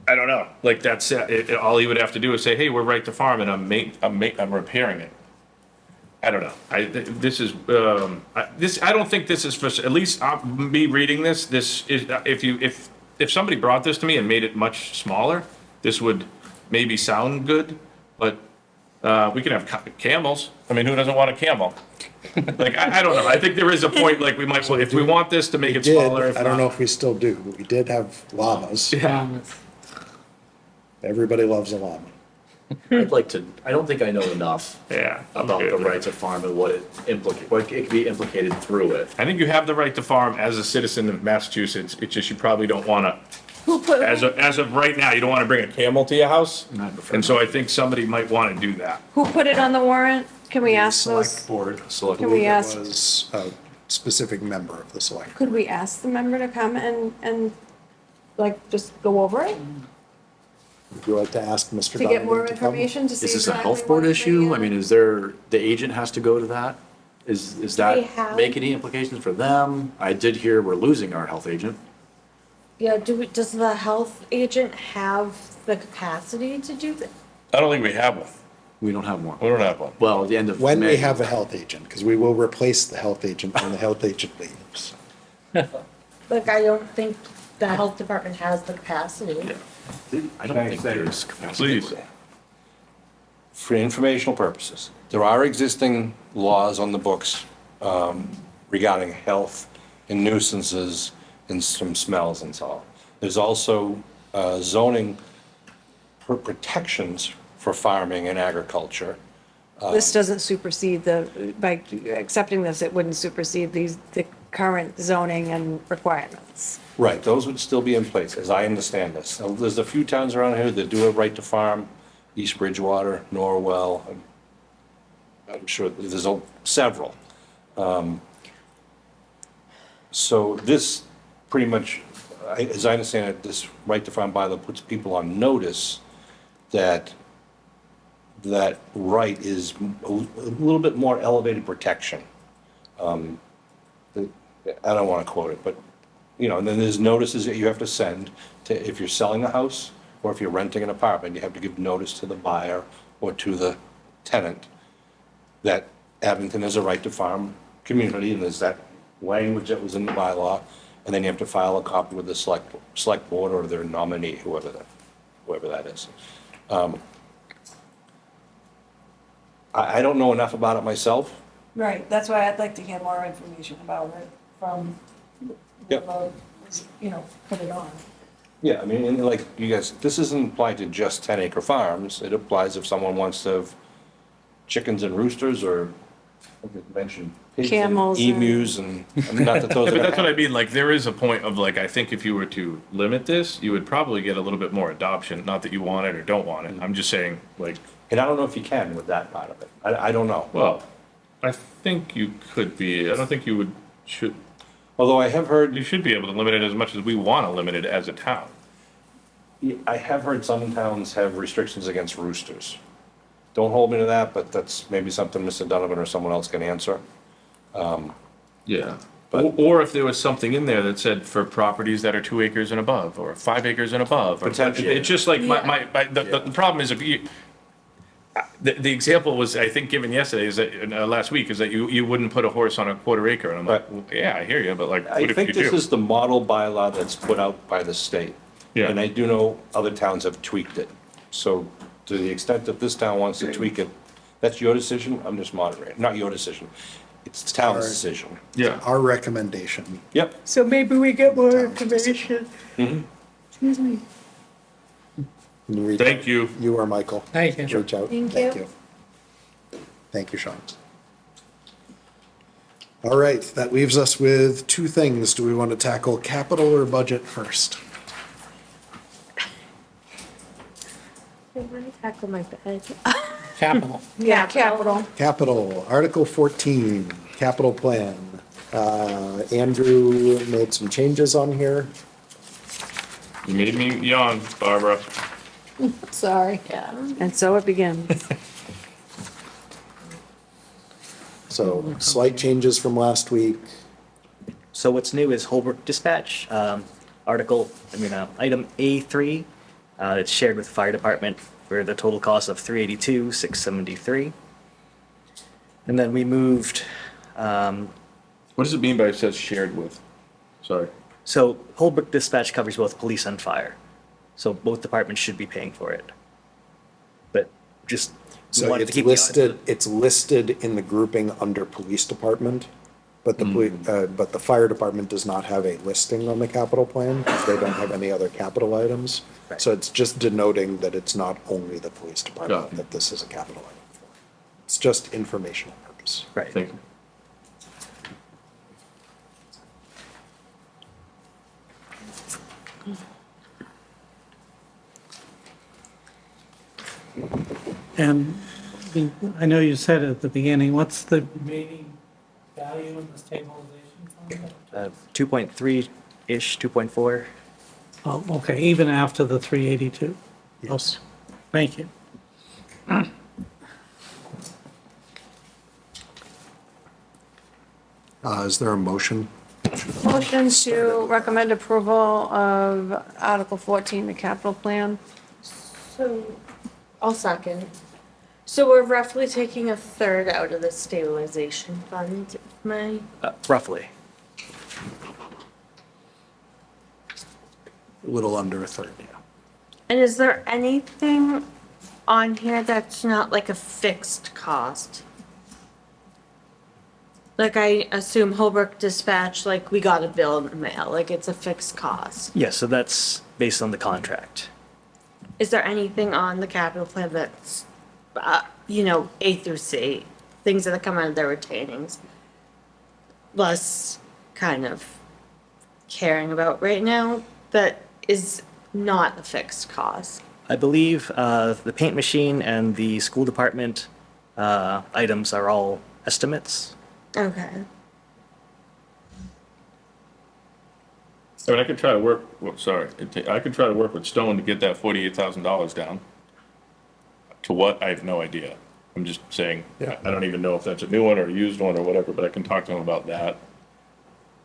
I don't know, like that's, all he would have to do is say, hey, we're right to farm and I'm repairing it. I don't know. This is, I don't think this is for, at least me reading this is, if somebody brought this to me and made it much smaller, this would maybe sound good, but, we can have camels. I mean, who doesn't want a camel? Like, I don't know. I think there is a point, like, we might, if we want this to make We it did, smaller, if I don't know not. if we still do, but we did have llamas. Everybody loves a llama. I'd like to, I don't think I know enough Yeah. I'm about good the with right it. to farm and what it could be implicated through it. I think you have the right to farm as a citizen of Massachusetts. It's just you probably don't want to, Who put, as of right now, you don't want to bring a camel to your house. I prefer And so I think somebody might want to do that. who put it on the warrant? Can we ask Select those? board. Select Can we It ask, was a specific member of the select. could we ask the member to come and like just go over it? Would you like to ask Mr. To get more Donovan to come? information to see Is this a exactly health board what issue? the, I mean, is there, the agent has to go to that? Is they that have- make any implications for them? I did hear we're losing our health agent. Yeah, does the health agent have the capacity to do that? I don't think we have one. We don't have one. We don't have one. Well, at the end of When we May. have a health agent, because we will replace the health agent when the health agent leaves. Like, I don't think the health department has the capacity. I don't think there's capacity. Please. For informational purposes, there are existing laws on the books regarding health and nuisances and some smells and so on. There's also zoning protections for farming and agriculture. This doesn't supersede by accepting this, it wouldn't supersede the current zoning and requirements. Right, those would still be in place, as I understand this. Now, there's a few towns around here that do have right to farm, East Bridgewater, Norwell. I'm sure there's several. So this pretty much, as I understand it, this right to farm bylaw puts people on notice that that right is a little bit more elevated protection. I don't want to quote it, but, you know, and then there's notices that you have to send to, if you're selling a house or if you're renting an apartment, you have to give notice to the buyer or to the tenant that Abington is a right to farm community, and there's that language that was in the bylaw, and then you have to file a copy with the select board or their nominee, whoever that is. I don't know enough about it myself. Right, that's why I'd like to get more information about it from, Yep. put it on. Yeah, I mean, and like you guys, this isn't applied to just 10-acre farms. It applies if someone wants to have chickens and roosters, or I think you mentioned pigs and Camels and- emus and, I mean, not that those Yeah, but are. that's what I mean, like, there is a point of, like, I think if you were to limit this, you would probably get a little bit more adoption, not that you want it or don't want it. I'm just saying, like, And I don't know if you can with that part of it. I don't know. well, I think you could be, I don't think you Although I have heard, you should be able to limit it as much as we want to limit it as a town. I have heard some towns have restrictions against roosters. Don't hold me to that, but that's maybe something Mr. Donovan or someone else can answer. Yeah. But- Or if there was something in there that said for properties that are 2 acres and above, or 5 acres and above. or- Potentially. It's just like the problem is if you, the example was, I think, given yesterday, is that, last week, is that you wouldn't put a horse on a 1/4 acre. And I'm like, Right. well, yeah, I hear you, but like, I what if think you this do? is the model bylaw that's put out by the state. Yeah. And I do know other towns have tweaked it. So to the extent that this town wants to tweak it, that's your decision, I'm just moderating, not your decision. It's the town's Alright. decision. Yeah. Our recommendation. Yep. So maybe we get more information. Excuse me. Can you reach Thank out? you. You or Michael? Thank you. Reach out. Thank you. Thank you, Sean. All right, that leaves us with two things. Do we want to tackle capital or budget first? I want to tackle my bed. Capital. Yeah, capital. Capital, Article 14, capital plan. Andrew made some changes on here. You made me yawn, Barbara. Sorry. Yeah. And so it begins. So slight changes from last week. So what's new is Holbrook Dispatch, item A3. It's shared with the fire department for the total cost of $382,673. And then we moved, What does it mean by it says shared with? Sorry. so Holbrook Dispatch covers both police and fire. So both departments should be paying for it. But just we So wanted to it's keep listed in the grouping under police department, but but the fire department does not have a listing on the capital plan because they don't have any other capital items. Right. So it's just denoting that it's not only the police Got department it. that this is a capital item for. It's just informational purpose. Right. Thank you. And I know you said at the beginning, what's the remaining value in the stabilization fund? 2.3-ish, 2.4. Oh, okay, even after the 382? Yes. Thank you. Is there a motion? Motion to recommend approval of Article 14, the capital plan. So, I'll second. So we're roughly taking a third out of the stabilization fund, my, Roughly. A little under a third, yeah. and is there anything on here that's not like a fixed cost? Like I assume Holbrook Dispatch, like we got a bill in the mail, like it's a fixed cost. Yeah, so that's based on the contract. Is there anything on the capital plan that's, A through C, things that come out of their retainings? Less kind of caring about right now, that is not a fixed cost. I believe the paint machine and the school department items are all estimates. Okay. I mean, I could try to work, I could try to work with Stone to get that $48,000 down. To what? I have no idea. I'm just saying, Yeah. I don't even know if that's a new one or a used one or whatever, but I can talk to him about that.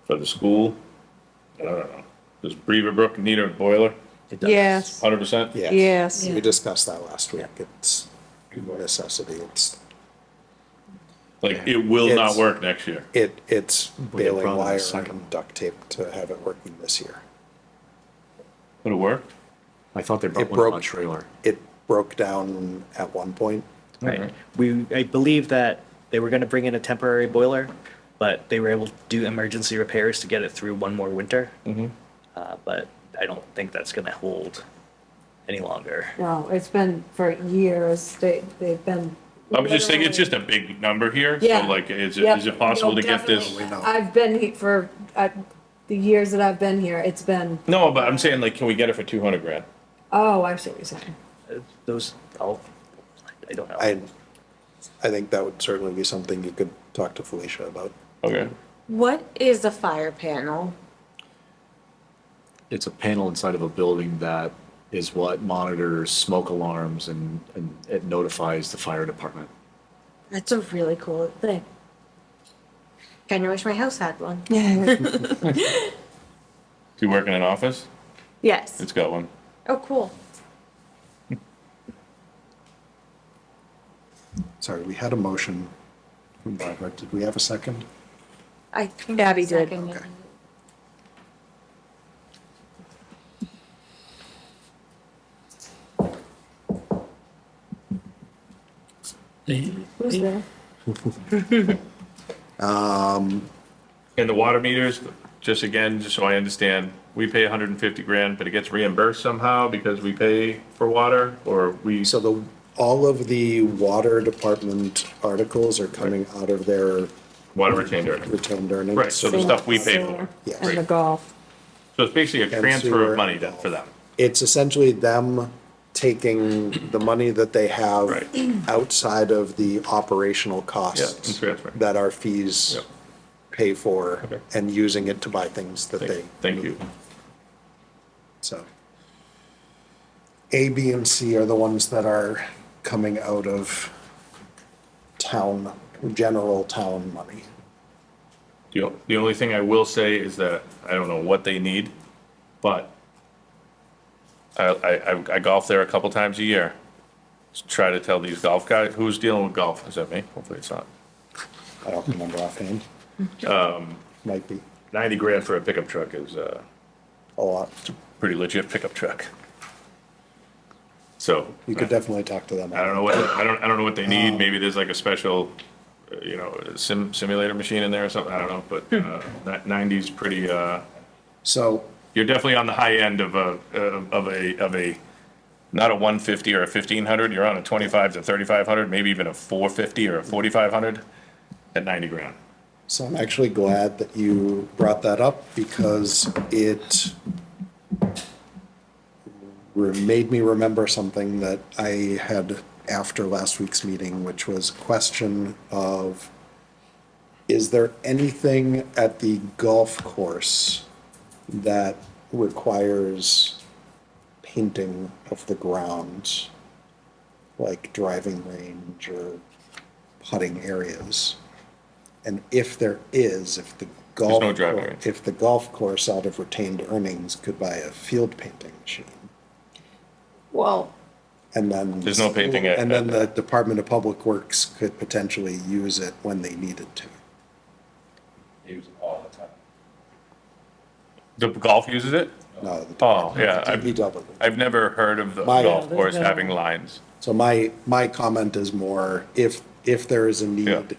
For the school, I don't know. Does Beaverbrook need a boiler? It does. Yes, 100%? Yes. yes. We discussed that last week. It's a necessity. Like, it will not It's- work next year. It's baling problem wire is second. and duct tape to have it working this year. Would it work? I thought they brought It one on a broke. trailer. It broke down at one point. Right. I believe that they were going to bring in a temporary boiler, but they were able to do emergency repairs to get it through one more winter. But I don't think that's going to hold any longer. No, it's been for years, they've been. I'm just saying, it's just literally- a big number here, so Yeah. like, is Yep. it possible No, to get this? definitely. know. I've been here for, the years that I've been here, it's been, No, but I'm saying, like, can we get it for 200 grand? oh, I see what you're saying. I don't know. I think that would certainly be something you could talk to Felicia about. Okay. What is a fire panel? It's a panel inside of a building that is what monitors smoke alarms and it notifies the fire department. That's a really cool thing. Kinda wish my house had one. Do you work in an office? Yes. It's got one. Oh, cool. Sorry, we had a motion from Barbara. Did we have a second? I think Abby did. Second. Okay. Who's there? And the water meters, just again, just so I understand, we pay 150 grand, but it gets reimbursed somehow because we pay for water, or we, So all of the water department articles are coming out of their water retained earnings. retained earnings. Right, so the stuff we pay for. Yes. And the golf. So it's basically a And transfer sewer. of money then for them. It's essentially them taking the money that they have Right. outside of the operational Yeah, and costs transfer. that our fees Yep. pay for Okay. and using it to buy things that they. Thank you. need. So. A, B, and C are the ones that are coming out of town, general town money. The only thing I will say is that I don't know what they need, but I golf there a couple times a year. Just try to tell these golf guys, who's dealing with golf? Is that me? Hopefully it's not. I don't remember offhand. Might be 90 grand for a pickup truck is a lot. pretty legit pickup truck. So, You could definitely talk to them. I don't know what, I don't know what they need. Maybe there's like a special, simulator machine in there or something. I don't know, but, that 90's pretty, So you're definitely on the high end of a, not a 150 or a 1500. You're on a 25 to 3500, maybe even a 450 or a 4500 at 90 grand. So I'm actually glad that you brought that up because it made me remember something that I had after last week's meeting, which was a question of, is there anything at the golf course that requires painting of the grounds, like driving range or putting areas? And if there is, if the golf, no driving range. if the golf course out of retained earnings could buy a field painting machine, Well, and then. There's no painting at- And then the Department of Public Works could potentially use it when they needed to. Use it all the time. The golf uses it? No, the Oh, yeah. DPW. I've never heard of the My- golf Yeah, course there's no- having lines. So my comment is more, if there is a Yeah. need,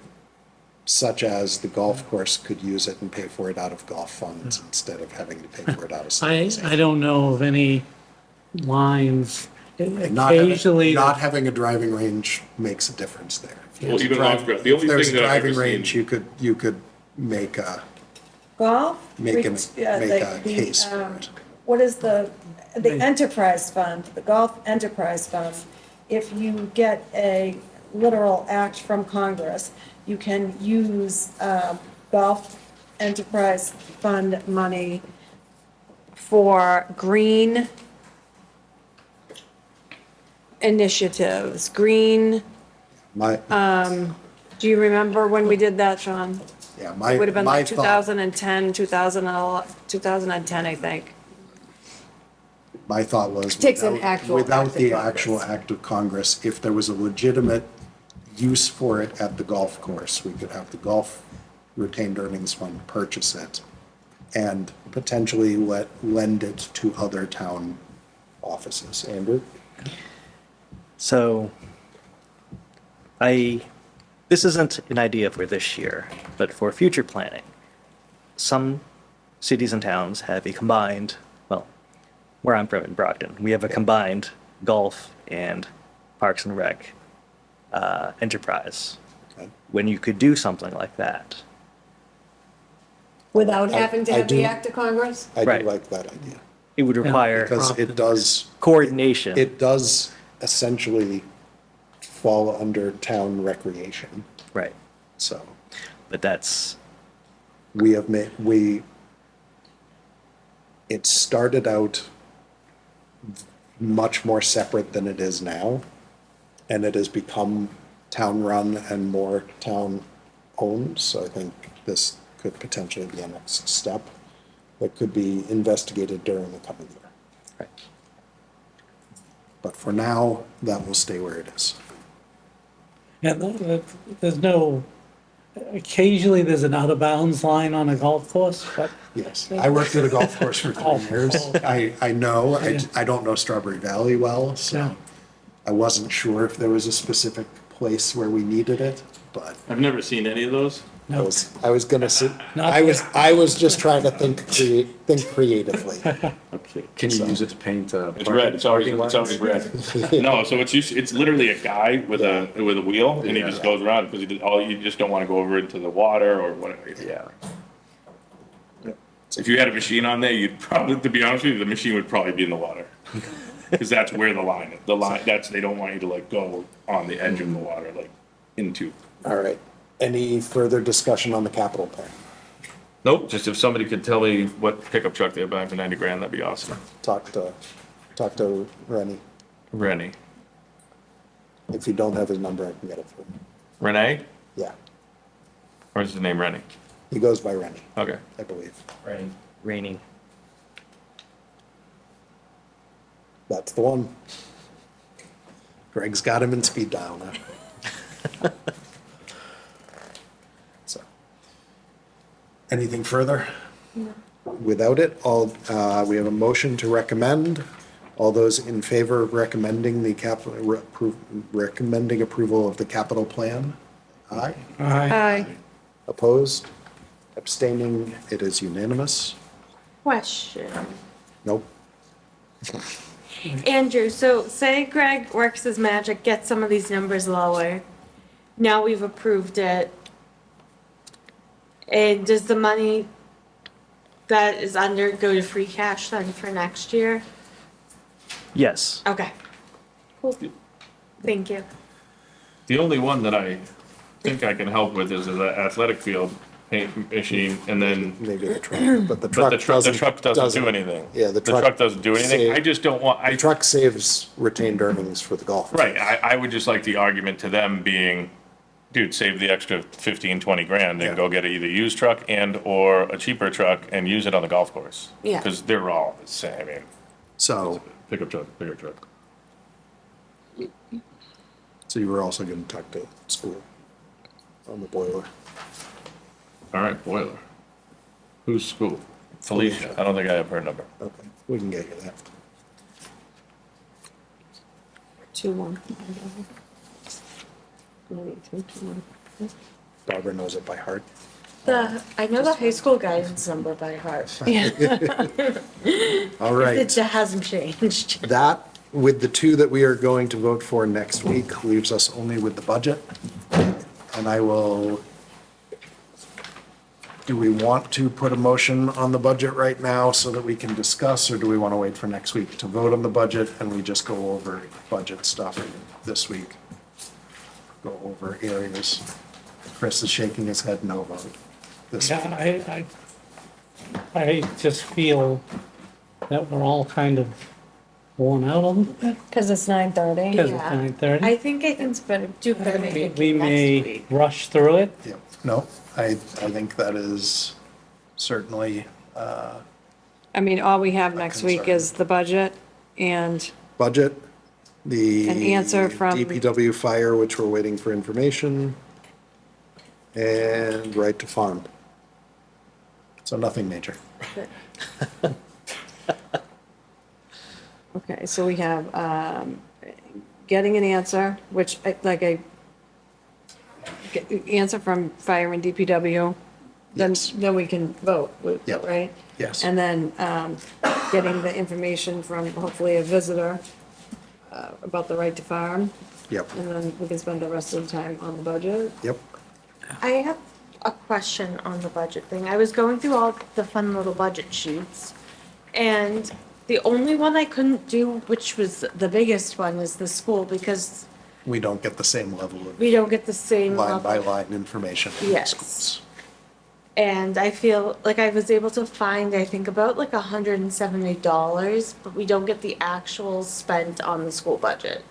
such as the golf course could use it and pay for it out of golf funds instead of having to pay for it out of I stabilization. don't know of any lines. Not having- Occasionally, Not having a driving range makes a difference there. If Well, there's a even drive- off-grid, the only If there's a thing that I've driving ever range, seen- you could make a, golf? Make an- Yeah, make the- a the, case for it. What is the enterprise fund, the golf enterprise fund? If you get a literal act from Congress, you can use golf enterprise fund money for green initiatives, green, my, do you remember when we did that, Sean? yeah, my, Would have been my like thought, 2010, 2010, I think. my thought was. Takes an without- actual Without act of the Congress. actual act of Congress, if there was a legitimate use for it at the golf course, we could have the golf retained earnings fund purchase it and potentially lend it to other town offices. Andrew? So, this isn't an idea for this year, but for future planning. Some cities and towns have a combined, well, where I'm from in Brockton, we have a combined golf and Parks and Rec enterprise. Okay. When you could do something like that. Without I- having to I have the do- act of Congress? I do Right. like that idea. It would require Because it does. coordination. It does essentially fall under town recreation, Right. so But that's, we have made, it started out much more separate than it is now. And it has become town-run and more town-owned, so I think this could potentially be a next step that could be investigated during the coming year. Right. But for now, that will stay where it is. Yeah, there's no, occasionally there's an out of bounds line on a golf course, but Yes, I worked at a golf course for 3 years. I know, I don't know Strawberry Valley well, Yeah. so I wasn't sure if there was a specific place where we needed it, but I've never seen any of those. I was gonna say, Not I was just trying to think creatively. Okay. Can you use it to paint? It's red, it's always red. No, so it's literally a guy with a wheel, and he just goes around, because you just don't wanna go over into the water or whatever. Yeah. If you had a machine on there, you'd probably, to be honest with you, the machine would probably be in the water. Because that's where the line is. The line, they don't want you to like go on the edge of the water, like into. All right, any further discussion on the capital plan? Nope, just if somebody could tell me what pickup truck they're buying for 90 grand, that'd be awesome. Talk to Rennie. Rennie. If you don't have his number, I can get it for him. Renee? Yeah, Or is his name Rennie? he goes by Rennie, Okay. I believe. Raining. That's the one. Greg's got him in speed dial now. So, anything further? Without it, we have a motion to recommend. All those in favor of recommending recommending approval of the capital plan? Aye. Aye. Opposed? Abstaining? It is unanimous. Question. Nope. Andrew, so say Greg works his magic, gets some of these numbers lower. Now we've approved it. And does the money that is under go to free cash then for next year? Yes. Okay. Cool. Thank you. The only one that I think I can help with is the athletic field paint machine, and then, Maybe the truck, but the but truck the truck doesn't do anything. Yeah, the The truck doesn't do anything. save- I just don't want, The truck saves retained earnings for the golf. right, I would just like the argument to them being, dude, save the extra 15, 20 grand Yeah. and go get either used truck or a cheaper truck and use it on the golf course. Yeah. Because they're all the same, I mean, So, pickup truck, pickup truck. so you were also gonna talk to school on the boiler. All right, boiler. Who's school? Felicia, I don't think I have her number. Okay, we can get you that. 2-1. Barbara knows it by heart. I know the high school guidance number by heart. All right. It hasn't changed. That, with the two that we are going to vote for next week, leaves us only with the budget. And I will, do we want to put a motion on the budget right now so that we can discuss, or do we want to wait for next week to vote on the budget and we just go over budget stuff this week? Go over areas. Chris is shaking his head no vote this week. yeah, I just feel that we're all kind of worn out a little bit Because it's 9:30. because it's Yeah. 9:30. I think I can do better We thinking may next week. rush through it. Yeah, no, I think that is certainly I mean, all we have next week concern. is the budget and budget, the An answer from- DPW fire, which we're waiting for information, and right to farm. So nothing major. okay, so we have getting an answer, which answer from fire and DPW. Yes. Then we can vote, Yep. right? Yes. And then getting the information from hopefully a visitor about the right to farm. Yep, And then we can spend the rest of the time on the budget. yep. I have a question on the budget thing. I was going through all the fun little budget sheets, and the only one I couldn't do, which was the biggest one, is the school, because We don't get the same level of we don't get the same line by level. line information from the Yes. schools. And I feel like I was able to find, I think, about like $170, but we don't get the actual spent on the school budget.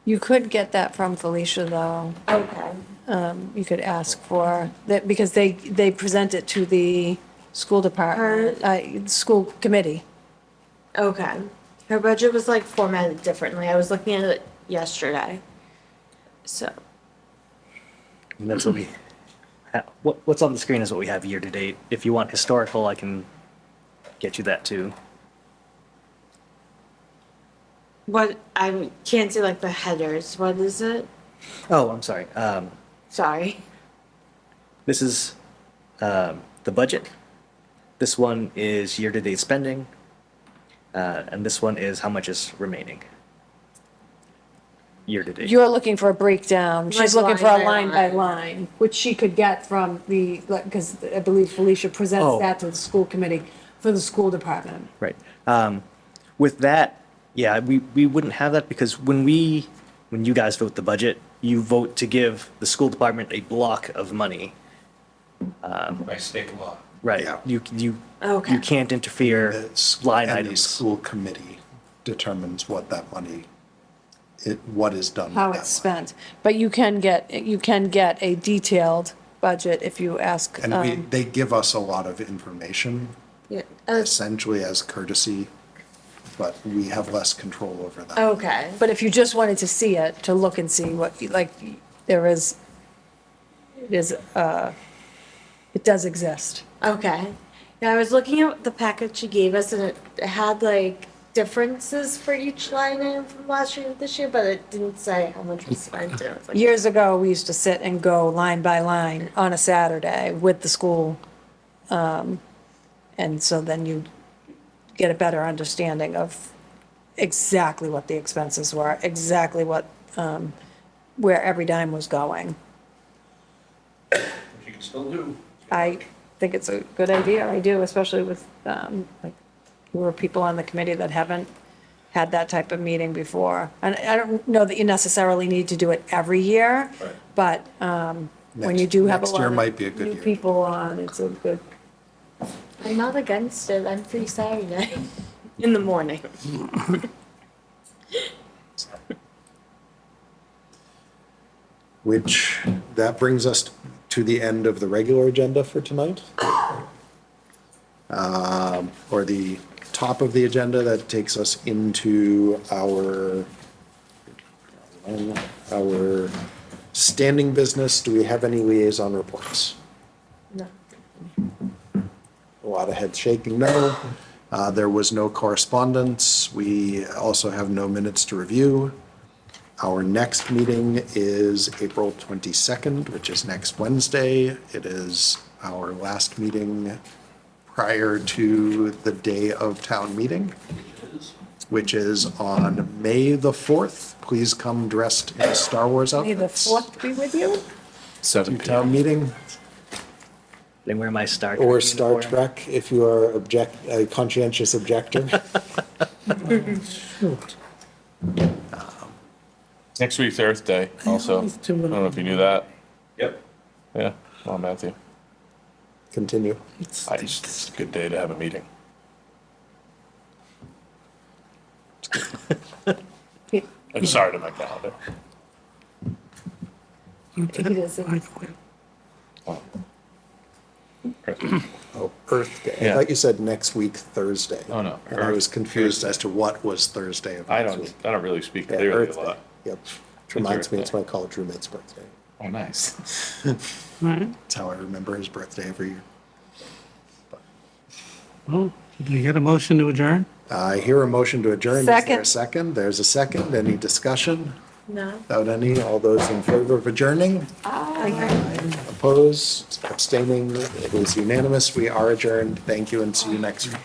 You could get that from Felicia, though. Okay. You could ask for that, because they present it to the school department, school committee. Okay. Her budget was like formatted differently. I was looking at it yesterday. So, And that's what we, what's on the screen is what we have year to date. If you want historical, I can get you that too. what, I can't see like the headers. What is it? Oh, I'm sorry. Sorry. This is the budget. This one is year-to-date spending. And this one is how much is remaining. Year-to-date. You're looking for a breakdown. She's Like looking for a line line by by line, which she could get from the, because I believe Felicia presents Oh. that to the school committee for the school department. Right. With that, yeah, we wouldn't have that because when you guys vote the budget, you vote to give the school department a block of money. By state law. Right. Yeah. You Okay. can't interfere line And the items. school committee determines what that money, what is done with How that it's money. spent. But you can get a detailed budget if you ask. And they give us a lot of information, Yeah. essentially as courtesy, but we have less control over that. Okay. But if you just wanted to see it, to look and see what, like, there is, it does exist. Okay. Yeah, I was looking at the packet she gave us and it had like differences for each line item from last year to this year, but it didn't say how much was spent. And I was like, Years ago, we used to sit and go line by line on a Saturday with the school. And so then you get a better understanding of exactly what the expenses were, exactly what, where every dime was going. Which you can still do. I think it's a good idea, I do, especially with, like, there were people on the committee that haven't had that type of meeting before. And I don't know that you necessarily need to do it every year, Right. but when you do have a Next year lot might be a good of new year. people on, it's a good, I'm not against it. I'm free Saturday in the morning. Which, that brings us to the end of the regular agenda for tonight. Or the top of the agenda, that takes us into our standing business. Do we have any liaison reports? No. A lot of head shaking, no. There was no correspondence. We also have no minutes to review. Our next meeting is April 22nd, which is next Wednesday. It is our last meeting prior to the day of town meeting, which is on May the 4th. Please come dressed in Star Wars may the outfits. 4th be with you? 7 To town p.m. meeting, Then wear my Star Trek or Star uniform. Trek if you are a conscientious objector. Next week's Earth Day also. I don't know if you knew that. Yep. Yeah, well, Matthew. Continue. It's a good day to have a meeting. I'm sorry to my calendar. It is. Oh, Earth Day. I Yeah. thought you said next week, Thursday. Oh, no, And I was Earth- confused Thursday. as to what was Thursday of I next week. don't really speak Yeah, clearly Earth a Day. lot. Yep. Which reminds Earth me, it's Day. my college roommate's birthday. Oh, nice. That's how I remember his birthday every year. Well, do you get a motion to adjourn? I hear a motion to adjourn. Is there a Second. second? There's a second. Any discussion? No. Without any, all those in favor of adjourning? Opposed, abstaining, it is unanimous. We are adjourned. Thank you and see you next week.